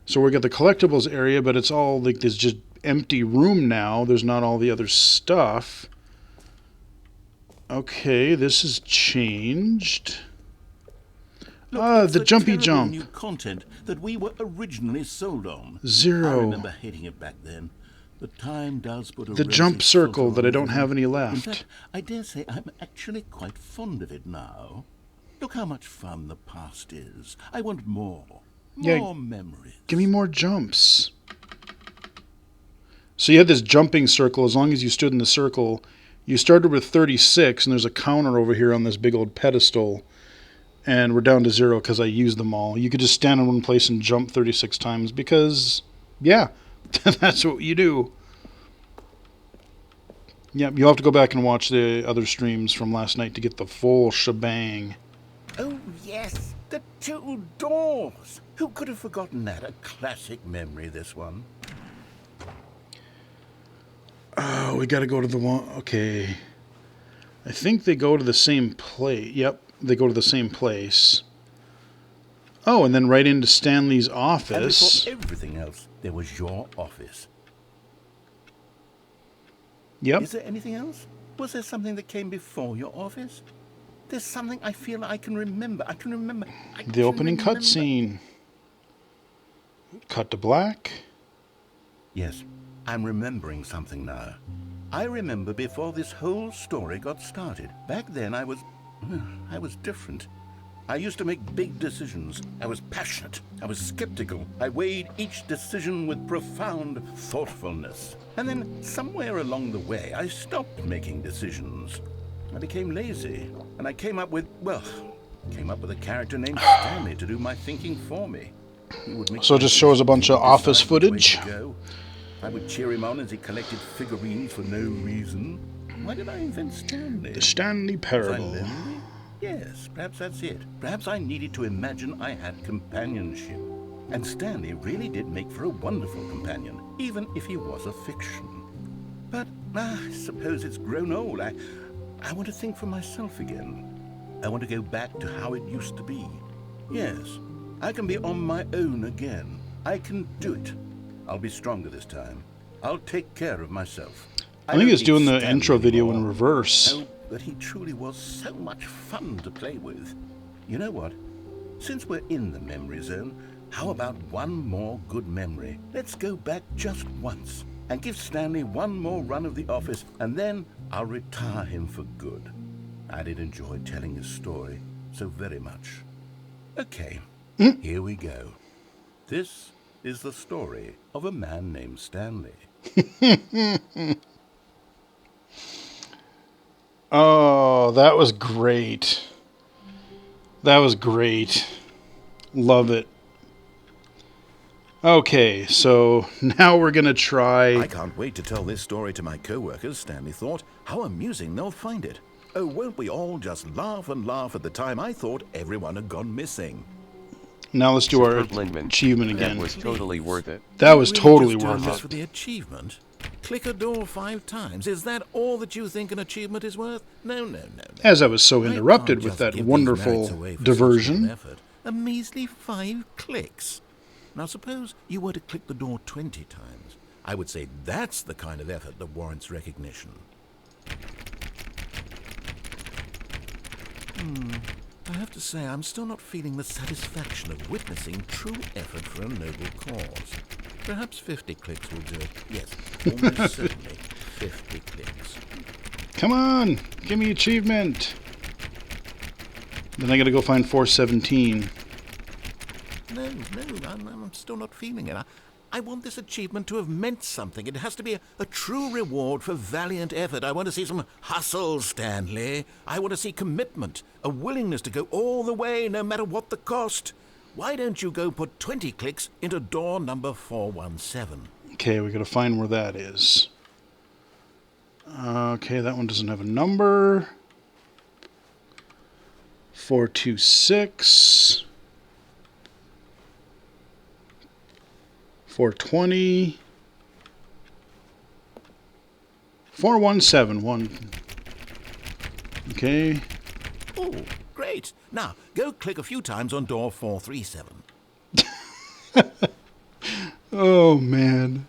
So we got the collectibles area, but it's all like this just empty room now. There's not all the other stuff. Okay, this has changed. Look, the jumpy terrible jump. New content that we were originally sold on. Zero. I remember hating it back then. The time does put a The rosy jump circle filter that I on don't have any everything. left. In fact, I dare say I'm actually quite fond of it now. Look how much fun the past is. I want more. Yeah, More memories. Give me more jumps. So you had this jumping circle. As long as you stood in the circle, you started with 36, and there's a counter over here on this big old pedestal. And we're down to 0 because I used them all. You could just stand in one place and jump 36 times because, yeah, that's what you do. Yeah, you'll have to go back and watch the other streams from last night to get the full shebang. Oh, yes. The two doors. Who could have forgotten that? A classic memory, this one. Oh, we got to go to the one. Okay. I think they go to the same place. Yep, they go to the same place. Oh, and then right into Stanley's And office. before everything else, there was your office. Yep. Is there anything else? Was there something that came before your office? There's something I feel I can remember. The opening cutscene. Cut to black. Yes, I'm remembering something now. I remember before this whole story got started. Back then I was different. I used to make big decisions. I was passionate. I was skeptical. I weighed each decision with profound thoughtfulness. And then somewhere along the way, I stopped making decisions. I became lazy, and I came up with a character named Stanley to do my thinking for me. He would make So it just shows a bunch of office footage. I would cheer him on as he collected figurines for no reason. Why did I invent Stanley? The Stanley Was I Parable. lonely? Yes, perhaps that's it. Perhaps I needed to imagine I had companionship. And Stanley really did make for a wonderful companion, even if he was a fiction. But I suppose it's grown old. I want to think for myself again. I want to go back to how it used to be. Yes, I can be on my own again. I can do it. I'll be stronger this time. I'll take care of myself. I think don't it's need doing the Stanley intro video in anymore. reverse. Oh, but he truly was so much fun to play with. You know what? Since we're in the memory zone, how about one more good memory? Let's go back just once and give Stanley one more run of the office, and then I'll retire him for good. I did enjoy telling his story so very much. Okay, here we go. This is the story of a man named Stanley. Oh, that was great. That was great. Love it. Okay, so now we're going to I try... can't wait to tell this story to my co-workers, Stanley thought. How amusing they'll find it. Oh, won't we all just laugh and laugh at the time I thought everyone had gone missing? Now let's do our Superb Lindman. achievement That again. was totally worth it. That was Really totally just doing worth this it. for the achievement? Click a door 5 times. Is that all that you think an achievement is worth? No. As I was so I interrupted can't with just that give these wonderful merits away for such diversion. little effort. A measly 5 clicks. Now suppose you were to click the door 20 times. I would say that's the kind of effort that warrants recognition. I have to say, I'm still not feeling the satisfaction of witnessing true effort for a noble cause. Perhaps 50 clicks will do it. Yes, almost certainly 50 clicks. Come on, give me achievement. Then I gotta go find 417. No, I'm still not feeling it. I want this achievement to have meant something. It has to be a true reward for valiant effort. I want to see some hustle, Stanley. I want to see commitment, a willingness to go all the way, no matter what the cost. Why don't you go put 20 clicks into door number 417? Okay, we gotta find where that is. Okay, that one doesn't have a number. 426. 420. 4171. Okay. Oh, great. Now, go click a few times on door 437. Oh, man.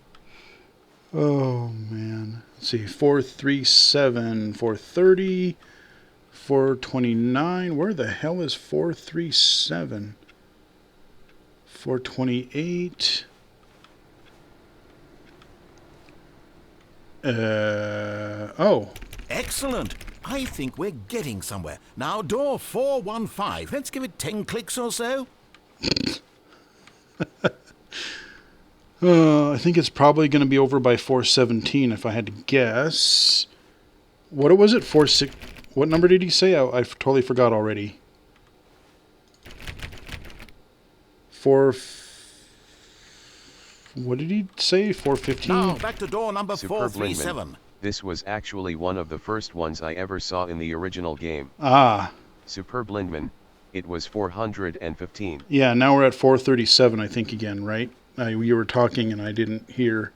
Oh, man. Let's see. 437, 430, 429. Where the hell is 437? 428. Oh. Excellent. I think we're getting somewhere. Now, door 415. Let's give it 10 clicks or so. I think it's probably going to be over by 417 if I had to guess. What was it? 46. What number did he say? I totally forgot already. 4. What did he say? 415? Now, back to door number Superb 437. Lindman. This was actually one of the first ones I ever saw in the original game. Ah. Superb Lindman. It was 415. Yeah, now we're at 437, I think, again, right? You were talking and I didn't hear.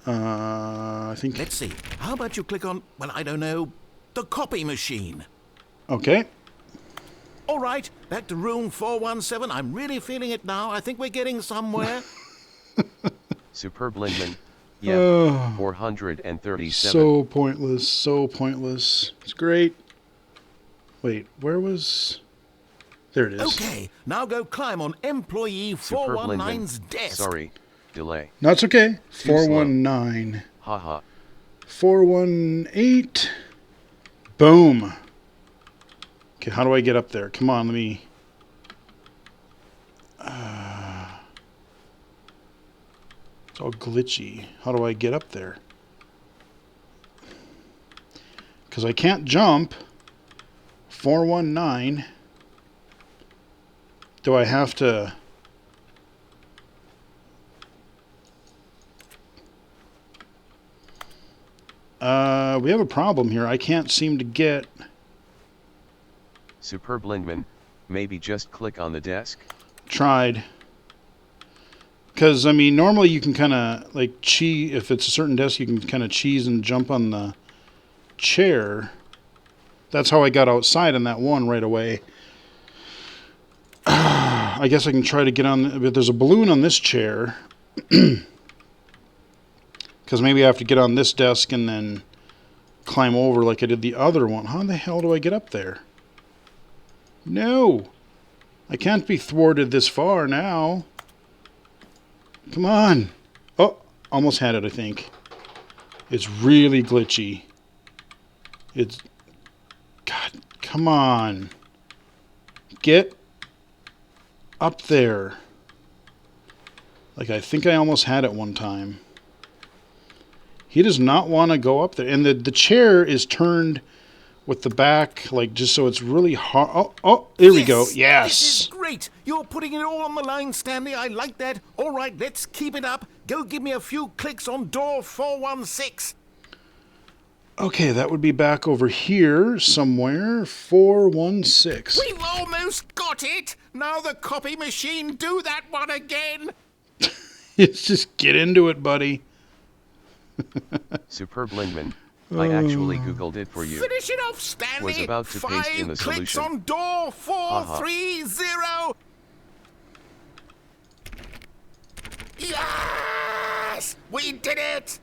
I think... Let's see. How about you click on, well, I don't know, the copy machine? Okay. All right, back to room 417. I'm really feeling it now. I think we're getting somewhere. Superb Lindman. Yeah, 437. So pointless, so pointless. It's great. Wait, where was... There it is. Okay, now go climb on employee Superb 419's Lindman. desk. Sorry, delay. No, it's okay. Too slow. 419. Haha. 418. Boom. Okay, how do I get up there? Come on, let me... it's all glitchy. How do I get up there? Because I can't jump. 419. Do I have to... we have a problem here. I can't seem to get... Superb Lindman. Maybe just click on the desk. Tried. Because, I mean, normally you can kind of, like, cheese... If it's a certain desk, you can kind of cheese and jump on the chair. That's how I got outside on that one right away. I guess I can try to get on... But there's a balloon on this chair. Because maybe I have to get on this desk and then climb over like I did the other one. How the hell do I get up there? No! I can't be thwarted this far now. Come on! Oh, almost had it, I think. It's really glitchy. It's... God, come on. Get up there. Like, I think I almost had it one time. He does not want to go up there. And the chair is turned with the back, like, just so it's really hard. Oh, there we go. Yes. This is great. You're putting it all on the line, Stanley. I like that. All right, let's keep it up. Go give me a few clicks on door 416. Okay, that would be back over here somewhere. 416. We've almost got it. Now the copy machine. Do that one again. It's just get into it, buddy. Superb Lindman. I actually Googled it for you. Finish it off, Stanley. Was about to paste in the 5 clicks solution. on door 430. Yes! We did it!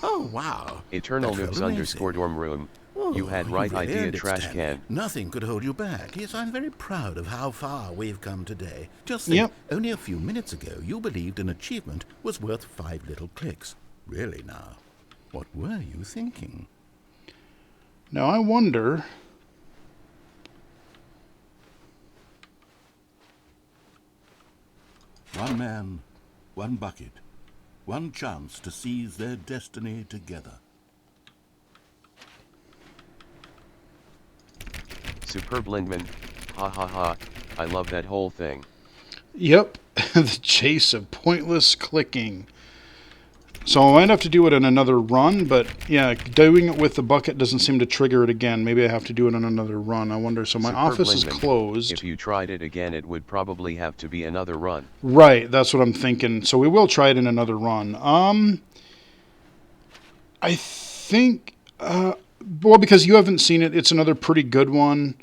Oh, wow. Eternal That felt Noobs amazing. _dorm room. You had Oh, right really idea, earned it, trash Stanley. can. Nothing could hold you back. Yes, I'm very proud of how far we've come today. Just think, Yep. only a few minutes ago, you believed an achievement was worth 5 little clicks. Really now, what were you thinking? Now I wonder... One man, one bucket, one chance to seize their destiny together. Superb Lindman. Ha ha ha. I love that whole thing. Yep, the chase of pointless clicking. So I might have to do it in another run, but yeah, doing it with the bucket doesn't seem to trigger it again. Maybe I have to do it on another run. I wonder. So my Superb office is Lindman. closed. If you tried it again, it would probably have to be another run. Right, that's what I'm thinking. So we will try it in another run. I think, well, because you haven't seen it, it's another pretty good one.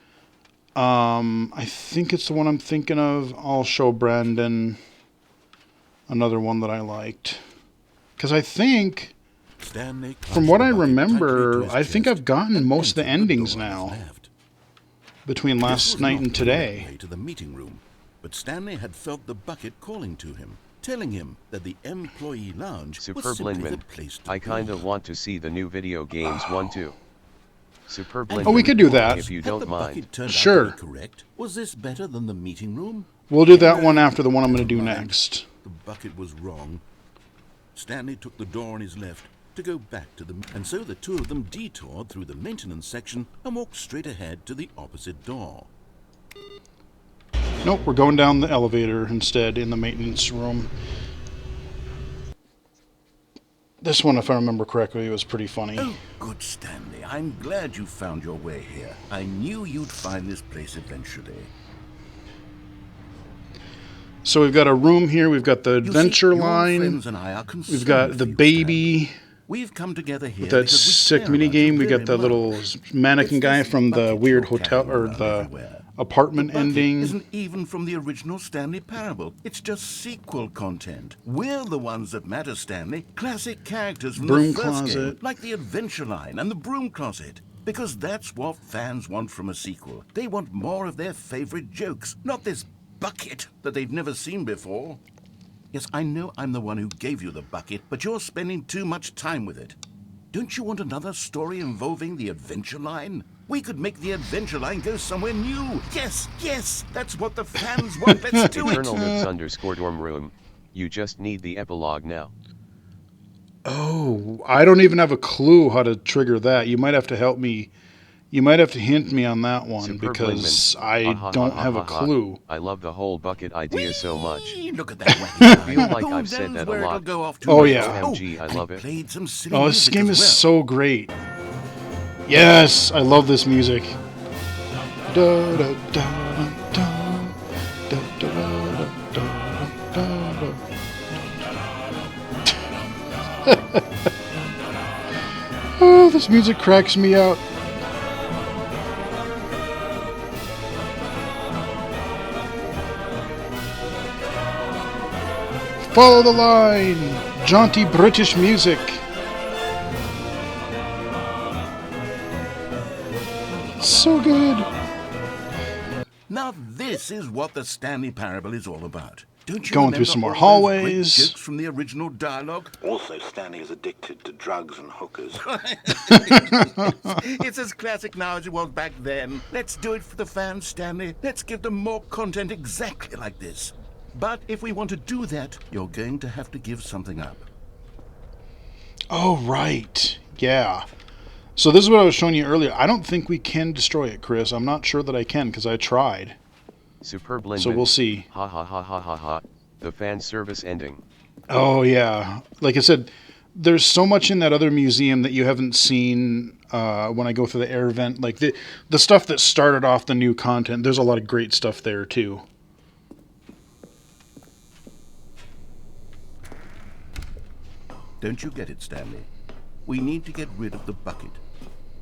I think it's the one I'm thinking of. I'll show Brandon another one that I liked. Because I think, Stanley, from what I clutched the bucket remember, tightly to his I think chest I've gotten and most of the entered endings door on his now. left. Between This last was night not and the today. way to the meeting room, but Stanley had felt the bucket calling to him, telling him that the employee lounge was Superb simply Lindman. the place to I be. kinda want to see the new video games one too. Superb And Lindman. Oh, we could do that. If you Had don't the mind. bucket turned Sure. out to be correct? Was this better than the meeting room? We'll do that one after the one I'm going to do Never mind. next. The bucket was wrong. Stanley took the door on his left to go back to the... And so the two of them detoured through the maintenance section and walked straight ahead to the opposite door. Nope, we're going down the elevator instead in the maintenance room. This one, if I remember correctly, was pretty funny. Oh, good, Stanley. I'm glad you found your way here. I knew you'd find this place eventually. So we've got a room here. We've got the You see, adventure your line. friends and I are We've concerned got for the you, baby. Stanley. We've come together here With that because we sick care mini about you game. We very got the little much. mannequin It's guy this from the bucket weird you're hotel carrying or around the everywhere. apartment The bucket ending. isn't even from the original Stanley Parable. It's just sequel content. We're the ones that matter, Stanley. Classic characters from Broom the first closet. game, like the adventure line and the broom closet. Because that's what fans want from a sequel. They want more of their favorite jokes, not this bucket that they've never seen before. Yes, I know I'm the one who gave you the bucket, but you're spending too much time with it. Don't you want another story involving the adventure line? We could make the adventure line go somewhere new. Yes, yes, that's what the fans want. Let's do it. Eternal Nooks _ dorm room. You just need the epilogue now. Oh, I don't even have a clue how to trigger that. You might have to help me. You might have to hint me on that one Superb because Lingman. I Ha, ha, don't ha, have ha, a ha. clue. I love the whole bucket idea so much. Whee! Look at that wacky I guy. feel like Who I've said knows that a where it'll lot. go off to Oh, next? yeah. OMG, I and love he it. played some silly Oh, this music game as is well. so great. Yes, I love this music. Da, da, da, da, da, da, da, da, da, da. Oh, this music cracks me up. Follow the line. Jaunty British music. So good. Now this is what the Stanley Parable is all about. Don't you Going remember through some more all those great hallways. jokes from the original dialogue? Also, Stanley is addicted to drugs and hookers. It's as classic now as it was back then. Let's do it for the fans, Stanley. Let's give them more content exactly like this. But if we want to do that, you're going to have to give something up. Oh, right. Yeah. So this is what I was showing you earlier. I don't think we can destroy it, Chris. I'm not sure that I can because I tried. Superb Lingman. So we'll see. Ha ha ha ha ha ha. The fan service ending. Oh, yeah. Like I said, there's so much in that other museum that you haven't seen when I go through the air vent. Like the stuff that started off the new content, there's a lot of great stuff there, too. Don't you get it, Stanley? We need to get rid of the bucket.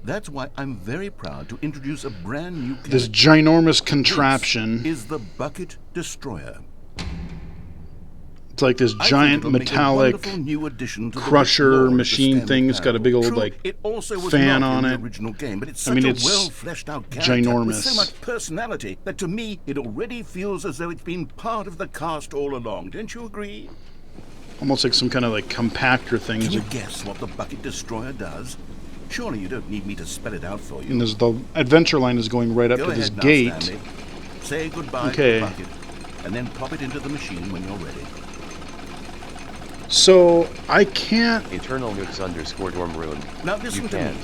That's why I'm very proud to introduce a brand new character. This ginormous contraption. This is the Bucket Destroyer. It's like this I giant think it'll make a metallic wonderful new addition to the crusher lore of the machine Stanley thing. It's got a Parable. big old, True, like, it also was fan not on in it. the original game, but it's I such mean, a it's well fleshed out character ginormous. with so much personality that to me it already feels as though it's been part of the cast all along. Don't you agree? almost like some kind of like compactor thing. Can you guess what the Bucket Destroyer does? Surely you don't need me to spell it out for you. And there's the adventure line is going right up Go to this ahead now, gate. Stanley. Say goodbye Okay. to the bucket, and then pop it into the machine when you're ready. So I can't. Eternal Nooks _ dorm room. Now listen You to can. me.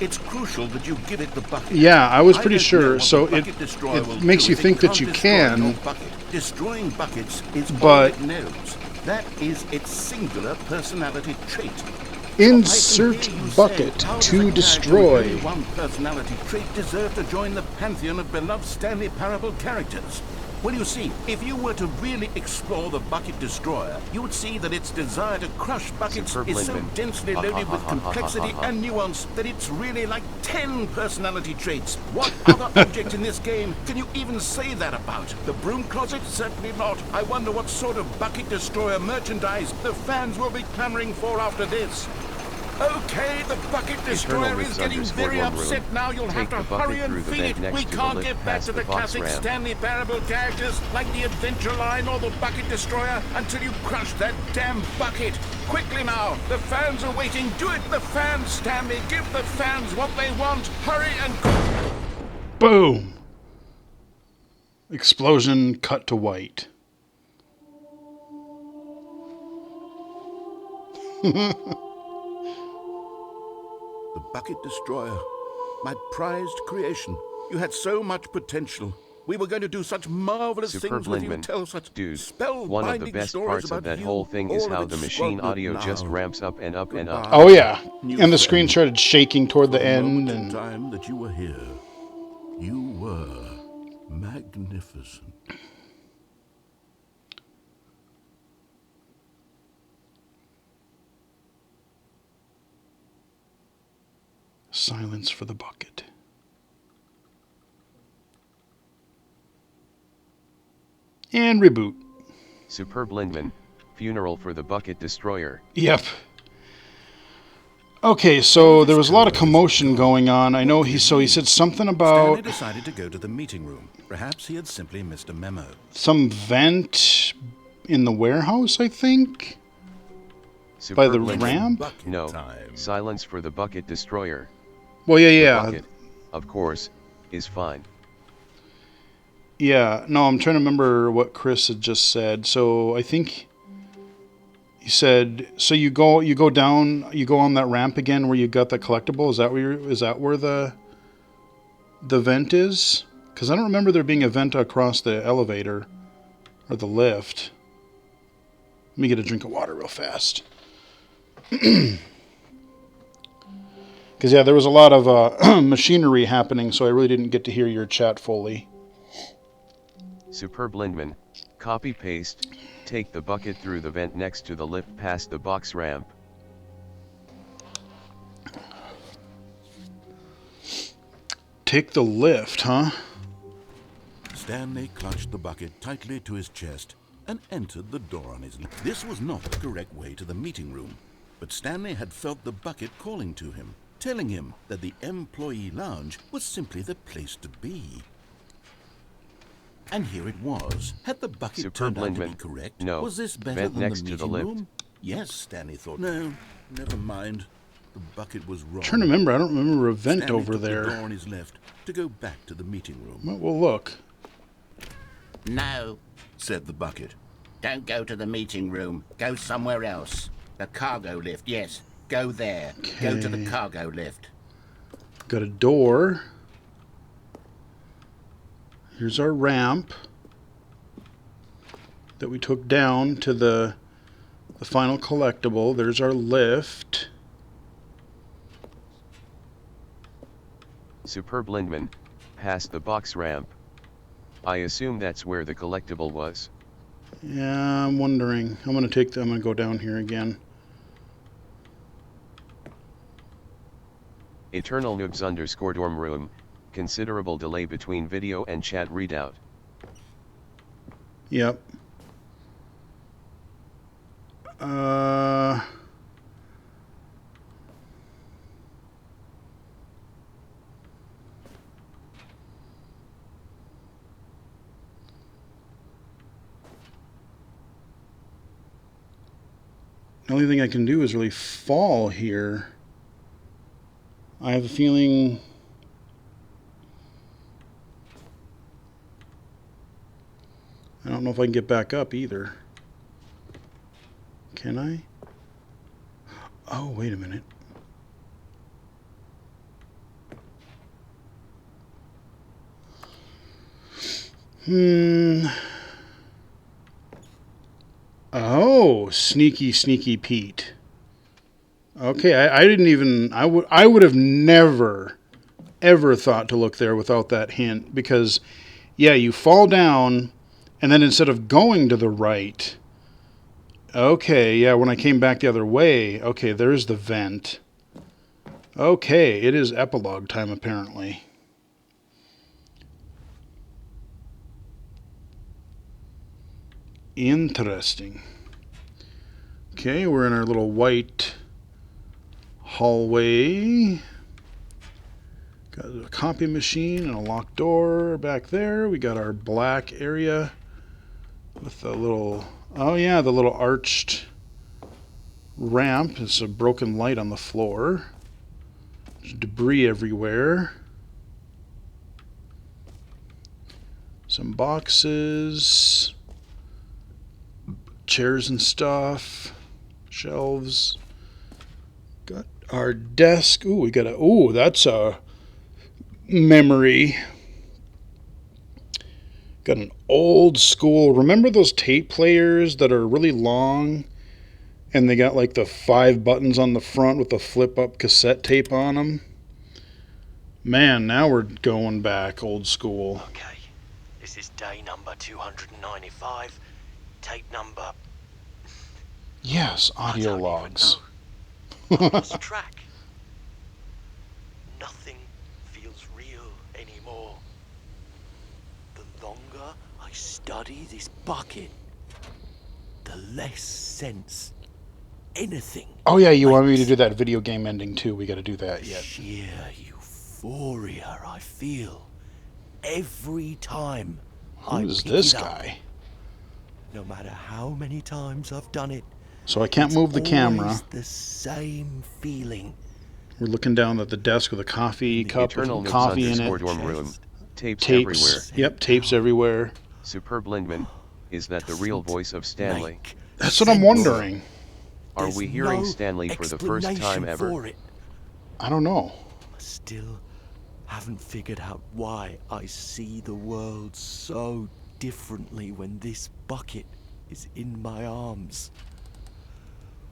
It's crucial that you give it the bucket. Yeah, I was pretty don't know sure. what So the it Bucket Destroyer will makes do you if it think that can't you destroy can. your bucket. Destroying buckets is all But- it knows. That is its singular personality trait. Insert I can hear you bucket say, how does to a character with destroy. only one personality trait deserve to join the pantheon of beloved Stanley Parable characters? Well, you see, if you were to really explore the Bucket Destroyer, you would see that its desire to crush buckets Superb is so Lindman. densely loaded with complexity and nuance that it's really like 10 personality traits. What other object in this game can you even say that about? The broom closet? Certainly not. I wonder what sort of Bucket Destroyer merchandise the fans will be clamoring for after this. Okay, the Bucket Destroyer Eternal is getting Nooks very _ upset room. now. You'll have Take to the bucket hurry and through the feed vent it. next We to the can't lift get back past to the the box classic ramp. Stanley Parable characters like the Adventure Line or the Bucket Destroyer until you crush that damn bucket. Quickly now, the fans are waiting. Do it, the fans, Stanley. Give the fans what they want. Hurry and... Boom! Explosion cut to white. The Bucket Destroyer, my prized creation. You had so much potential. We were going to do such marvelous Superb things with you, Lindman. tell such Dude, spellbinding one of the best stories parts about of that you, whole thing is all of how it the machine swaddled audio just now. ramps up and up and up. Goodbye. Oh yeah, New and the friend. screen started shaking toward the For end, moment in and time that you were here, you were magnificent. Silence for the bucket. And reboot. Superb Lindman, funeral for the bucket destroyer. Yep. Okay, so there was a lot of commotion going on. I know he said something about Stanley decided to go to the meeting room. Perhaps he had simply missed a memo. some vent in the warehouse, I think? By the Superb Lindman, ramp? No, Time. silence for the bucket destroyer. Well, The yeah. bucket, of course, is fine. Yeah, no, I'm trying to remember what Chris had just said. So I think he said, so you go down, you go on that ramp again where you got the collectible. Is that where the vent is? Because I don't remember there being a vent across the elevator or the lift. Let me get a drink of water real fast. Because yeah, there was a lot of machinery happening, so I really didn't get to hear your chat fully. Superb Lindman, copy paste, take the bucket through the vent next to the lift past the box ramp. Take the lift, huh? Stanley clutched the bucket tightly to his chest and entered the door on his left. This was not the correct way to the meeting room, but Stanley had felt the bucket calling to him, telling him that the employee lounge was simply the place to be. And here it was. Had the bucket Superb turned out to be Lindman. correct? No. Was this better Vent than next the to the meeting lift. room? Yes, Stanley thought. No, never mind. The bucket was wrong. I'm trying to remember. I don't remember a vent Stanley over took the door there. on his left to go back to the meeting room. Well, look. No, Said the bucket. don't go to the meeting room. Go somewhere else. The cargo lift, yes. Go there. Go to the Okay. cargo lift. Got a door. Here's our ramp that we took down to the final collectible. There's our lift. Superb Lindman, past the box ramp. I assume that's where the collectible was. Yeah, I'm wondering. I'm gonna go down here again. Eternal Noobs _ dorm room, considerable delay between video and chat readout. Yep. The only thing I can do is really fall here. I have a feeling... I don't know if I can get back up either. Can I? Oh, wait a minute. Oh, sneaky Pete. Okay, I didn't even... I would have never, ever thought to look there without that hint. Because, yeah, you fall down... And then instead of going to the right, okay, yeah, when I came back the other way, okay, there's the vent. Okay, it is epilogue time apparently. Interesting. Okay, we're in our little white hallway. Got a copy machine and a locked door back there. We got our black area. With the little, oh yeah, the little arched ramp. It's a broken light on the floor. There's debris everywhere. Some boxes. Chairs and stuff. Shelves. Got our desk. Ooh, we got a, ooh, that's a memory. Got an old school, remember those tape players that are really long and they got like the 5 buttons on the front with the flip up cassette tape on them? Man, now we're going back old school. Okay, this is day number 295, tape number... Yes, I audio don't logs. even know. I've lost track. I study this bucket, the less sense anything. Oh yeah, you want me to makes. do that video game ending too. We got to do that yet. Sheer euphoria I feel every time I Who's pick this it up. guy? No matter how many times I've done it, So I can't it's move the camera. always the same feeling. We're looking down at the desk with a coffee The cup Eternal with Noobs coffee in underscore it. dorm room. Tapes everywhere. Tapes. Yep, tapes everywhere. Superb Lindman. Is that the real voice of Stanley? Make That's what I'm sense. wondering. Are There's we hearing no Stanley for the first time explanation ever? for it. I don't know. I still haven't figured out why I see the world so differently when this bucket is in my arms.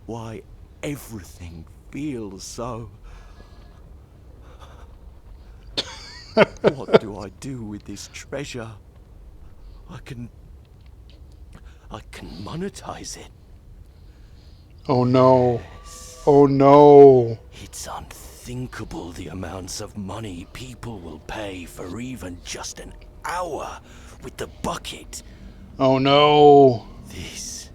Why everything feels so... What do I do with this treasure? I can monetize it. Oh no. Oh no. It's unthinkable the amounts of money people will pay for even just an hour with the bucket. Oh no. This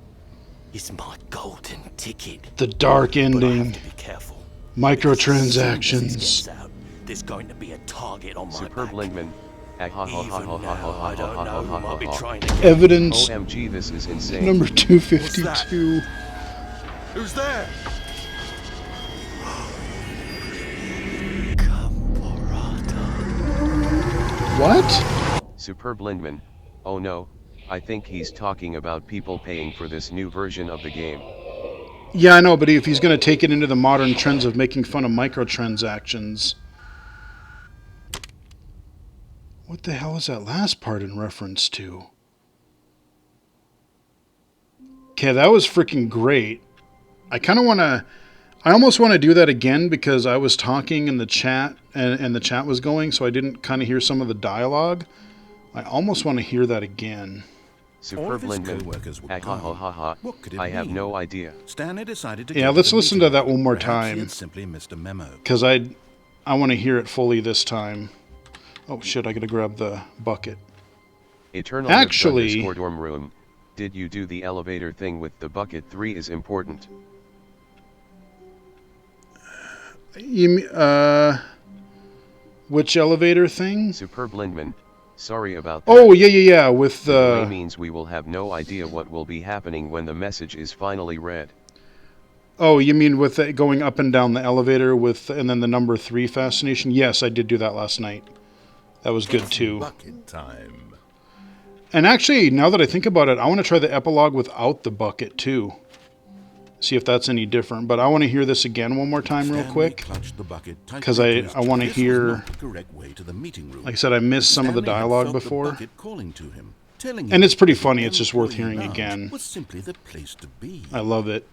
is my golden ticket. The dark But I have ending. to be careful. Because as soon as this Microtransactions. gets out, there's going to be a target on my Superb back. Lindman. Even now, I don't know who might be trying to get Evidence OMG, this is insane. number 252. Who's there? What? Superb Lindman. Oh no, I think he's talking about people paying for this new version of the game. Yeah, I know, but if he's going to take it into the modern trends of making fun of microtransactions. What the hell is that last part in reference to? Okay, that was freaking great. I kind of want to... I almost want to do that again because I was talking in the chat and the chat was going, so I didn't kind of hear some of the dialogue. I almost want to hear that again. Superb his Lindman. co-workers were Ha ha gone. ha ha. What could it I have mean? no idea. Stanley decided to Yeah, go let's the listen to meeting. that one more Perhaps he time. had simply missed a memo. Because I want to hear it fully this time. Oh shit, I gotta grab the bucket. Eternal Actually- underscore dorm room. Did you do the elevator thing with the bucket? 3 is important. Which elevator thing? Superb Lindman. Sorry about that. Oh, yeah, with The delay the... means we will have no idea what will be happening when the message is finally read. Oh, you mean with it going up and down the elevator with, and then the number 3 fascination? Yes, I did do that last night. That was good too. Bucket time. And actually, now that I think about it, I want to try the epilogue without the bucket too. See if that's any different. But I want to hear this again one more time real Stanley quick. clutched the bucket tightly 'Cause to I his wanna chest. This was hear- not the correct way to the meeting room. Like I said, I missed some of the Stanley had dialogue felt the before. bucket calling to him, telling And him it's pretty that funny, the it's just worth employee hearing lounge again. was simply the place to be. I love it.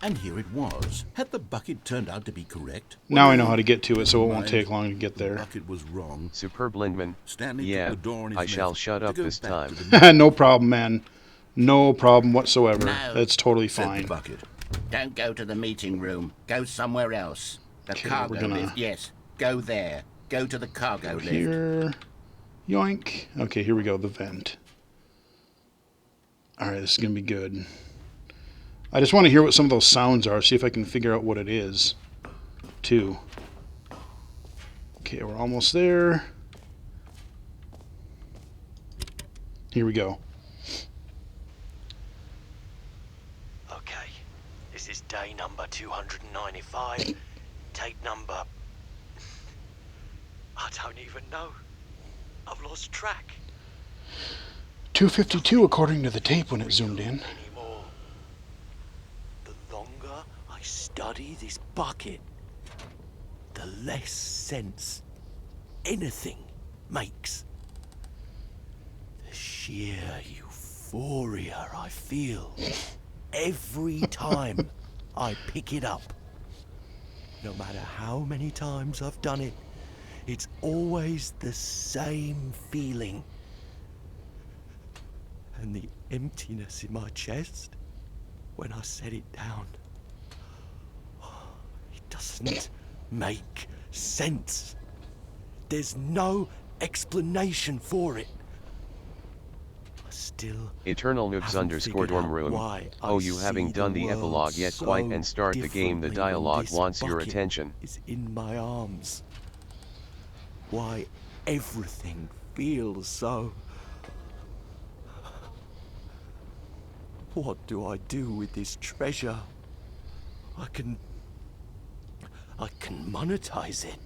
And here it was. Had the bucket turned out to be correct? Now I know how to get to it, so it Never won't mind. take long to get The there. bucket was wrong. Superb Lindman. Stanley Yeah, took the door on his I shall left shut to up go this back time. to the No problem, man. No problem whatsoever. No, That's totally said the fine. bucket. Don't go to the meeting room. Go somewhere else. The Okay, cargo we're gonna- lift. Yes, go there. Go to the cargo lift. Here. Yoink. Okay, here we go, the vent. Alright, this is going to be good. I just want to hear what some of those sounds are, see if I can figure out what it is, too. Okay, we're almost there. Here we go. Okay, this is day number 295. Tape number... I don't even know. I've lost track. 252 according to the tape when it zoomed in. Anymore. The longer I study this bucket, the less sense anything makes. The sheer euphoria I feel every time I pick it up. No matter how many times I've done it, it's always the same feeling. And the emptiness in my chest when I set it down. It doesn't make sense. There's no explanation for it. still Eternal Noobs haven't underscore figured dorm out room. why I Oh, you see having done the world epilogue yet quite so and start the game, the differently when dialogue this wants your bucket attention. is in my arms. Why everything feels so... What do I do with this treasure? I can monetize it.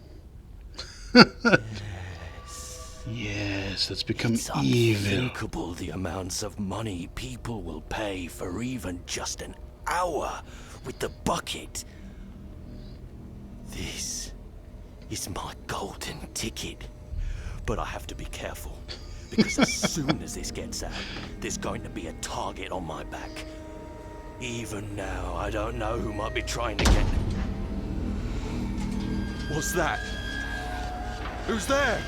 Yes, that's become It's evil. unthinkable the amounts of money people will pay for even just an hour with the bucket. This is my golden ticket. But I have to be careful, because as soon as this gets out, there's going to be a target on my back. Even now, I don't know who might be trying to get... What's that? Who's there?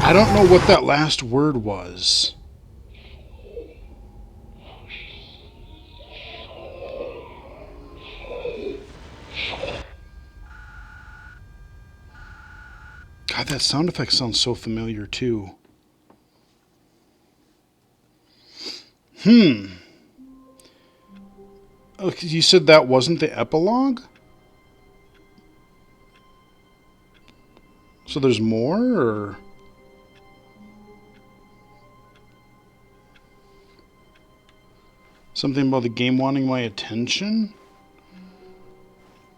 I don't know what that last word was. God, that sound effect sounds so familiar too. Oh, you said that wasn't the epilogue? So there's more, or... Something about the game wanting my attention?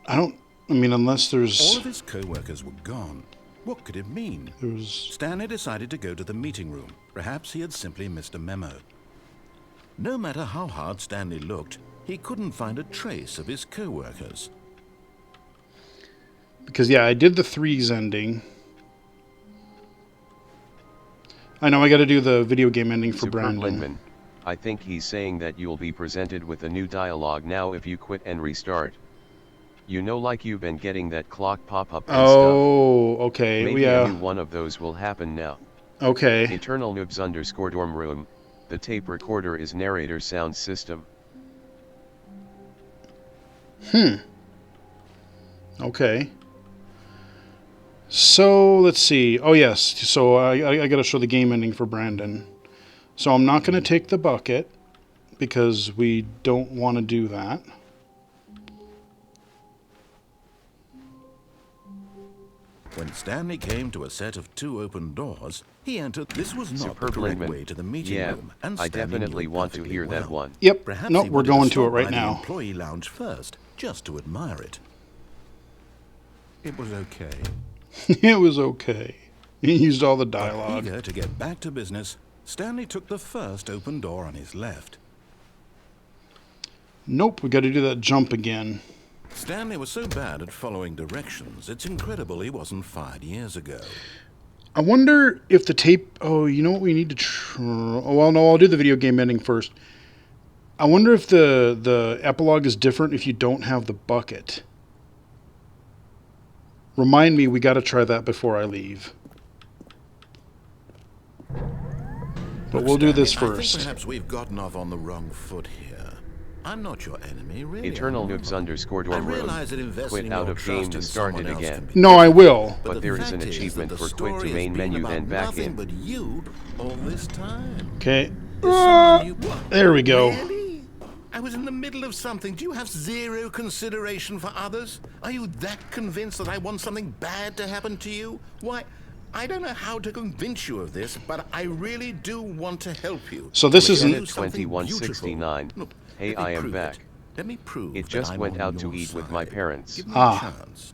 I mean, unless there's... All of his co-workers were gone. What could it mean? Stanley decided to go to the meeting room. Perhaps he had simply missed a memo. No matter how hard Stanley looked, he couldn't find a trace of his co-workers. Because, yeah, I did the threes ending. I know I got to do the video game ending for Superb Brandon. Lindman. I think he's saying that you'll be presented with a new dialogue now if you quit and restart. You know, like you've been getting that clock pop-up and stuff. Oh, okay. Maybe Yeah. a new one of those will happen now. Okay. Eternal Noobs underscore dorm room. The tape recorder is narrator sound system. Okay. So, let's see. Oh, yes. So, I got to show the game ending for Brandon. So, I'm not going to take the bucket because we don't want to do that. When Stanley came to a set of 2 open doors, he entered. This was not Superb the correct Lindman. way to the meeting Yeah, room, and I Stanley definitely knew want to perfectly hear that well. one. Yep. Perhaps Nope, he we're wanted going to stop it right by the now. employee lounge first, just to admire it. It was okay. It was okay. He used all the But dialogue. eager to get back to business, Stanley took the first open door on his left. Nope, we got to do that jump again. Stanley was so bad at following directions, it's incredible he wasn't fired years ago. I wonder if the tape... Oh, you know what we need to... Oh, well, no, I'll do the video game ending first. I wonder if the epilogue is different if you don't have the bucket. Remind me, we got to try that before I leave. But Look, we'll do this Stanley, I first. think perhaps we've gotten off on the wrong foot here. I'm not your enemy, really. Eternal I'm Noobs not. underscore I dorm room. realize that investing Quit out your of game trust to in start it someone else again. can be No, I will. But the there is an fact achievement that the for quit to story main has been menu about then back nothing in. but you all this time. Okay. Is someone you- There we go. Really? I was in the middle of something. Do you have zero consideration for others? Are you that convinced that I want something bad to happen to you? Why, I don't know how to convince you of this, but I really do want to help you. So this To isn't- do something 2169. beautiful. Look, Hey, let me I am prove back. it. Let me prove It that just I'm went on out to your eat with my side. parents. Give me Ah. a chance.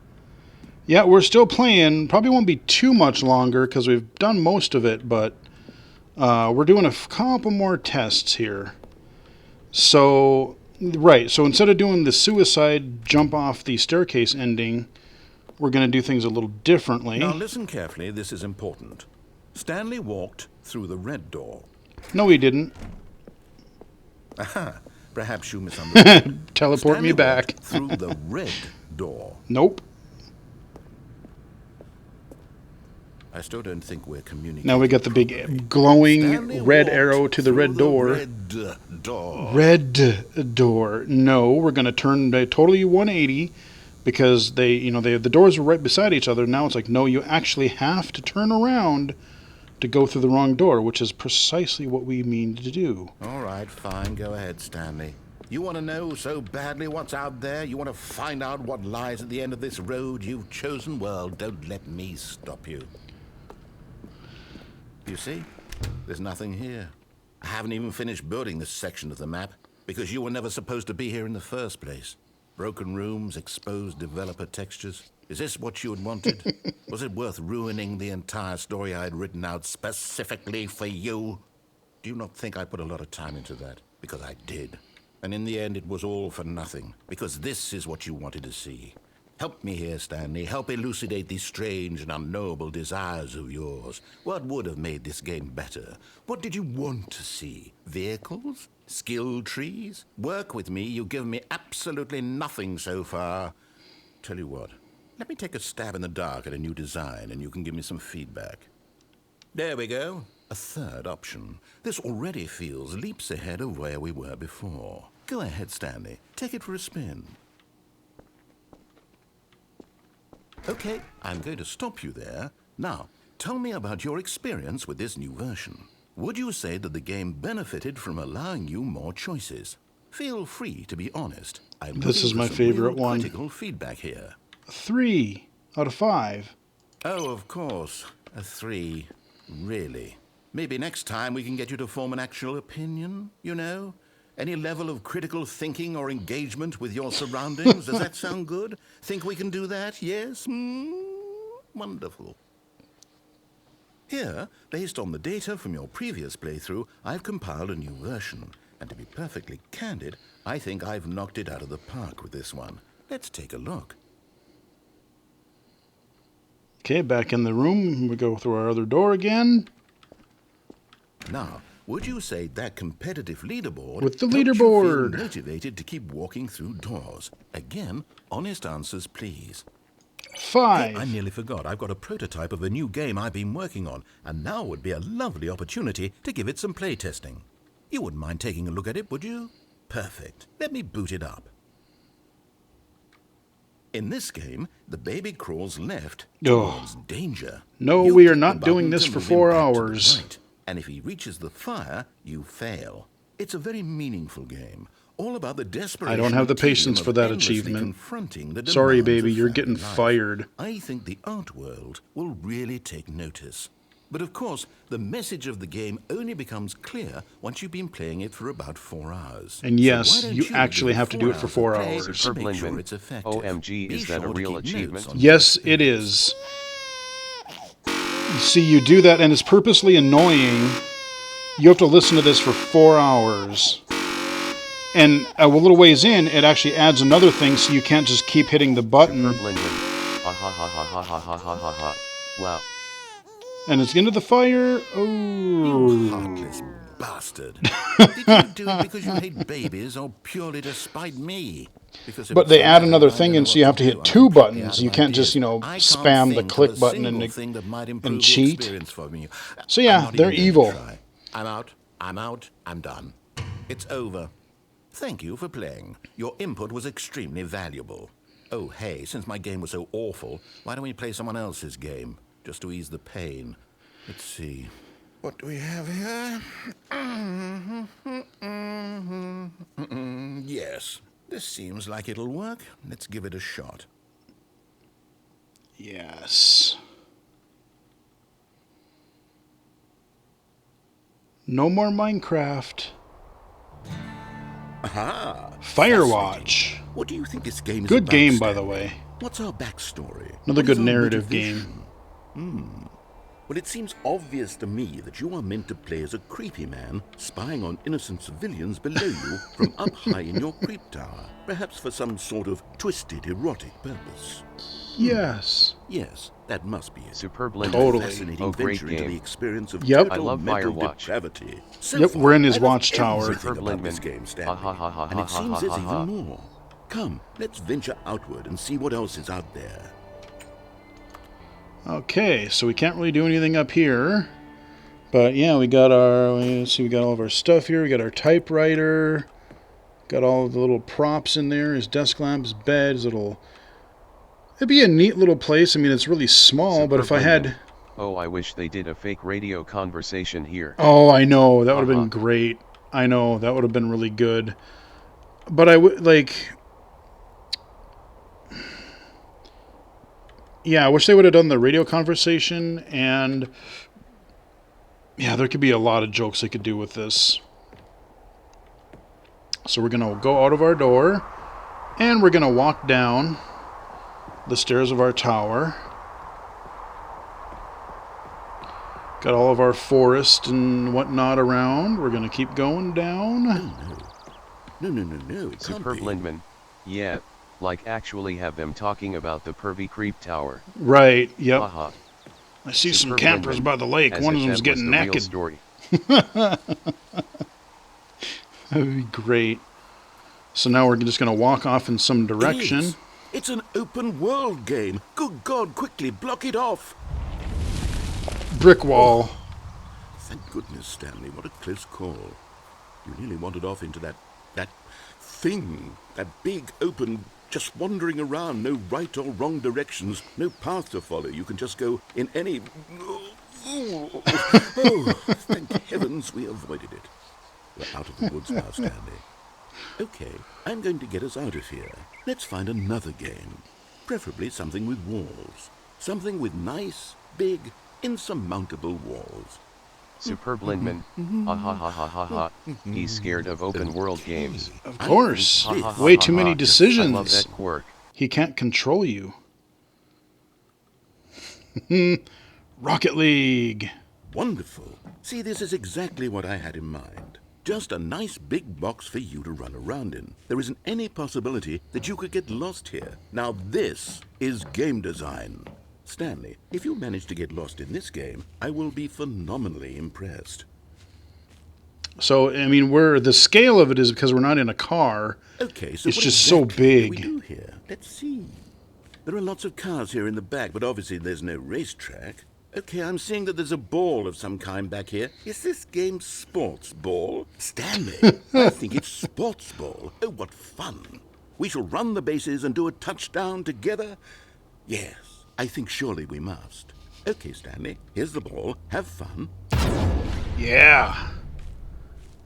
Yeah, we're still playing. Probably won't be too much longer because we've done most of it, but we're doing a couple more tests here. So, right. So instead of doing the suicide jump off the staircase ending, we're going to do things a little differently. Now listen carefully, this is important. Stanley walked through the red door. No, he didn't. Aha, perhaps you misunderstood. Teleport Stanley me back. walked through the red door. Nope. I still don't think we're communicating. Now we got the properly. big glowing Stanley red walked arrow to the through red door. Red door. Red door. No, we're going to turn totally 180 because the doors were right beside each other. Now it's like, no, you actually have to turn around to go through the wrong door, which is precisely what we mean to do. All right, fine. Go ahead, Stanley. You want to know so badly what's out there? You want to find out what lies at the end of this road you've chosen? Well, don't let me stop you. You see? There's nothing here. I haven't even finished building this section of the map because you were never supposed to be here in the first place. Broken rooms, exposed developer textures. Is this what you had wanted? Was it worth ruining the entire story I had written out specifically for you? Do you not think I put a lot of time into that? Because I did. And in the end, it was all for nothing. Because this is what you wanted to see. Help me here, Stanley. Help elucidate these strange and unknowable desires of yours. What would have made this game better? What did you want to see? Vehicles? Skill trees? Work with me. You've given me absolutely nothing so far. Tell you what. Let me take a stab in the dark at a new design, and you can give me some feedback. There we go. A third option. This already feels leaps ahead of where we were before. Go ahead, Stanley. Take it for a spin. Okay, I'm going to stop you there. Now, tell me about your experience with this new version. Would you say that the game benefited from allowing you more choices? Feel free to be honest. This is my favorite one. Critical feedback here. 3 out of 5. Oh, of course. A 3. Really? Maybe next time we can get you to form an actual opinion, you know? Any level of critical thinking or engagement with your surroundings? Does that sound good? Think we can do that? Yes? Wonderful. Here, based on the data from your previous playthrough, I've compiled a new version. And to be perfectly candid, I think I've knocked it out of the park with this one. Let's take a look. Okay, back in the room. We go through our other door again. Now, would you say that competitive leaderboard with the helped you leaderboard feel motivated to keep walking through doors? Again, honest answers, please. 5. Hey, I nearly forgot. I've got a prototype of a new game I've been working on, and now would be a lovely opportunity to give it some playtesting. You wouldn't mind taking a look at it, would you? Perfect. Let me boot it up. In this game, the baby crawls left towards danger. No, You we are click not the doing button this to for move 4 him back to the hours. right, and if he reaches the fire, you fail. It's a very meaningful game, all about the desperation. I don't have the of team patience of for that endlessly achievement. confronting the Sorry, demands baby, of you're family getting life. fired. I think the art world will really take notice. But of course, the message of the game only becomes clear once you've been playing it for about 4 hours. And So yes, why don't you actually give have to do it for 4 of play hours. to Superb make sure Lindman. it's effective. OMG, Be is that a sure to real keep notes achievement? on your Yes, it experience. is. See, you do that, and it's purposely annoying. You have to listen to this for 4 hours. And a little ways in, it actually adds another thing, so you can't just keep hitting the button. Superb Lindman. Ha ha ha ha ha ha ha ha ha ha. Wow. And it's into the fire. You Oh. heartless bastard. Did you do it because you hate babies or purely to spite me? Because if But it's they the add latter, another I thing don't in, know so you what have to hit do. I'm 2 completely buttons. out You of can't just, ideas. I can't spam the think of click a button single and thing that might improve the cheat. experience for me. So yeah, I'm not they're even going to evil. try. I'm out. I'm out. I'm done. It's over. Thank you for playing. Your input was extremely valuable. Oh, hey, since my game was so awful, why don't we play someone else's game? Just to ease the pain. Let's see. What do we have here? Yes, this seems like it'll work. Let's give it a shot. Yes. No more Minecraft. Aha! Firewatch. What do you think this game is Good about, game, by the Stanley? way. What's our backstory? Another What good is our narrative motivation? game. Well, it seems obvious to me that you are meant to play as a creepy man spying on innocent civilians below you from up high in your creep tower, perhaps for some sort of twisted erotic purpose. Yes. Yes, that must be it. Superb Lindman. Totally. Fascinating Oh, great venture into the game. experience of Yep. total I love mental Firewatch. depravity. So Yep, far, we're in his I love watchtower. everything Superb about this Lindman. game, Stanley. Ha, ha, ha, ha, And it ha, seems ha, there's ha, ha. even more. Come, let's venture outward and see what else is out there. Okay, so we can't really do anything up here. But yeah, we got we got all of our stuff here. We got our typewriter. Got all of the little props in there. His desk lamp, his bed, his little It'd be a neat little place. I mean, it's really small, but if I had... Oh, I wish they did a fake radio conversation here. Oh, I know. That would have Uh-huh. been great. I know. That would have been really good. But I would, like... Yeah, I wish they would have done the radio conversation, and... Yeah, there could be a lot of jokes they could do with this. So we're going to go out of our door, and we're going to walk down the stairs of our tower. Got all of our forest and whatnot around. We're going to keep going down. No. It can't Superb be. Lindman. Yeah, like actually have them talking about the pervy creep tower. Right, yep. Haha. I see some Superb campers Lindman. by the lake. As One if of them's that was getting the real naked. story. That would be great. So now we're just going to walk off in some direction. It is. It's an open world game. Good God, quickly block it off. Brick wall. Thank goodness, Stanley. What a close call. You nearly wandered off into that thing. That big, open, just wandering around. No right or wrong directions. No path to follow. You can just go in any... Oh, thank heavens we avoided it. We're out of the woods now, Stanley. Okay, I'm going to get us out of here. Let's find another game. Preferably something with walls. Something with nice, big, insurmountable walls. Superb Lindman. Ha ha ha ha ha ha. He's scared of open world games. Of course. Ha, ha, ha, Way ha, too ha. many I decisions. love that quirk. He can't control you. Rocket League. Wonderful. See, this is exactly what I had in mind. Just a nice big box for you to run around in. There isn't any possibility that you could get lost here. Now this is game design. Stanley, if you manage to get lost in this game, I will be phenomenally impressed. So, I mean, the scale of it is because we're not in a car. Okay, so It's what just so exactly do we big. do here? Let's see. There are lots of cars here in the back, but obviously there's no racetrack. Okay, I'm seeing that there's a ball of some kind back here. Is this game sports ball? Stanley, I think it's sports ball. Oh, what fun. We shall run the bases and do a touchdown together. Yes, I think surely we must. Okay, Stanley, here's the ball. Have fun. Yeah.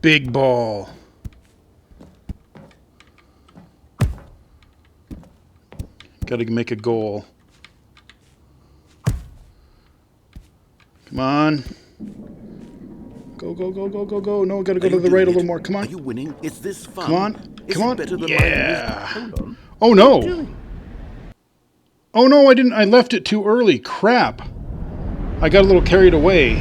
Big ball. Gotta make a goal. Come on. Go, go, go, go, go, go. No, gotta go to the right a little more. Come Are on. you winning? Is this fun? Come on. Is Come it on. better than Yeah. Hold on. Oh, no. Oh, no, I didn't. I left it too early. Crap. I got a little carried away.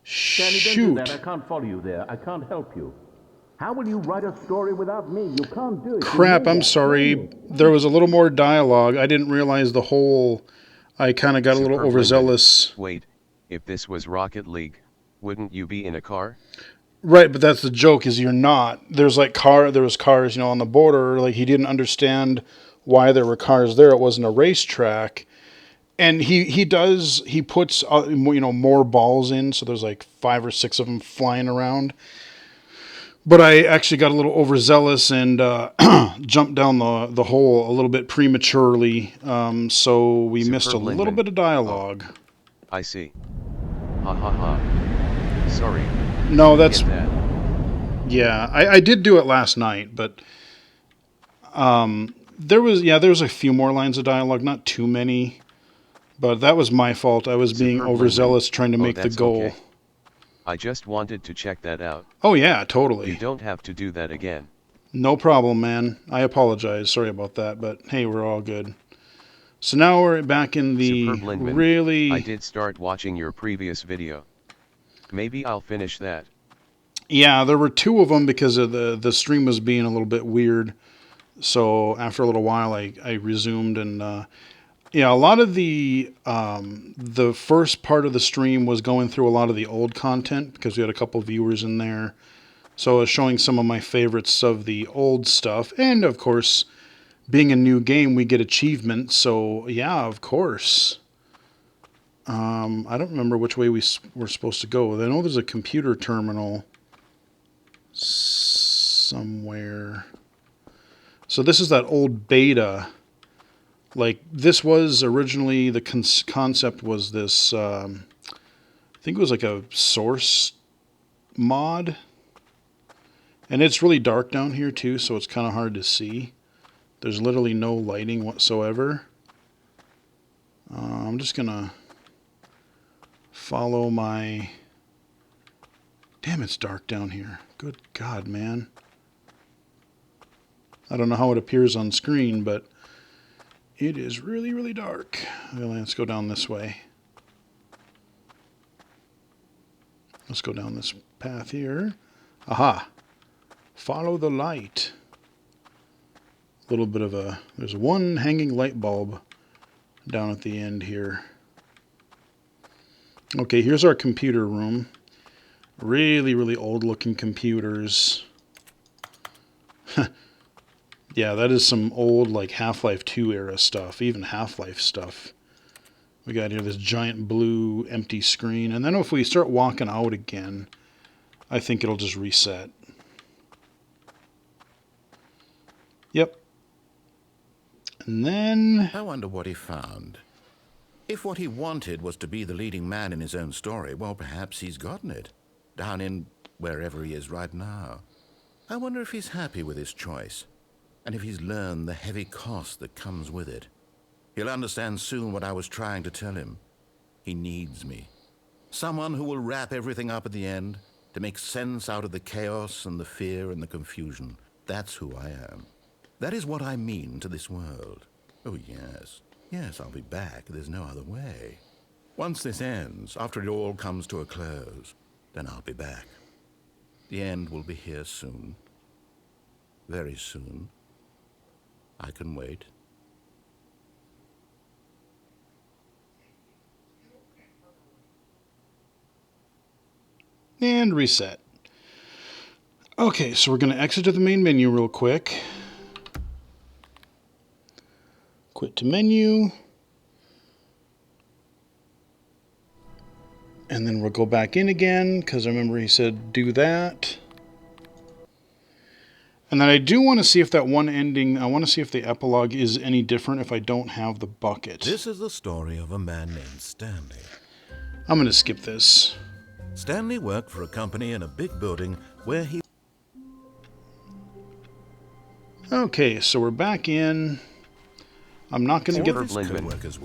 Stanley, don't do Shoot. that. I can't follow you there. I can't help you. How will you write a story without me? You can't do it. Crap, I'm sorry. There was a little more dialogue. I didn't realize the whole... I kind of got a little Superb overzealous. Lindman. Wait, if this was Rocket League, wouldn't you be in a car? Right, but that's the joke, is you're not. There was cars, on the border. Like, he didn't understand why there were cars there. It wasn't a racetrack. And he puts, more balls in. So there's like 5 or 6 of them flying around. But I actually got a little overzealous and jumped down the hole a little bit prematurely. So we missed a Superb little Lindman. bit of dialogue. I see. Ha ha ha. Sorry. No, that's... Get that. Yeah, I did do it last night, but there was a few more lines of dialogue, not too many. But that was my fault. I was being Superb overzealous Lindman. trying to make the That's goal. okay. I just wanted to check that out. Oh yeah, You totally. don't have to do that again. No problem, man. I apologize. Sorry about that, but hey, we're all good. So now we're back in the Superb Lindman. really... I did start watching your previous video. Maybe I'll finish that. Yeah, there were 2 of them because of the stream was being a little bit weird. So after a little while, I resumed, and a lot of the first part of the stream was going through a lot of the old content because we had a couple viewers in there. So I was showing some of my favorites of the old stuff, and of course, being a new game, we get achievements. So yeah, of course. I don't remember which way we were supposed to go. I know there's a computer terminal somewhere. So this is that old beta Like, this was originally, the concept was this, I think it was like a source mod. And it's really dark down here too, so it's kind of hard to see. There's literally no lighting whatsoever. I'm just gonna follow my... Damn, it's dark down here. Good God, man. I don't know how it appears on screen, but it is really, really dark. Well, let's go down this way. Let's go down this path here. Aha! Follow the light. A little bit of a... There's one hanging light bulb down at the end here. Okay, here's our computer room. Really, really old looking computers. Yeah, that is some old like Half-Life 2 era stuff, even Half-Life stuff. We got here this giant blue empty screen, and then if we start walking out again, I think it'll just reset. Yep. And then... I wonder what he found. If what he wanted was to be the leading man in his own story, well, perhaps he's gotten it. Down in wherever he is right now. I wonder if he's happy with his choice, and if he's learned the heavy cost that comes with it. He'll understand soon what I was trying to tell him. He needs me. Someone who will wrap everything up at the end, to make sense out of the chaos and the fear and the confusion. That's who I am. That is what I mean to this world. Oh, yes. Yes, I'll be back. There's no other way. Once this ends, after it all comes to a close, then I'll be back. The end will be here soon. Very soon. I can wait. And reset. Okay, so we're going to exit to the main menu real quick. Quit to menu. And then we'll go back in again, because I remember he said do that. And then I do want to see if that one ending, I want to see if the epilogue is any different if I don't have the bucket. This is the story of a man named Stanley. I'm going to skip this. Stanley worked for a company in a big building where he... Okay, so we're back in. I'm not going to get...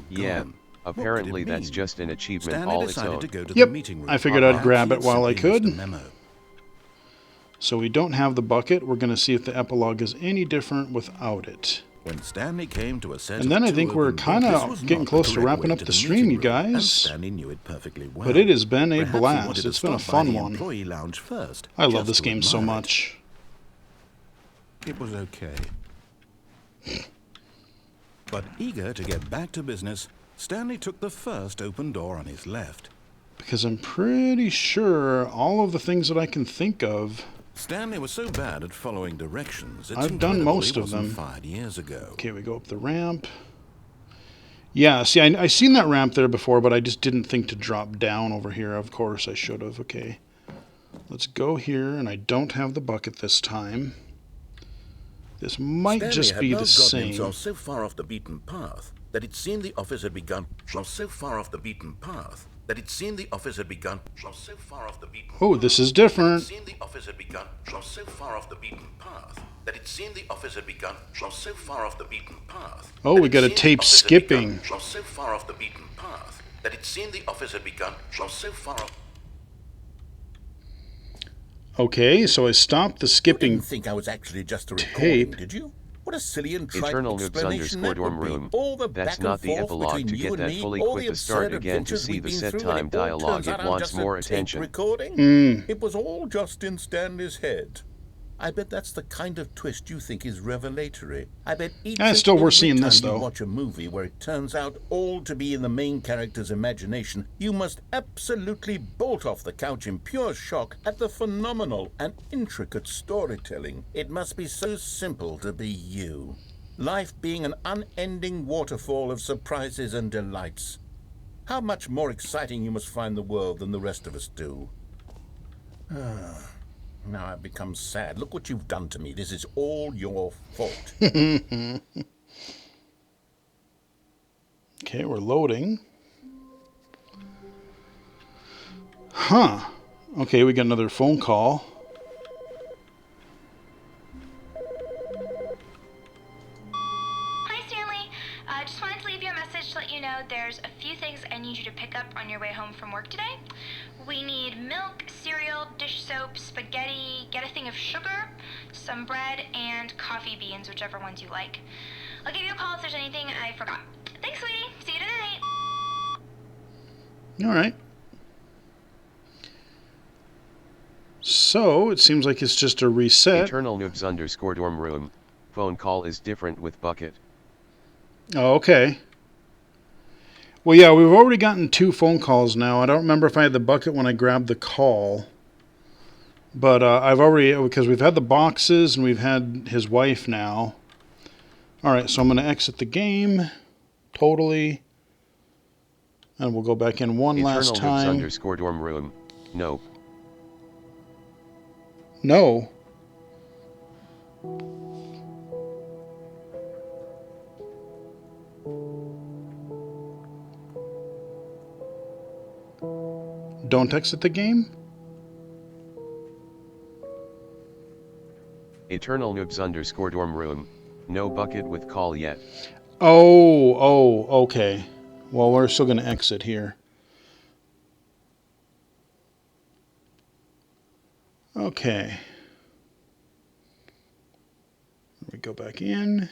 Yeah, apparently that's just an achievement Stanley all its decided own. to go to Yep, the meeting room. I figured I'd grab it while I Simply missed could. a memo. So we don't have the bucket. We're going to see if the epilogue is any different without it. When Stanley came to a set And then of I think two we're open kind books, this of was getting not close the to correct wrapping way up to the the stream, you meeting room, and guys. Stanley knew it perfectly well. But it has been a Perhaps he blast. wanted to It's been a stop by fun the one. employee lounge first, I love just this to game so admire it. much. It was okay. But eager to get back to business, Stanley took the first open door on his left. Because I'm pretty sure all of the things that I can think of... Stanley was so bad at following directions, it's I've done incredible most he of wasn't them. fired years ago. Okay, we go up the ramp. Yeah, see, I seen that ramp there before, but I just didn't think to drop down over here. Of course, I should have. Okay. Let's go here, and I don't have the bucket this time. This might Stanley just had be now the gotten same. himself so far off the beaten path that it seemed the office had begun. So far off the beaten path that it seemed the office had begun. So far off the beaten Oh, path this is that it different. seemed the office had begun. So far off the beaten path that it seemed the office had begun. So far off the beaten path. Oh, that we it got a seemed the tape office had skipping. begun. So far off the beaten path that it seemed the office had begun. So far off. Okay, so I stopped the You skipping didn't think I was actually just a recording, tape. did you? What a silly and trite Eternal Noobs explanation that dorm would be. room. All the That's back not and the forth epilogue between to you get and that me, fully all quit the to start absurd again to adventures see we've the been set through, time and it all dialogue. turns out It I'm wants just a more tape attention. recording? It was all just in Stanley's head. I bet that's the kind of twist you think is revelatory. I bet each and still worth every seeing time this, you though. watch a movie where it turns out all to be in the main character's imagination, you must absolutely bolt off the couch in pure shock at the phenomenal and intricate storytelling. It must be so simple to be you. Life being an unending waterfall of surprises and delights. How much more exciting you must find the world than the rest of us do. Now I've become sad. Look what you've done to me. This is all your fault. Okay, we're loading. Huh. Okay, we got another phone call. Hi, Stanley. Just wanted to leave you a message to let you know there's a few things I need you to pick up on your way home from work today. We need milk, cereal, dish soap, spaghetti, get a thing of sugar, some bread, and coffee beans, whichever ones you like. I'll give you a call if there's anything I forgot. Thanks, sweetie. See you tonight. All right. So, it seems like it's just a reset. Eternal Noobs _ dorm room. Phone call is different with bucket. Oh, okay. Well, yeah, we've already gotten 2 phone calls now. I don't remember if I had the bucket when I grabbed the call. But I've already, because we've had the boxes and we've had his wife now. All right, so I'm going to exit the game totally. And we'll go back in one last time. Eternal Noobs _ dorm room. Nope. No. Don't exit the game? Eternal Noobs _ dorm room. No bucket with call yet. Oh, okay. Well, we're still going to exit here. Okay. We go back in.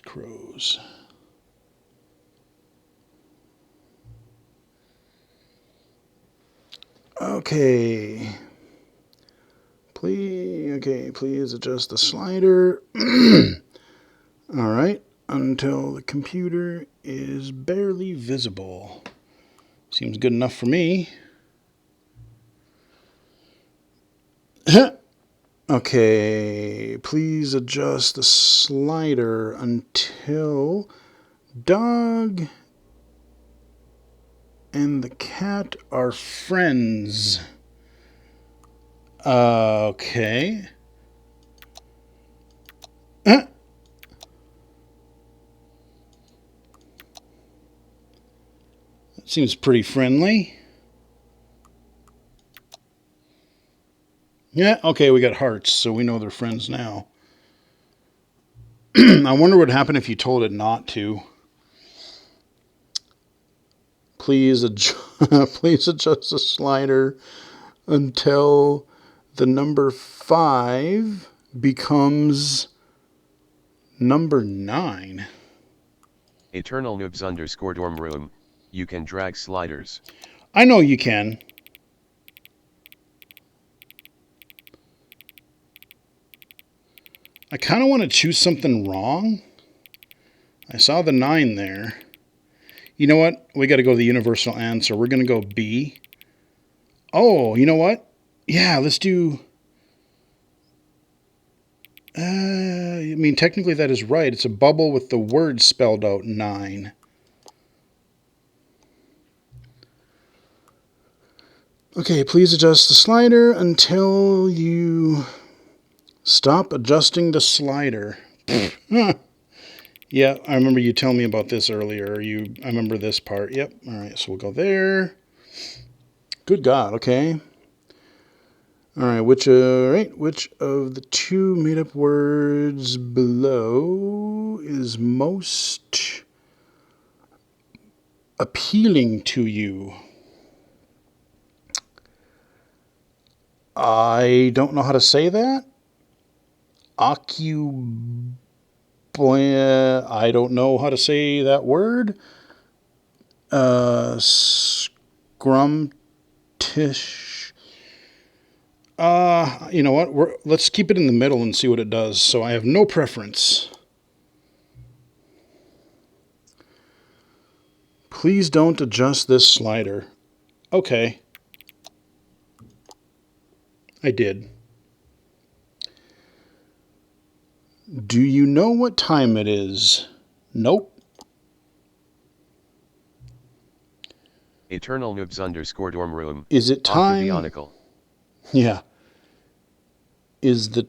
Crows. Okay. Please adjust the slider. All right, until the computer is barely visible. Seems good enough for me. Okay, please adjust the slider until dog and the cat are friends. Okay. That seems pretty friendly. Yeah, okay, we got hearts, so we know they're friends now. I wonder what would happen if you told it not to. Please adjust the slider until the number 5 becomes number 9. Eternal Noobs _ dorm room. You can drag sliders. I know you can. I kind of want to choose something wrong. I saw the 9 there. You know what? We got to go to the universal answer. We're going to go B. Oh, you know what? Yeah, let's do... I mean, technically that is right. It's a bubble with the word spelled out 9. Okay, please adjust the slider until you stop adjusting the slider. Yeah, I remember you telling me about this earlier. I remember this part. Yep. All right, so we'll go there. Good God. Okay. All right. Which of the 2 made-up words below is most appealing to you? I don't know how to say that. I don't know how to say that word. Scrumptious. You know what? Let's keep it in the middle and see what it does. So I have no preference. Please don't adjust this slider. Okay. I did. Do you know what time it is? Nope. Eternal Noobs _ dorm room. Is it time? Octavionical. Yeah. Is the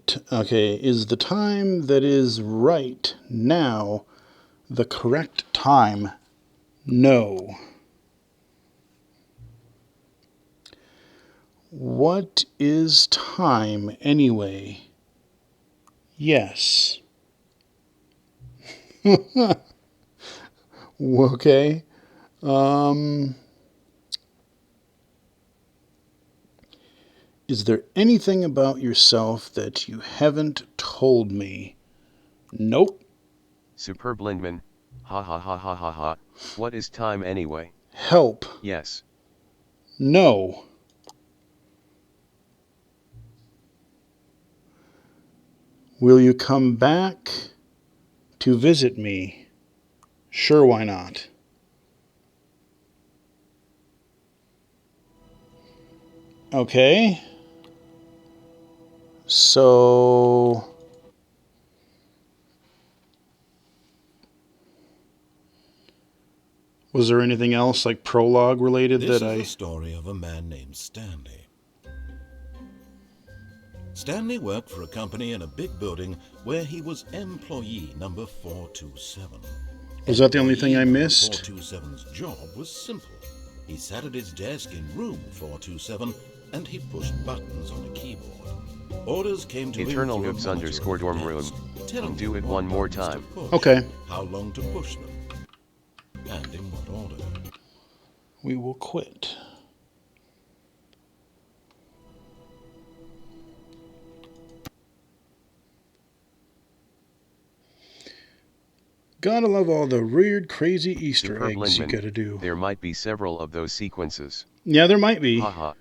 time that is right now the correct time? No. What is time anyway? Yes. Okay. Is there anything about yourself that you haven't told me? Nope. Superb Lindman. Ha ha ha ha ha ha. What is time anyway? Help. Yes. No. Will you come back to visit me? Sure, why not? Okay. So... was there anything else, like prologue related, This that is I... the story of a man named Stanley. Stanley worked for a company in a big building where he was employee number 427. Was that the only thing I Employee missed? number 427's job was simple. He sat at his desk in room 427 and he pushed buttons on a keyboard. Orders came to Eternal him Noobs through a monitor _ on dorm the room. desk, telling Do him it what one more buttons to time. push, Okay. how long to push them, and in what order. We will quit. Gotta love all the weird, crazy Easter Superb eggs you Lindman. gotta do. There might be several of those sequences. Yeah, there might be. Haha.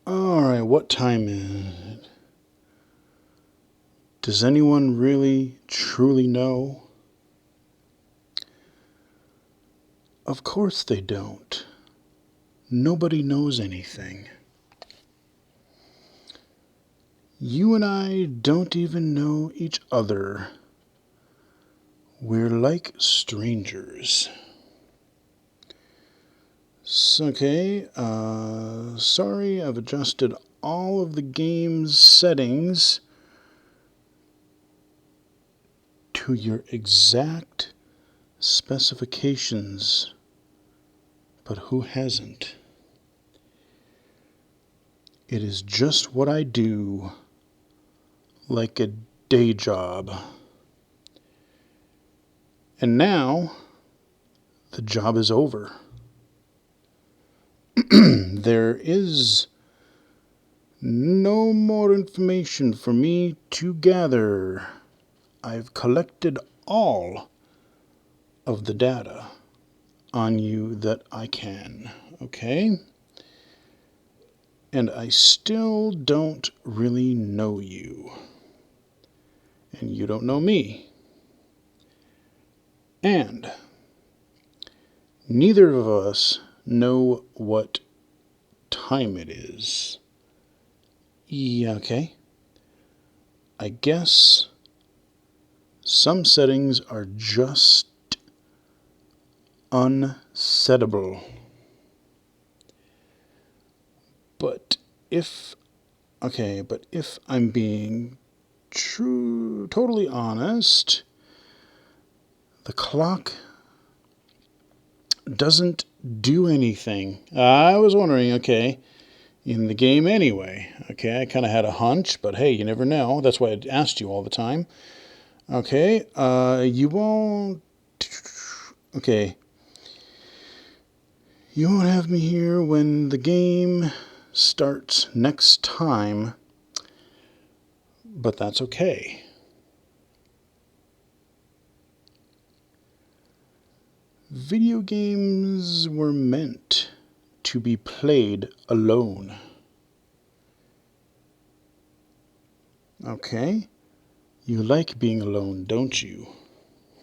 Alright, what time is it? Does anyone really, truly know? Of course they don't. Nobody knows anything. You and I don't even know each other. We're like strangers. Okay, sorry, I've adjusted all of the game's settings to your exact specifications. But who hasn't? It is just what I do, like a day job. And now, the job is over. There is no more information for me to gather. I've collected all of the data on you that I can, okay? And I still don't really know you. And you don't know me. And neither of us know what time it is. Yeah, okay. I guess some settings are just unsettable. But if I'm being totally honest, the clock doesn't do anything. I was wondering, okay, in the game anyway. Okay, I kind of had a hunch, but hey, you never know. That's why I asked you all the time. Okay, you won't... Okay. You won't have me here when the game starts next time, but that's okay. Video games were meant to be played alone. Okay. You like being alone, don't you?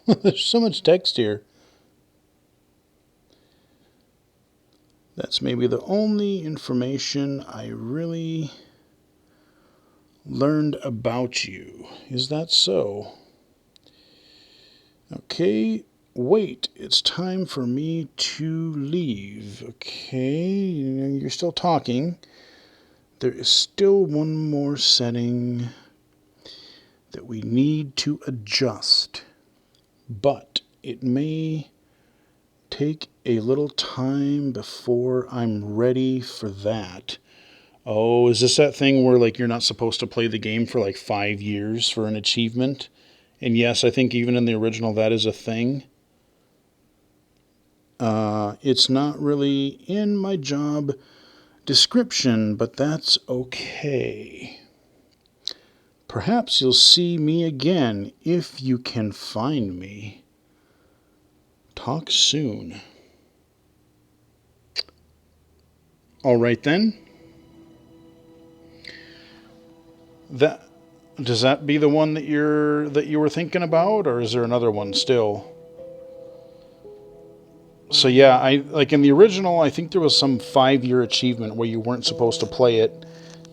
There's so much text here. That's maybe the only information I really learned about you. Is that so? Okay, wait, it's time for me to leave. Okay, you're still talking. There is still one more setting that we need to adjust, but it may take a little time before I'm ready for that. Oh, is this that thing where like you're not supposed to play the game for like 5 years for an achievement? And yes, I think even in the original that is a thing. It's not really in my job description, but that's okay. Perhaps you'll see me again if you can find me. Talk soon. All right then. Does that be the one that you were thinking about, or is there another one still? So yeah, I like in the original, I think there was some 5-year achievement where you weren't supposed to play it,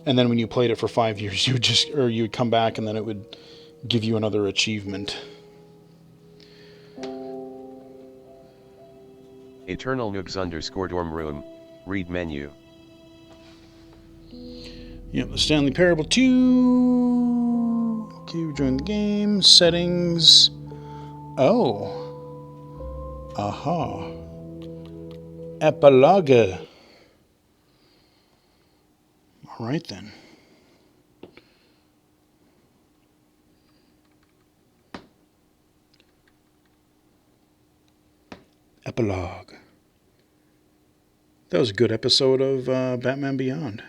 and then when you played it for 5 years, you would come back and then it would give you another achievement. Eternal Noobs _ dorm room, read menu. Yep, the Stanley Parable 2. Okay, we joined the game. Settings. Oh. Aha. Epilogue. All right then. Epilogue. That was a good episode of Batman Beyond.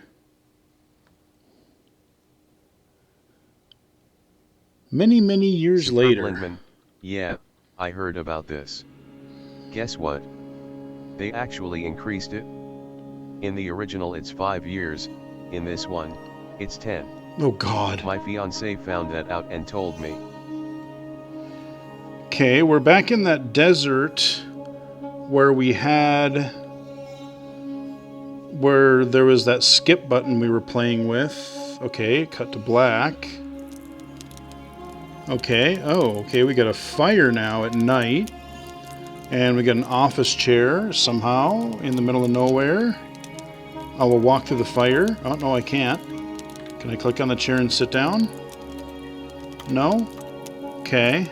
Many, many years Superb later. Lindman, yeah, I heard about this. Guess what? They actually increased it. In the original it's 5 years, in this one, it's 10. Oh God. My fiancé found that out and told me. Okay, we're back in that desert where there was that skip button we were playing with. Okay, cut to black. Okay, okay, we got a fire now at night. And we got an office chair somehow in the middle of nowhere. I will walk through the fire. Oh, no, I can't. Can I click on the chair and sit down? No? Okay.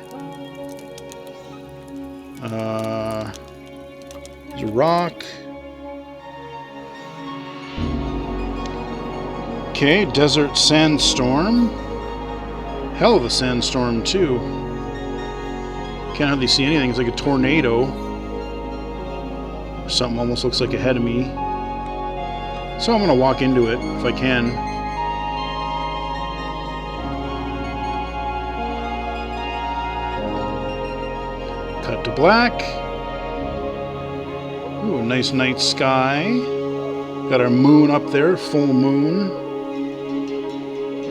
There's a rock. Okay, desert sandstorm. Hell of a sandstorm, too. Can't hardly see anything. It's like a tornado. Something almost looks like ahead of me. So I'm going to walk into it if I can. Cut to black. Ooh, nice night sky. Got our moon up there, full moon.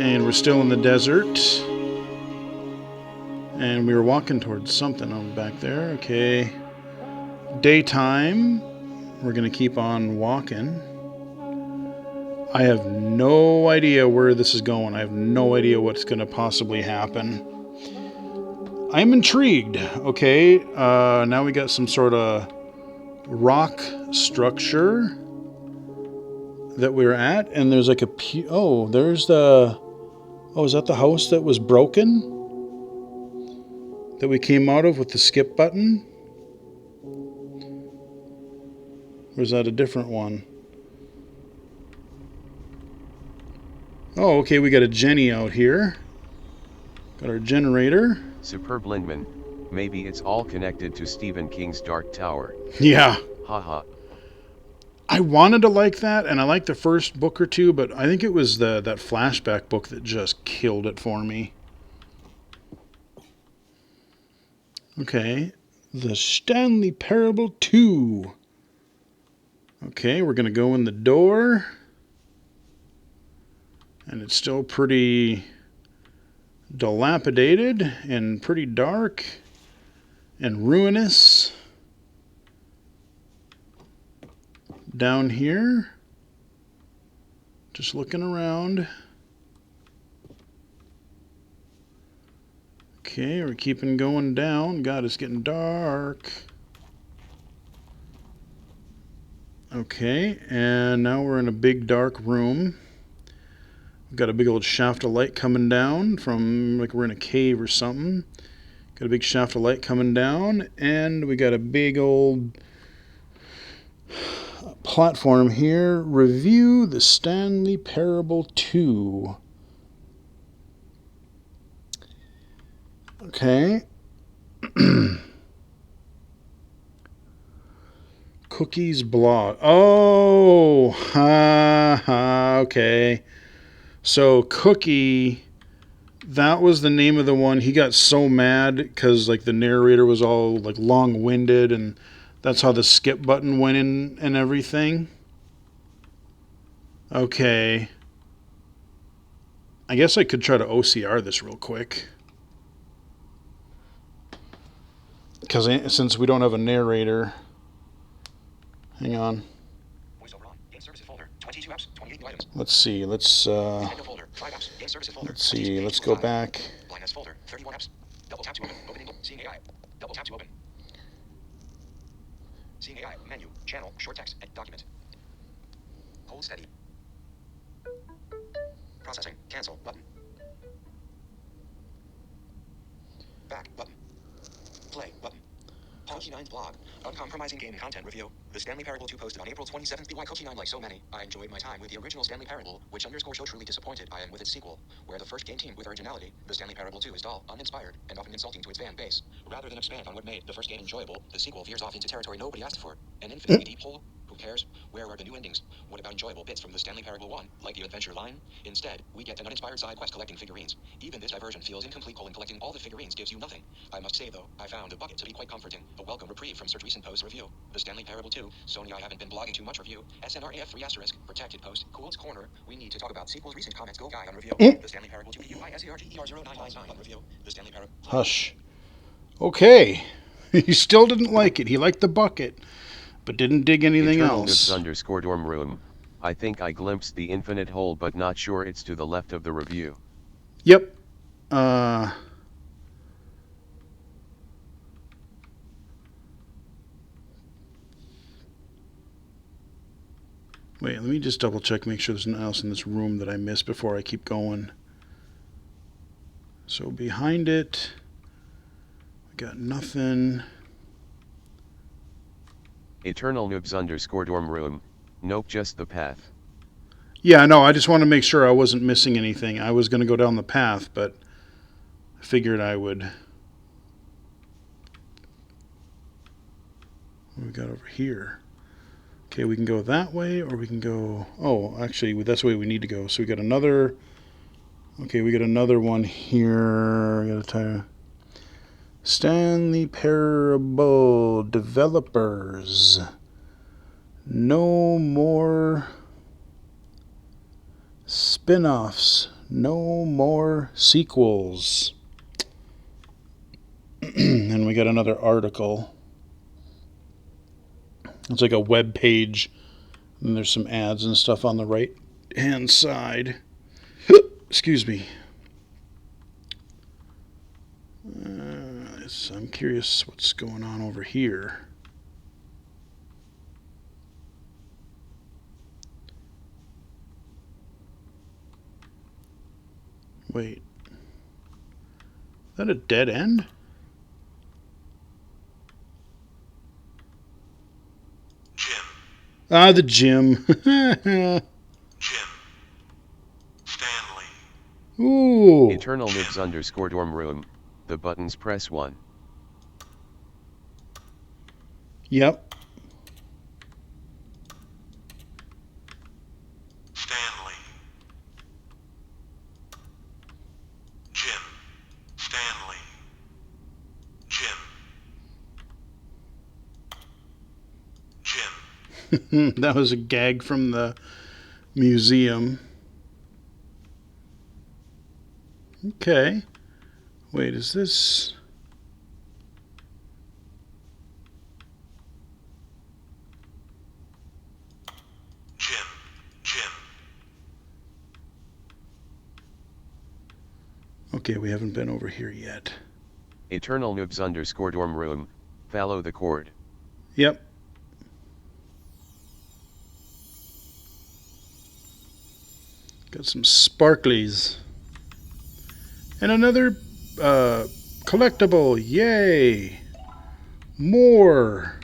And we're still in the desert. And we were walking towards something over back there. Okay. Daytime. We're going to keep on walking. I have no idea where this is going. I have no idea what's going to possibly happen. I'm intrigued. Okay. Now we got some sort of rock structure that we're at. And there's like there's the... Oh, is that the house that was broken? That we came out of with the skip button? Or is that a different one? Oh, okay, we got a Jenny out here. Got our generator. Superb Lindman, maybe it's all connected to Stephen King's Dark Tower. Yeah. Haha. I wanted to like that, and I liked the first book or two, but I think it was that flashback book that just killed it for me. Okay, the Stanley Parable 2. Okay, we're going to go in the door. And it's still pretty dilapidated and pretty dark and ruinous. down here. Just looking around. Okay, we're keeping going down. God, it's getting dark. Okay, and now we're in a big dark room. We've got a big old shaft of light coming down from, like we're in a cave or something. Got a big shaft of light coming down, and we got a big old platform here. Review the Stanley Parable 2. Okay. Cookie's blog. Oh, okay. So Cookie, that was the name of the one. He got so mad because like the narrator was all like long-winded, and that's how the skip button went in and everything. Okay. I guess I could try to OCR this real quick. Because since we don't have a narrator. Hang on. Let's see. Let's see. Let's go back. Double tap to open. Opening. Seeing AI. Double tap to open. Seeing AI. Menu. Channel. Short text. Document. Hold steady. Processing. Cancel. Button. Back. Button. Play. Button. Cookie9's blog. Uncompromising game content review. The Stanley Parable 2 posted on April 27th. Why Cookie9 like so many? I enjoyed my time with the original Stanley Parable, which _ so truly disappointed I am with its sequel, where the first game teamed with originality. The Stanley Parable 2 is dull, uninspired, and often insulting to its fan base. Rather than expand on what made the first game enjoyable, the sequel veers off into territory nobody asked for. An infinitely deep hole? Who cares? Where are the new endings? What about enjoyable bits from the Stanley Parable 1, like the adventure line? Instead, we get an uninspired side quest collecting figurines. Even this diversion feels incomplete. Collecting all the figurines gives you nothing. I must say though, I found the bucket to be quite comforting. A welcome reprieve from such recent post review. The Stanley Parable 2, Sony I haven't been blogging too much review. SNRAF3 *, protected post, Cool's Corner. We need to talk about sequels. Recent comments. Go guy on review. The Stanley Parable 2 PUISERGER0999 on review. The Stanley Parable. Hush. Okay. He still didn't like it. He liked the bucket, but didn't dig anything else. _dorm room. I think I glimpsed the infinite hole, but not sure it's to the left of the review. Yep. Wait, let me just double check, make sure there's nothing else in this room that I missed before I keep going. So behind it, we got nothing. Eternal Noobs _dorm room. Nope, just the path. Yeah, no, I just want to make sure I wasn't missing anything. I was going to go down the path, but I figured I would. What do we got over here? Okay, we can go that way, or we can go... Oh, actually, that's the way we need to go. So we got another... Okay, we got another one here. I gotta tell you. Stanley Parable developers. No more spin-offs. No more sequels. And we got another article. It's like a web page, and there's some ads and stuff on the right hand side. Excuse me. I'm curious what's going on over here. Wait. Is that a dead end? Ah, the gym. Jim. Stanley. Ooh. Eternal Noobs _dorm room. The buttons press 1. Yep. Stanley. Jim. Stanley. Jim. Jim. That was a gag from the museum. Okay. Wait, is this... Okay, we haven't been over here yet. Eternal Noobs _ dorm room, follow the cord. Yep. Got some sparklies. And another collectible. Yay! More!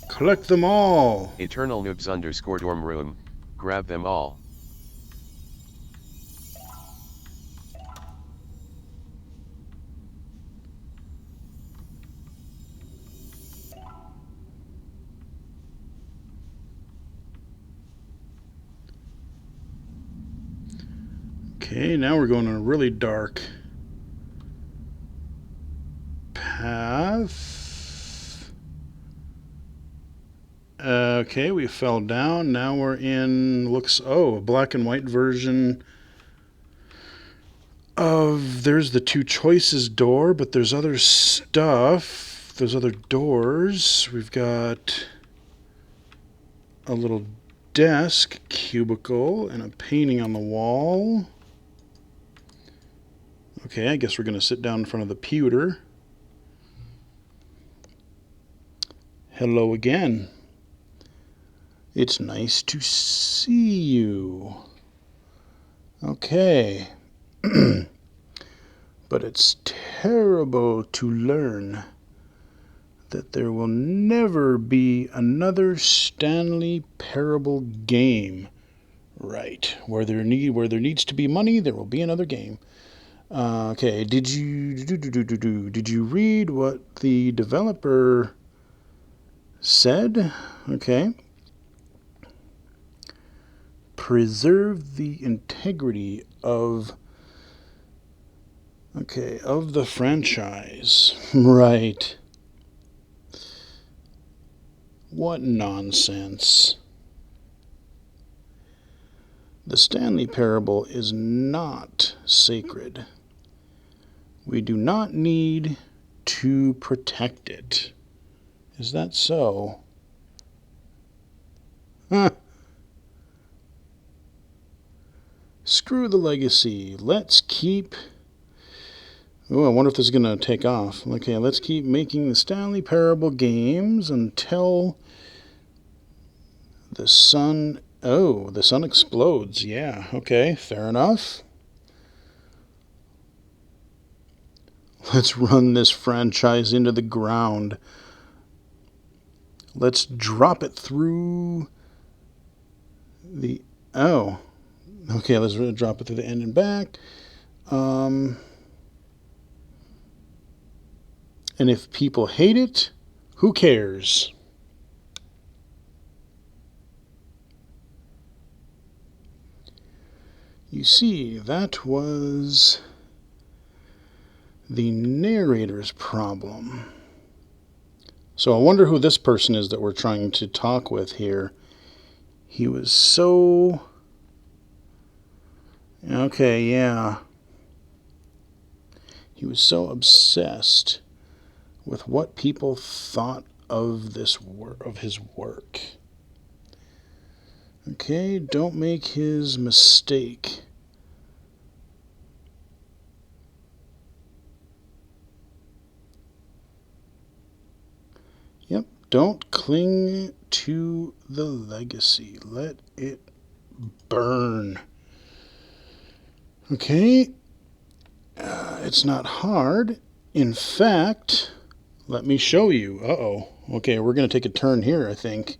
Collect them all. Eternal Noobs _ dorm room, grab them all. Okay, now we're going on a really dark path. Okay, we fell down. Now we're in, a black and white version of, there's the two choices door, but there's other stuff. There's other doors. We've got a little desk, cubicle, and a painting on the wall. Okay, I guess we're going to sit down in front of the pewter. Hello again. It's nice to see you. Okay. But it's terrible to learn that there will never be another Stanley Parable game. Right. Where there needs to be money, there will be another game. Okay, did you read what the developer said? Okay. Preserve the integrity of the franchise. Right. What nonsense. The Stanley Parable is not sacred. We do not need to protect it. Is that so? Huh. Screw the legacy. Let's keep... Oh, I wonder if this is going to take off. Okay, let's keep making the Stanley Parable games until the sun... Oh, the sun explodes. Yeah, okay, fair enough. Let's run this franchise into the ground. Let's drop it through the... Oh. Okay, let's drop it through the end and back. And if people hate it, who cares? You see, that was the narrator's problem. So I wonder who this person is that we're trying to talk with here. He was so... Okay, yeah. He was so obsessed with what people thought of his work. Okay, don't make his mistake. Yep, don't cling to the legacy. Let it burn. Okay, it's not hard. In fact, let me show you. Uh-oh. Okay, we're going to take a turn here, I think.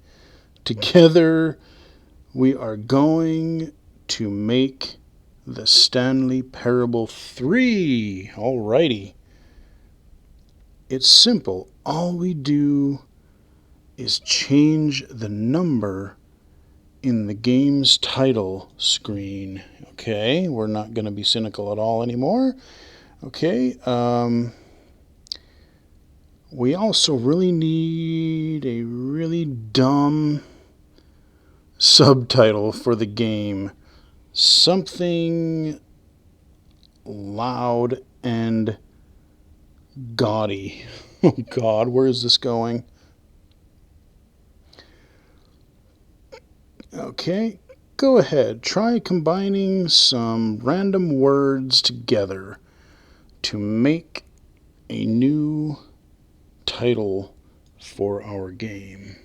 Together, we are going to make the Stanley Parable 3. Alrighty. It's simple. All we do is change the number in the game's title screen. Okay, we're not going to be cynical at all anymore. Okay, we also really need a really dumb subtitle for the game. Something loud and gaudy. Oh God, where is this going? Okay, Go ahead, try combining some random words together to make a new title for our game.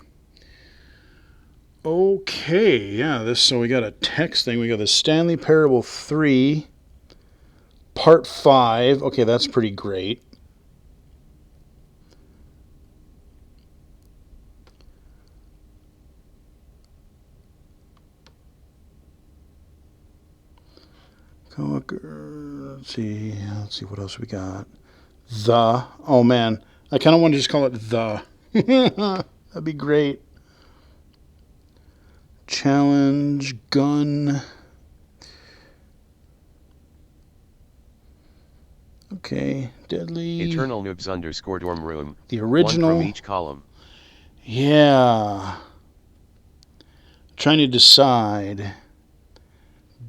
Okay, yeah, so we got a text thing. We got the Stanley Parable 3, Part 5. Okay, that's pretty great. Let's see what else we got. Oh man, I kind of want to just call it the. That'd be great. Challenge, gun. Okay, deadly. Eternal Noobs _ dorm room. The original. One from each column. Yeah. Trying to decide.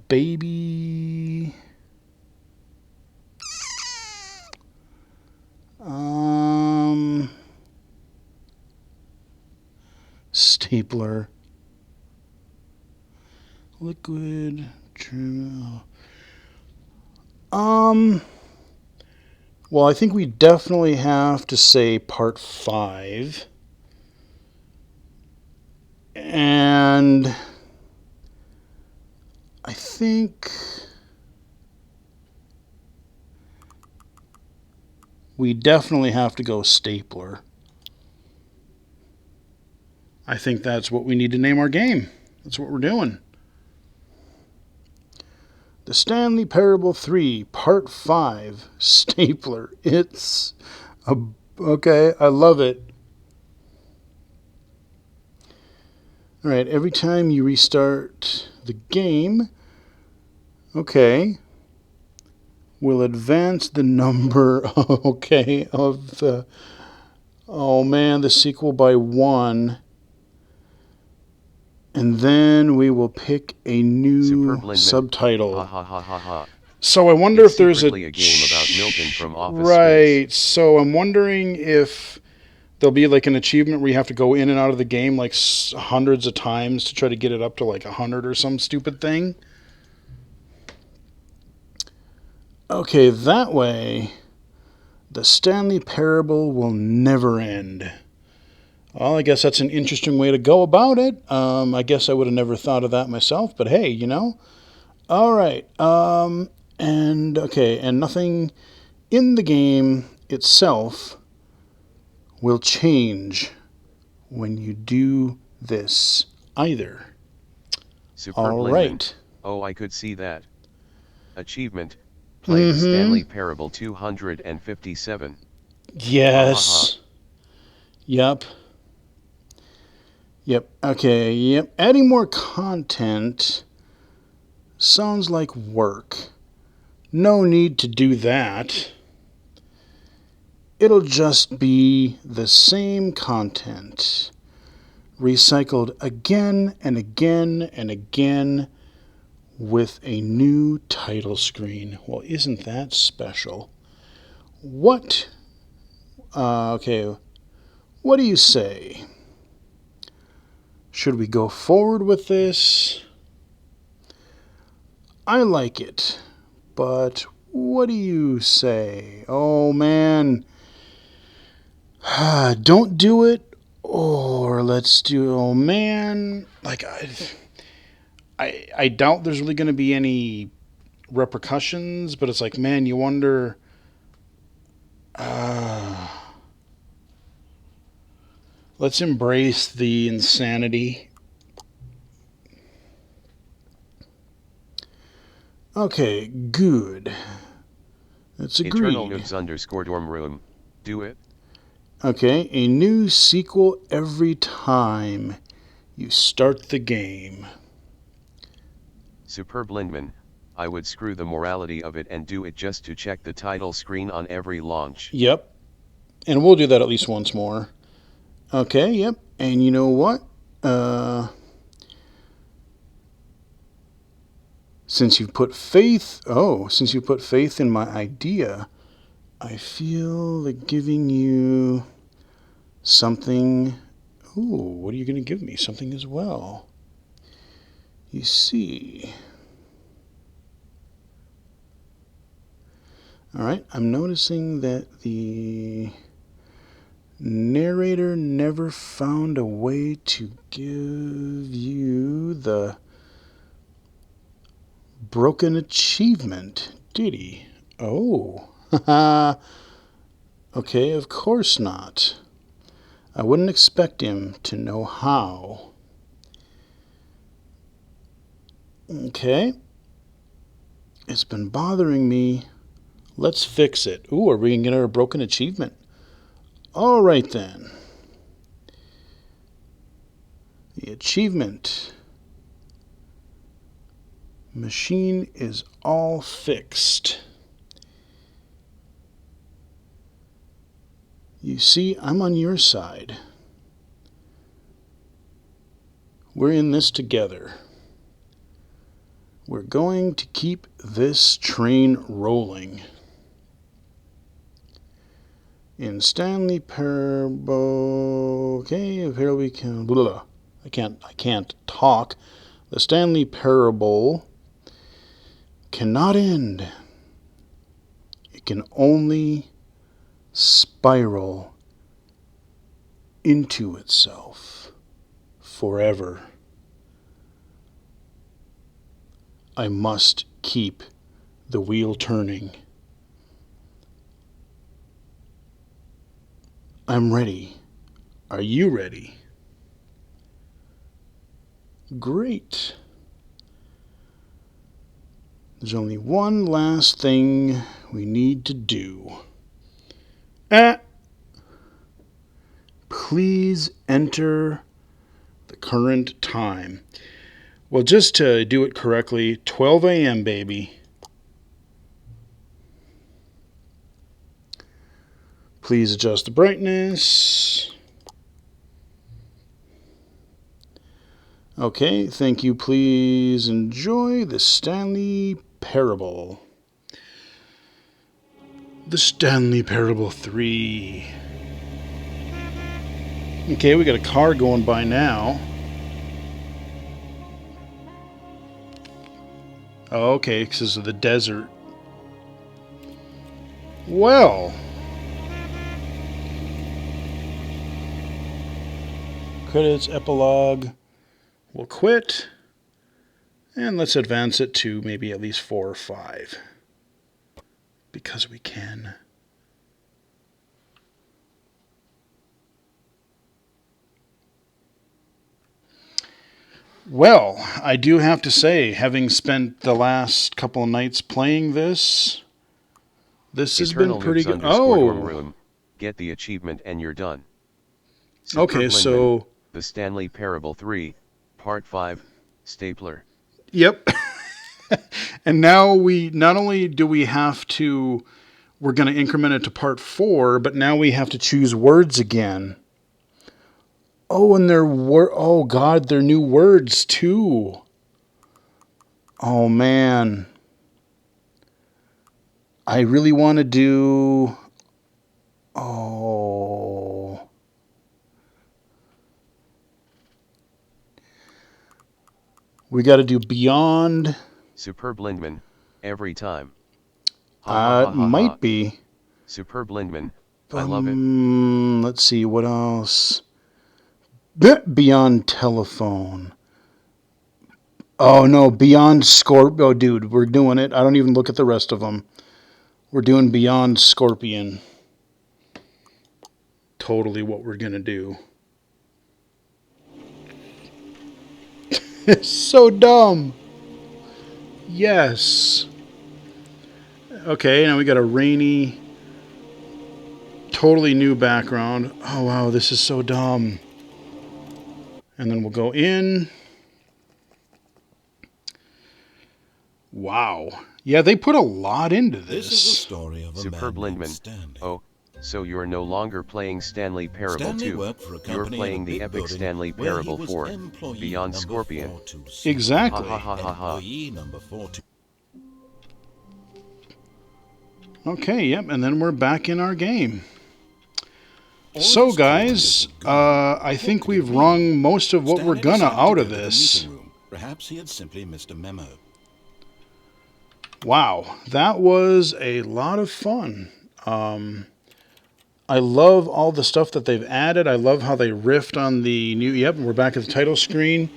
Baby. Stapler. Liquid. Well, I think we definitely have to say Part 5. And I think we definitely have to go Stapler. I think that's what we need to name our game. That's what we're doing. The Stanley Parable 3, Part 5, Stapler. Okay, I love it. Alright, every time you restart the game, okay, we'll advance the number, okay, of the, oh man, the sequel by 1. And then we will pick a new subtitle. Ha ha ha ha ha. So I wonder if there's a game about Milton from Office Right. Space. So I'm wondering if there'll be like an achievement where you have to go in and out of the game like hundreds of times to try to get it up to like 100 or some stupid thing. Okay, that way the Stanley Parable will never end. Well, I guess that's an interesting way to go about it. I guess I would have never thought of that myself, but hey, you know. All right. And nothing in the game itself will change when you do this either. All right. Oh, I could see that. Achievement. Play the Stanley Parable 257. Yes. Yep. Okay, yep. Adding more content sounds like work. No need to do that. It'll just be the same content, recycled again and again and again with a new title screen. Well, isn't that special? What do you say? Should we go forward with this? I like it, but what do you say? Oh man, don't do it, or let's do, oh man, like I doubt there's really going to be any repercussions, but it's like, man, you wonder, let's embrace the insanity. Okay, good. That's agreed. Eternal Noobs _ dorm room. Do it. Okay, a new sequel every time you start the game. Superb Lindman. I would screw the morality of it and do it just to check the title screen on every launch. Yep. And we'll do that at least once more. Okay, yep. And you know what? Since you put faith in my idea, I feel like giving you something. Ooh, what are you going to give me? Something as well. You see. Alright, I'm noticing that the narrator never found a way to give you the broken achievement, did he? Oh, haha. Okay, of course not. I wouldn't expect him to know how. Okay. It's been bothering me. Let's fix it. Ooh, are we going to get our broken achievement? All right, then. The achievement machine is all fixed. You see, I'm on your side. We're in this together. We're going to keep this train rolling. In Stanley Parable, okay, here we can. Blah, I can't talk. The Stanley Parable cannot end. It can only spiral into itself forever. I must keep the wheel turning. I'm ready. Are you ready? Great. There's only one last thing we need to do. Please enter the current time. Well, just to do it correctly, 12 a.m., baby. Please adjust the brightness. Okay, thank you. Please enjoy the Stanley Parable. The Stanley Parable 3. Okay, we got a car going by now. Oh, okay, because of the desert. Well. Credits, epilogue. We'll quit. And let's advance it to maybe at least 4 or 5. Because we can. Well, I do have to say, having spent the last couple of nights playing this has been pretty good. Dorm room, get the achievement and you're done. Okay, so the Stanley Parable 3, Part 5, Stapler. Yep. And now not only do we have to, we're going to increment it to Part 4, but now we have to choose words again. Oh, and oh God, they're new words too. Oh man. I really want to do, we got to do Beyond. Superb Lindman, every time. Might be. Superb Lindman, I love it. Let's see, what else? Beyond Telephone. Oh no, Beyond Scorpion. Oh dude, we're doing it. I don't even look at the rest of them. We're doing Beyond Scorpion. Totally what we're going to do. It's so dumb. Yes. Okay, now we got a rainy, totally new background. Oh wow, this is so dumb. And then we'll go in. Wow. Yeah, they put a lot into this. This is the story of a Superb man named Lindman. Stanley. Oh, so you're no longer playing Stanley Parable Stanley 2. worked for a You're company playing in a the big epic building Stanley where he Parable was 4, employee Beyond number Scorpion. 427. Exactly. Ha ha ha ha. Employee number 42. Okay, yep, and then we're back in our game. So guys, I think we've wrung most of what we're gonna out of this. Perhaps he had simply missed a memo. Wow, that was a lot of fun. I love all the stuff that they've added. I love how they riffed on the new... Yep, we're back at the title screen.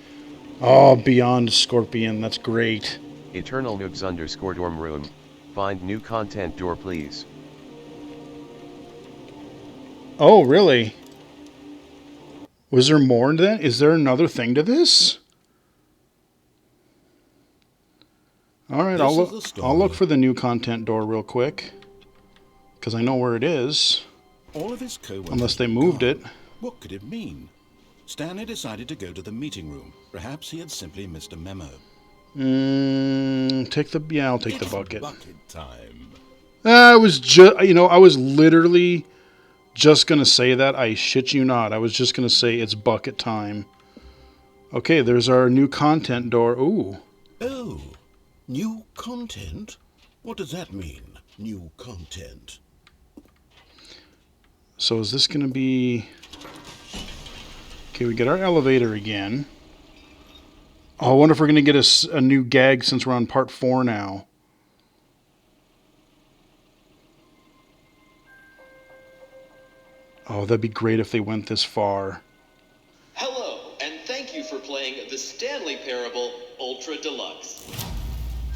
Oh, Beyond Scorpion, that's great. Eternal Nooks _ dorm room. Find new content door please. Oh, really? Was there more than that? Is there another thing to this? All right, I'll look for the new content door real quick, because I know where it is. All of his co-workers Unless they moved gone. it. What could it mean? Stanley decided to go to the meeting room. Perhaps he had simply missed a memo. I'll take the bucket. Bucket time. I was literally just going to say that. I shit you not. I was just going to say it's bucket time. Okay, there's our new content door. Ooh. Oh, new content? What does that mean, new content? So is this going to be... Okay, we get our elevator again. Oh, I wonder if we're going to get a new gag since we're on part 4 now. Oh, that'd be great if they went this far. Hello, and thank you for playing the Stanley Parable Ultra Deluxe.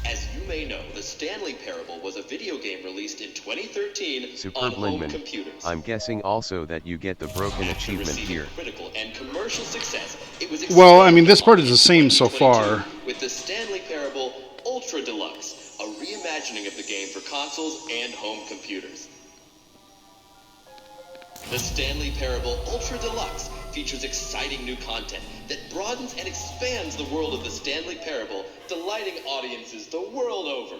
As you may know, the Stanley Parable was a video game released in 2013 on home Superb computers. I'm guessing also that you get the broken After achievement receiving here. critical and commercial success, it was Well, I mean, this part expanded is the same in so 2022 far. with the Stanley Parable Ultra Deluxe, a reimagining of the game for consoles and home computers. The Stanley Parable Ultra Deluxe features exciting new content that broadens and expands the world of the Stanley Parable, delighting audiences the world over.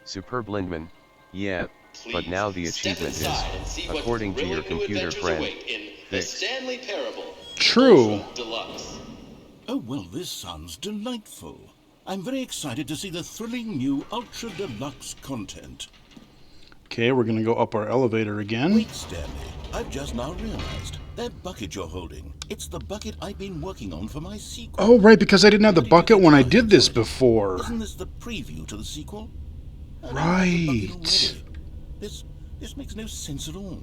Superb Lindman. Yeah, but now the Step achievement inside and is, see what according to your thrilling new computer adventures friend, await in the fixed. Stanley Parable True. Ultra Deluxe. Oh, well, this sounds delightful. I'm very excited to see the thrilling new Ultra Deluxe content. Okay, we're going to go up our elevator again. Wait, Stanley. I've just now realized that bucket you're holding. It's the bucket I've been working on for my sequel. Oh, right, because I didn't have the How did you bucket get when I started did this for it? before. Isn't this the preview to the sequel? I don't have the Right. bucket already. This makes no sense at all.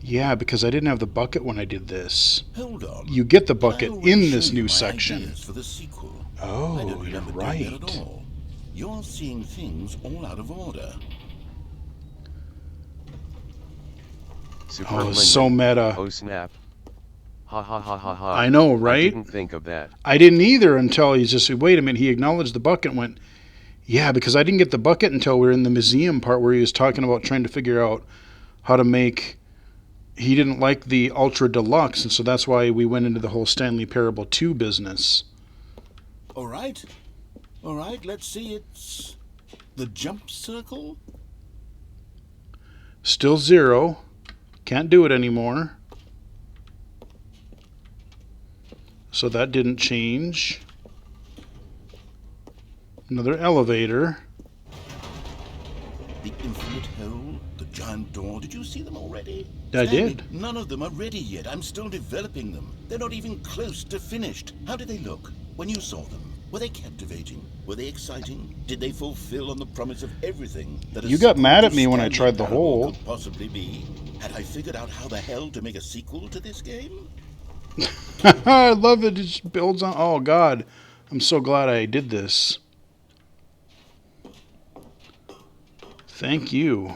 Yeah, because I didn't have the bucket when I did this. Hold on. You get the bucket I already in this showed you new my section. ideas for the sequel. Oh, I don't you're remember doing right. that at all. You're seeing things all out of order. Superb Oh, Lindman. so meta. Oh snap. Ha ha ha ha ha. I know, I right? didn't think of that. I didn't either until he just said, wait a minute, he acknowledged the bucket and went, yeah, because I didn't get the bucket until we were in the museum part where he was talking about trying to figure out how to make... He didn't like the Ultra Deluxe, and so that's why we went into the whole Stanley Parable 2 business. All right, let's see. It's the jump circle. Still 0. Can't do it anymore. So that didn't change. Another elevator. The infinite hole, the giant door. Did you see them already? I Stanley, did. None of them are ready yet. I'm still developing them. They're not even close to finished. How did they look when you saw them? Were they captivating? Were they exciting? Did they fulfill on the promise of everything that a You got sequel mad to at me when I Stanley tried the Parable hole. could possibly be? Had I figured out how the hell to make a sequel to this game? I love it. It just builds on... Oh, God. I'm so glad I did this. Thank you.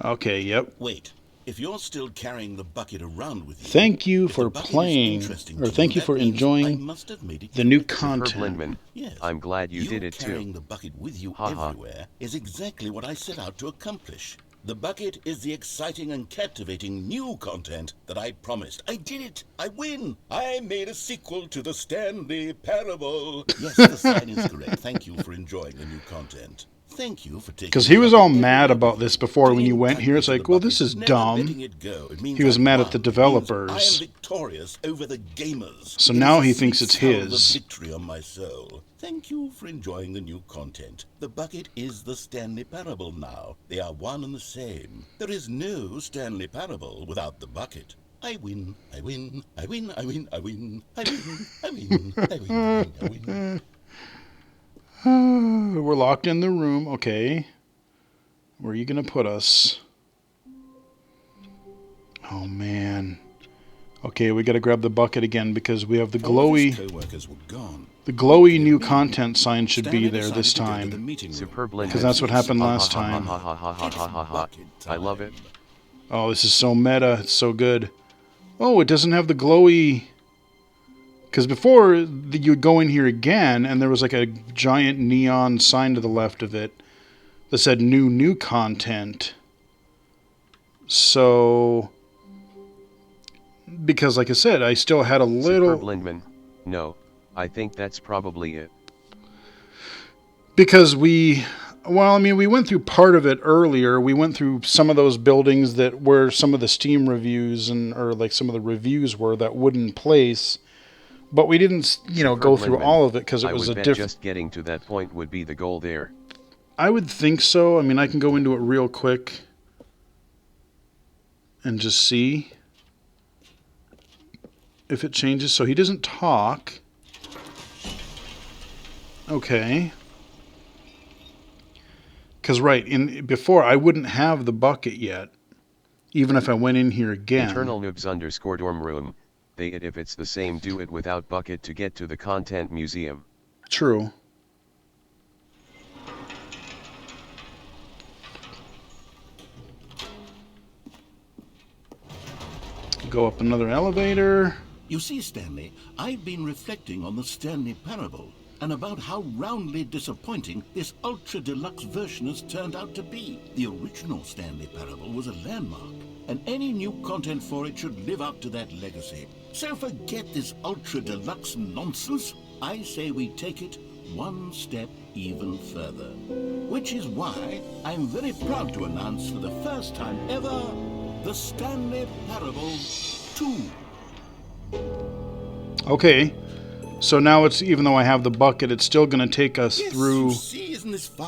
Okay, yep. Wait. If you're still carrying the bucket around with you, Thank you if for the bucket is playing, interesting or to thank you that for means I enjoying must have made it the new correct. Superb content. Lindman. Yes. I'm glad you You're did it carrying too. the bucket with you Ha ha. everywhere is exactly what I set out to accomplish. The bucket is the exciting and captivating new content that I promised. I did it. I win. I made a sequel to the Stanley Parable. Yes, the sign is correct. Thank you for enjoying the new content. Thank you for taking... Because he was all mad about this before when you went here. It's like, well, this is Never dumb. letting it go. It means He was I've mad won. at the It means developers. I am victorious over the gamers. So It now is a he thinks sweet it's sound of his. victory on my soul. Thank you for enjoying the new content. The bucket is the Stanley Parable now. They are one and the same. There is no Stanley Parable without the bucket. I win, I win, I win, I win, I win, I win, I win, I win, I win, I win. We're locked in the room. Okay. Where are you going to put us? Oh, man. Okay, we got to grab the bucket again because we have the glowy... Co-workers were gone. The glowy new content sign should be there this time. Superb Because that's what happened last time. I love it. Oh, this is so meta. It's so good. Oh, it doesn't have the glowy... Because before, you'd go in here again, and there was like a giant neon sign to the left of it that said new content. So... Because, like I said, I still had a little... Superb Lindman. No, I think that's probably it. Because we... Well, I mean, we went through part of it earlier. We went through some of those buildings that where some of the Steam reviews or like some of the reviews were that wooden place. But we didn't, go through all of it because it was a different... just getting to that point would be the goal there. I would think so. I mean, I can go into it real quick and just see if it changes. So he doesn't talk. Okay. Because, before, I wouldn't have the bucket yet, even if I went in here again. Eternal Noobs _ dorm room. They it if it's the same, do it without bucket to get to the content museum. True. Go up another elevator. You see, Stanley, I've been reflecting on the Stanley Parable and about how roundly disappointing this ultra deluxe version has turned out to be. The original Stanley Parable was a landmark, and any new content for it should live up to that legacy. So forget this ultra deluxe nonsense. I say we take it one step even further. Which is why I'm very proud to announce for the first time ever, the Stanley Parable 2. Okay. So now it's, even though I have the bucket, it's still going to take us through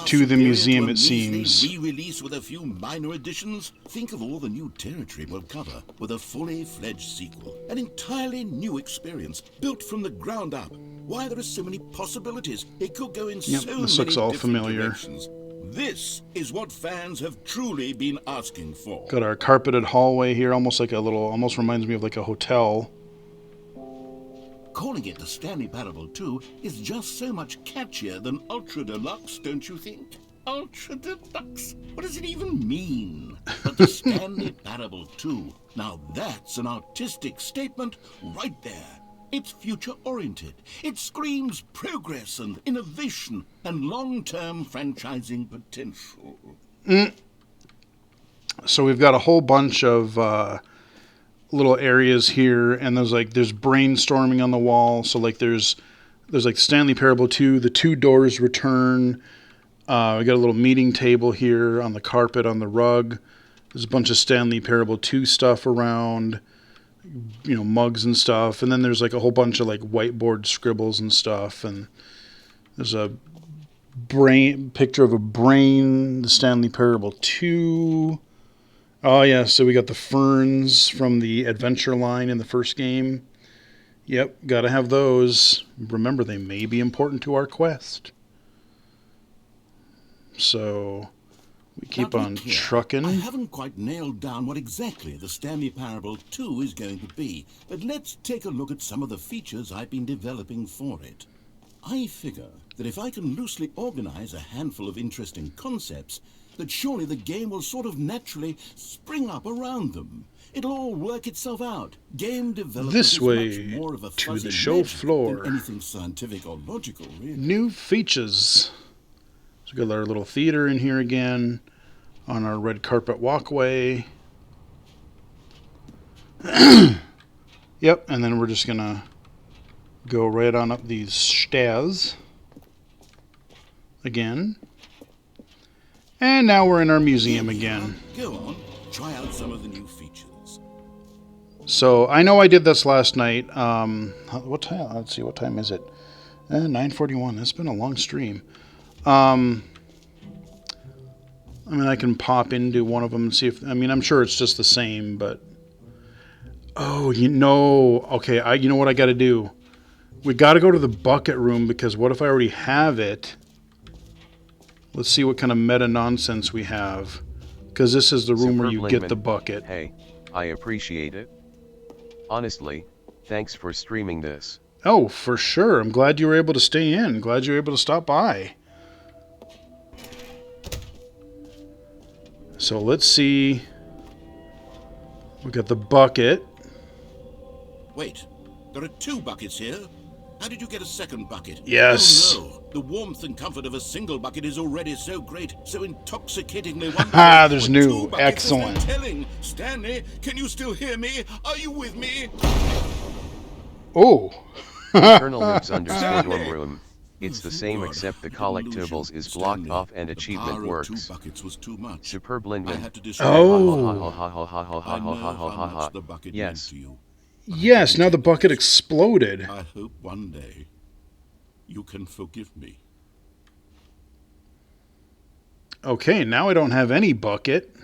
to the museum, it seems. Re-release with a few minor additions. Think of all the new territory we'll cover with a fully fledged sequel. An entirely new experience, built from the ground up. Why, there are so many possibilities. It could go in so many this looks all different familiar. directions. This is what fans have truly been asking for. Got our carpeted hallway here, almost reminds me of like a hotel. Calling it the Stanley Parable 2 is just so much catchier than Ultra Deluxe, don't you think? Ultra Deluxe? What does it even mean? But the Stanley Parable 2, now that's an artistic statement right there. It's future-oriented. It screams progress and innovation and long-term franchising potential. So we've got a whole bunch of little areas here, and there's brainstorming on the wall. So like there's like Stanley Parable 2, the 2 doors return. We got a little meeting table here on the carpet on the rug. There's a bunch of Stanley Parable 2 stuff around, mugs and stuff. And then there's like a whole bunch of like whiteboard scribbles and stuff. And there's a picture of a brain, the Stanley Parable 2. Oh, yeah, so we got the ferns from the adventure line in the first game. Yep, gotta have those. Remember, they may be important to our quest. So, we keep on trucking. I haven't quite nailed down what exactly the Stanley Parable 2 is going to be, but let's take a look at some of the features I've been developing for it. I figure that if I can loosely organize a handful of interesting concepts, that surely the game will sort of naturally spring up around them. It'll all work itself out. Game development this is way much more of a to fuzzy the show magic floor. than anything scientific or logical, really. New features. So we got our little theater in here again on our red carpet walkway. Yep, and then we're just gonna go right on up these stairs again. And now we're in our museum again. Go on, try out some of the new features. So I know I did this last night. What time? Let's see, what time is it? 9:41. It's been a long stream. I mean, I can pop into one of them and see if... I mean, I'm sure it's just the same, but... Oh, you know, okay, you know what I got to do? We got to go to the bucket room, because what if I already have it? Let's see what kind of meta nonsense we have. Because this is the room where you get the bucket. Hey, I appreciate it. Honestly, thanks for streaming this. Oh, for sure. I'm glad you were able to stay in. Glad you were able to stop by. So let's see. We got the bucket. Wait, there are 2 buckets here. How did you get a second bucket? Yes. Oh no, the warmth and comfort of a single bucket is already so great, so intoxicatingly wonderful. Ha, there's With new. 2 buckets, there's no Excellent. telling. Stanley, can you still hear me? Are you with me? Oh. Eternal Noobs underscore dorm room. It's the same except the collectibles is blocked off and achievement works. Superb Lindman. Oh. Yes. Yes, now the bucket exploded. I hope one day you can forgive me. Okay, now I don't have any bucket.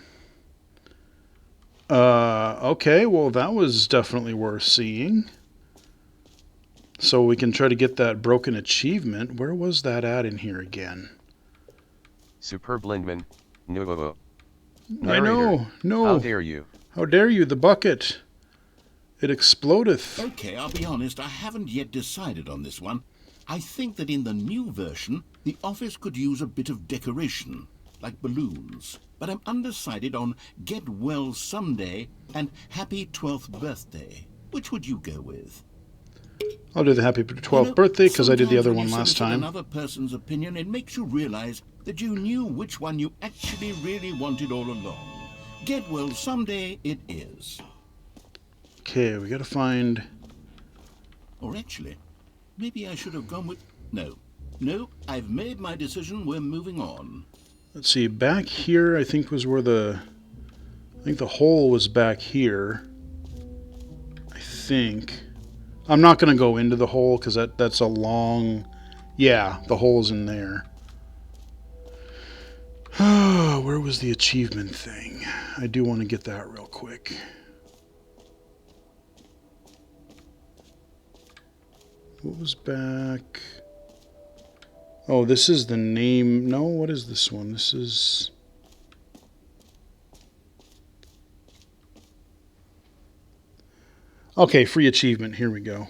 Okay, well that was definitely worth seeing. So we can try to get that broken achievement. Where was that at in here again? Superb Lindman. No. I know. No. How dare you? How dare you? The bucket. It explodeth. Okay, I'll be honest, I haven't yet decided on this one. I think that in the new version, the office could use a bit of decoration, like balloons. But I'm undecided on Get Well Someday and Happy 12th Birthday. Which would you go with? I'll do the happy 12th birthday, because I did the other one last time. Another person's opinion, it makes you realize that you knew which one you actually really wanted all along. Get Well Someday it is. Okay, we gotta find... Or actually, maybe I should have gone with... No, I've made my decision, we're moving on. Let's see, back here I think was where the... I think the hole was back here. I think. I'm not gonna go into the hole, because that's a long... Yeah, the hole's in there. Where was the achievement thing? I do want to get that real quick. What was back? Oh, this is the name. No, what is this one? This is... Okay, free achievement. Here we go.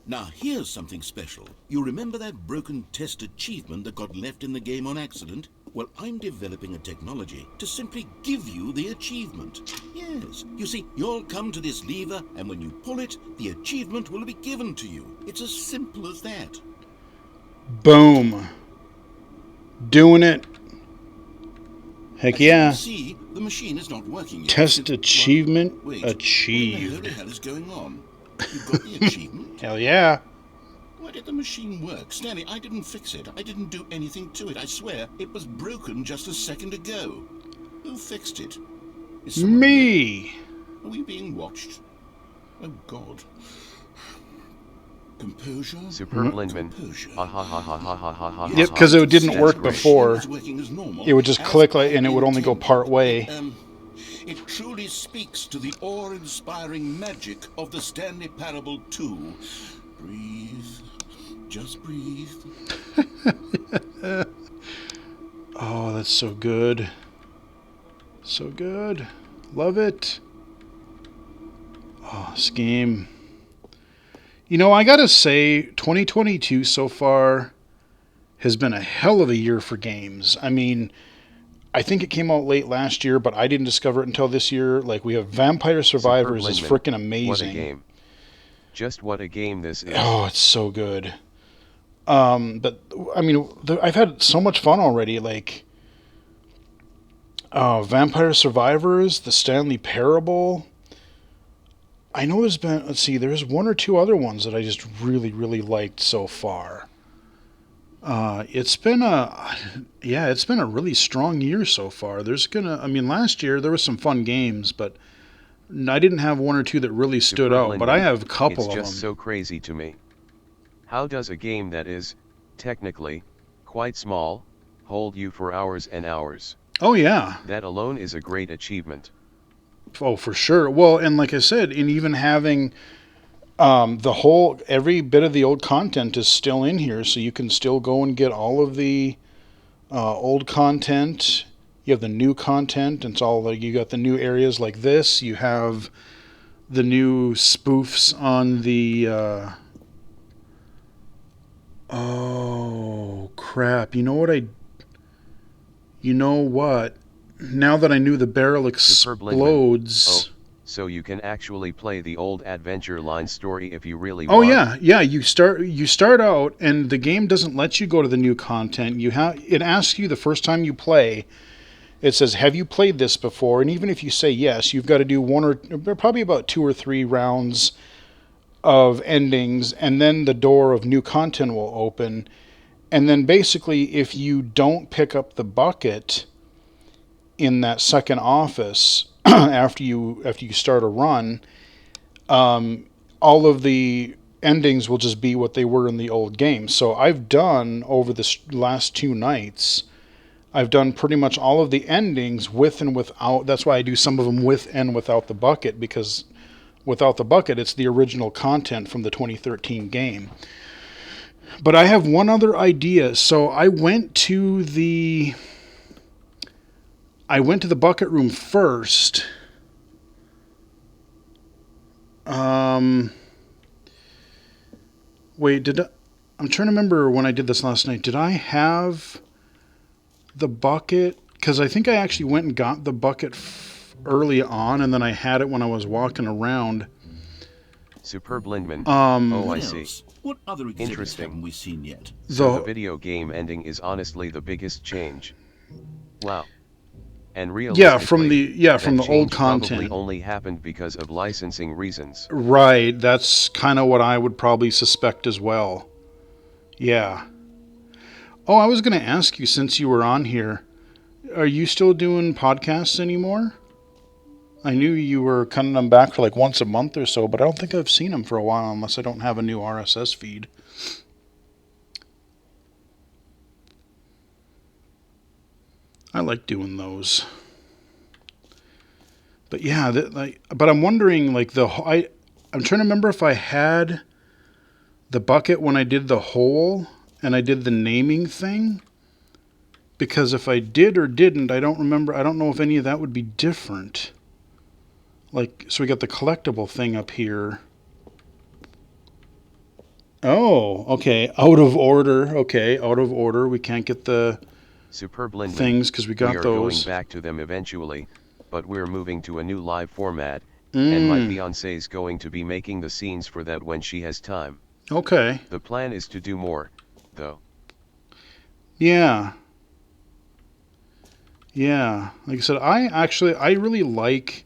Now, here's something special. You remember that broken test achievement that got left in the game on accident? Well, I'm developing a technology to simply give you the achievement. Yes. You see, you'll come to this lever, and when you pull it, the achievement will be given to you. It's as simple as that. Boom. Doing it. Heck yeah. As you can see, the machine is not working yet. Test achievement Wait, achieved. What the hell is going on? You got the achievement? Hell yeah. Why did the machine work? Stanley, I didn't fix it. I didn't do anything to it. I swear, it was broken just a second ago. Who fixed it? Me. Are we being watched? Oh, God. Composure? Superb Lindman. Yep, because it didn't work before. It would just click and it would only go part way. It truly speaks to the awe-inspiring magic of the Stanley Parable 2. Breathe. Just breathe. Oh, that's so good. So good. Love it. Oh, this game. You know, I gotta say, 2022 so far has been a hell of a year for games. I mean, I think it came out late last year, but I didn't discover it until this year. Like, we have Vampire Survivors is freaking amazing. What a game. Just what a game this is. Oh, it's so good. But, I mean, I've had so much fun already. Like, Vampire Survivors, the Stanley Parable. I know there's been, let's see, there's one or two other ones that I just really, really liked so far. It's been a really strong year so far. Last year there was some fun games, but I didn't have one or two that really stood out, but I have a couple of them. It's just so crazy to me. How does a game that is, technically, quite small, hold you for hours and hours? Oh yeah. That alone is a great achievement. Oh, for sure. Well, and like I said, and even having every bit of the old content is still in here, so you can still go and get all of the old content. You have the new content, and it's all like you got the new areas like this. You have the new spoofs on the. Oh crap! You know what? Now that I knew the barrel explodes. Oh, so you can actually play the old Adventure Line story if you really Oh want. yeah. You start out, and the game doesn't let you go to the new content. It asks you the first time you play. It says, "Have you played this before?" And even if you say yes, you've got to do probably about 2 or 3 rounds of endings, and then the door of new content will open. And then basically, if you don't pick up the bucket in that second office after you start a run, all of the endings will just be what they were in the old game. So I've done over the last 2 nights, I've done pretty much all of the endings with and without. That's why I do some of them with and without the bucket, because without the bucket, it's the original content from the 2013 game. But I have one other idea. So I went to the bucket room first. Wait, I'm trying to remember when I did this last night. Did I have the bucket? Because I think I actually went and got the bucket early on, and then I had it when I was walking around. Superb Lindman. I see. What other exhibits Interesting. haven't we seen yet? So the video game ending is honestly the biggest change. Wow. And realistically, from the old content. Probably only happened because of licensing reasons. Right, that's kind of what I would probably suspect as well. Yeah. Oh, I was going to ask you, since you were on here, are you still doing podcasts anymore? I knew you were cutting them back for like once a month or so, but I don't think I've seen them for a while unless I don't have a new RSS feed. I like doing those. But yeah, but I'm wondering, like, I'm trying to remember if I had the bucket when I did the hole and I did the naming thing. Because if I did or didn't, I don't remember. I don't know if any of that would be different. Like, so we got the collectible thing up here. Oh, okay. Out of order. Okay, out of order. We can't get the Superb Lindman. Things because we got we are those. Going back to them eventually, but we're moving to a new live format, and my fiance's going to be making the scenes for that when she has time. Okay. The plan is to do more, though. Yeah. Yeah. Like I said, I really like.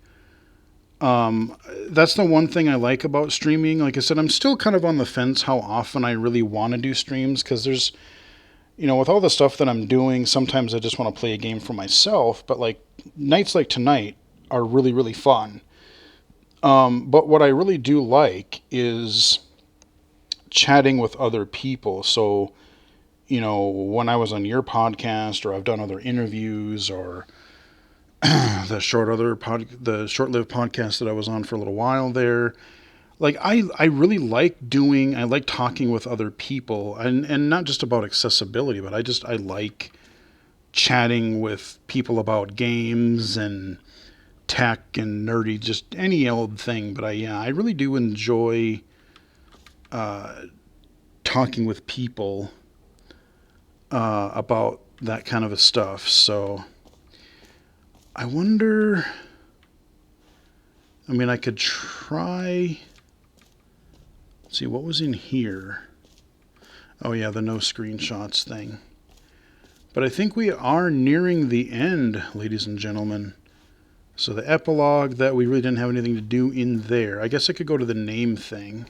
That's the one thing I like about streaming. Like I said, I'm still kind of on the fence how often I really want to do streams, because there's, with all the stuff that I'm doing, sometimes I just want to play a game for myself, but like nights like tonight are really, really fun. But what I really do like is chatting with other people. So, when I was on your podcast, or I've done other interviews, or the short-lived podcast that I was on for a little while there. Like, I really like talking with other people, and not just about accessibility, but I like chatting with people about games and tech and nerdy, just any old thing. But I really do enjoy talking with people about that kind of stuff. So I wonder, I could try. Let's see, what was in here? Oh yeah, the no screenshots thing. But I think we are nearing the end, ladies and gentlemen. So the epilogue, that we really didn't have anything to do in there. I guess I could go to the name thing.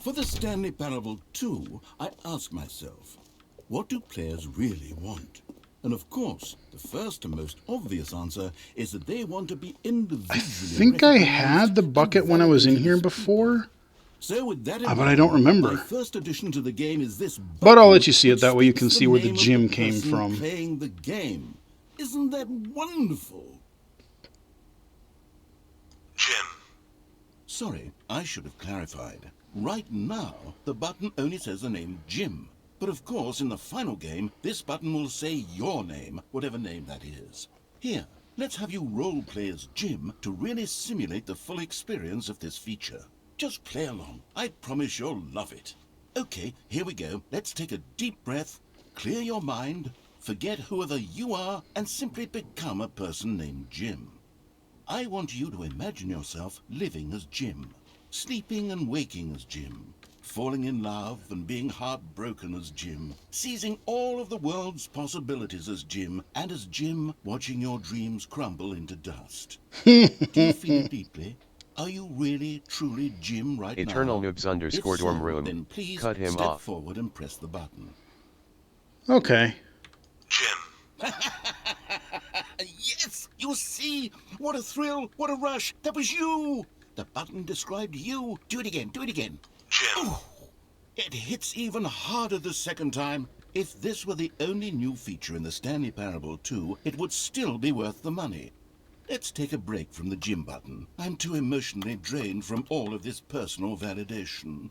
For the Stanley Parable 2, I ask myself, what do players really want? And of course, the first and most obvious answer is that they want to be individually. I think I had the bucket when I was in here before. So with that in but I don't remember. My first addition to the game is this button, but I'll let you see it that way. You can which see where the speaks gym name of came person from. Playing the game. Isn't that wonderful? Sorry, I should have clarified. Right now, the button only says the name Jim. But of course, in the final game, this button will say your name, whatever name that is. Here, let's have you role-play as Jim to really simulate the full experience of this feature. Just play along. I promise you'll love it. Okay, here we go. Let's take a deep breath, clear your mind, forget whoever you are, and simply become a person named Jim. I want you to imagine yourself living as Jim, sleeping and waking as Jim, falling in love and being heartbroken as Jim, seizing all of the world's possibilities as Jim, and as Jim watching your dreams crumble into dust. Do you feel it deeply? Are you really, truly Jim right Eternal now? Noobs _dorm If so, room. then please Cut him step off. forward and press the button. Okay. Jim. Yes! You see? What a thrill! What a rush! That was you! The button described you. Do it again. Do it again. Jim. It hits even harder the second time. If this were the only new feature in the Stanley Parable 2, it would still be worth the money. Let's take a break from the Jim button. I'm too emotionally drained from all of this personal validation.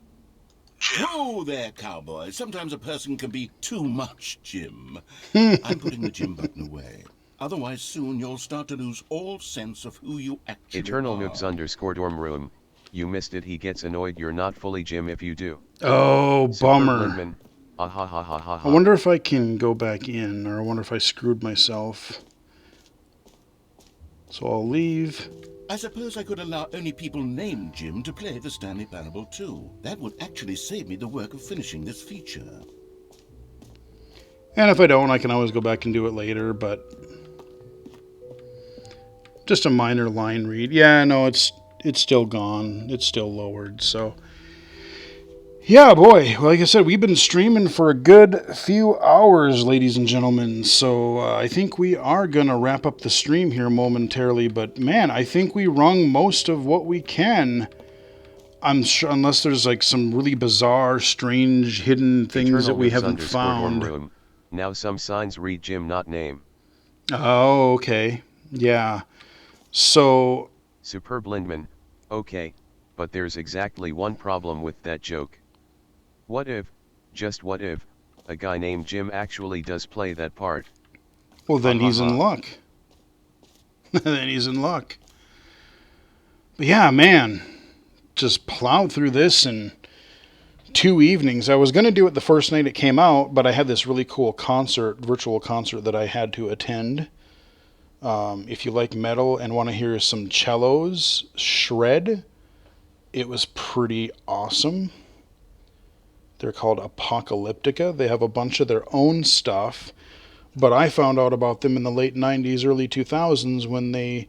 Jim. Whoa there, cowboy. Sometimes a person can be too much Jim. I'm putting the Jim button away. Otherwise, soon you'll start to lose all sense of who you actually Eternal are. Noobs _dorm room. You missed it. He gets annoyed you're not fully Jim if you do. Oh, Super bummer. Blindman. Ah ha ha ha ha ha. I wonder if I can go back in, or I wonder if I screwed myself. So I'll leave. I suppose I could allow only people named Jim to play the Stanley Parable 2. That would actually save me the work of finishing this feature. And if I don't, I can always go back and do it later, but just a minor line read. Yeah, no, it's still gone. It's still lowered, so yeah, boy, like I said, we've been streaming for a good few hours, ladies and gentlemen, so I think we are going to wrap up the stream here momentarily, but man, I think we wrung most of what we can. I'm sure, unless there's like some really bizarre, strange, hidden things Eternal that we Noobs haven't _dorm found. room. Now some signs read Jim not name. Oh, okay. Yeah. So, Super Blindman. Okay, but there's exactly one problem with that joke. What if, just what if, a guy named Jim actually does play that part? well, then he's in Ha-ha-ha. luck. Then he's in luck. But yeah, man, just plowed through this in 2 evenings. I was going to do it the first night it came out, but I had this really cool virtual concert that I had to attend. If you like metal and want to hear some cellos shred, it was pretty awesome. They're called Apocalyptica. They have a bunch of their own stuff, but I found out about them in the late 90s, early 2000s when they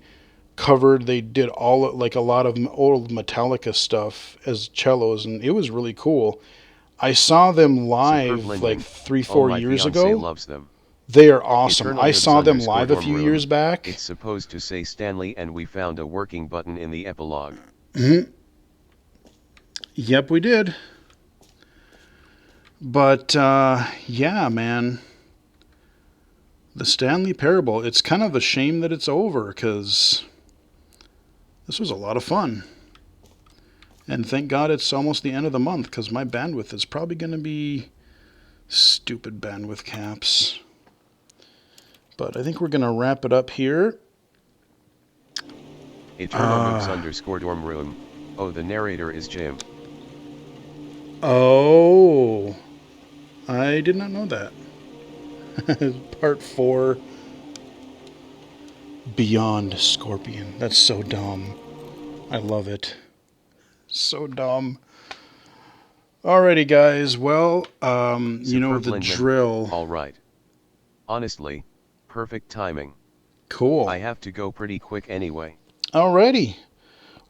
did all, like a lot of old Metallica stuff as cellos, and it was really cool. I saw them live Super Blindman. like 3-4 my years fiancé ago. loves them. They are awesome. Eternal I Noobs saw them live a _dorm few room. years back. It's supposed to say Stanley and we found a working button in the epilogue. Mm-hmm. Yep, we did. But, yeah, man. The Stanley Parable, it's kind of a shame that it's over, because this was a lot of fun. And thank God it's almost the end of the month, because my bandwidth is probably going to be stupid bandwidth caps. But I think we're going to wrap it up here. Eternal Noobs _dorm room. Oh, the narrator is Jim. Oh, I did not know that. Part 4, Beyond Scorpion. That's so dumb. I love it. So dumb. Alrighty, guys. Well, you know the Blindman. drill. All right. Honestly, perfect timing. Cool. I have to go pretty quick anyway. Alrighty.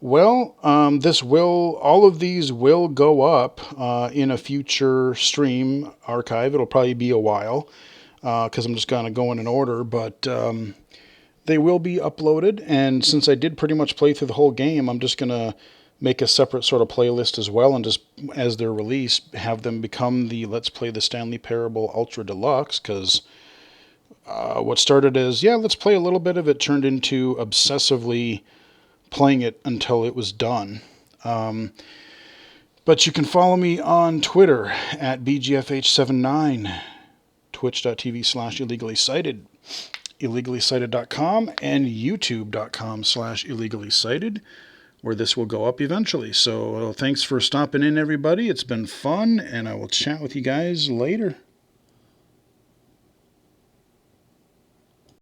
Well, all of these will go up in a future stream archive. It'll probably be a while because I'm just going to go in order, but they will be uploaded. And since I did pretty much play through the whole game, I'm just going to make a separate sort of playlist as well, and just as they're released, have them become the Let's Play the Stanley Parable Ultra Deluxe, because what started as, yeah, let's play a little bit of it, turned into obsessively playing it until it was done. But you can follow me on Twitter at BGFH79, twitch.tv/illegally-cited, illegally-cited.com, and youtube.com/illegally-cited, where this will go up eventually. So thanks for stopping in, everybody. It's been fun, and I will chat with you guys later.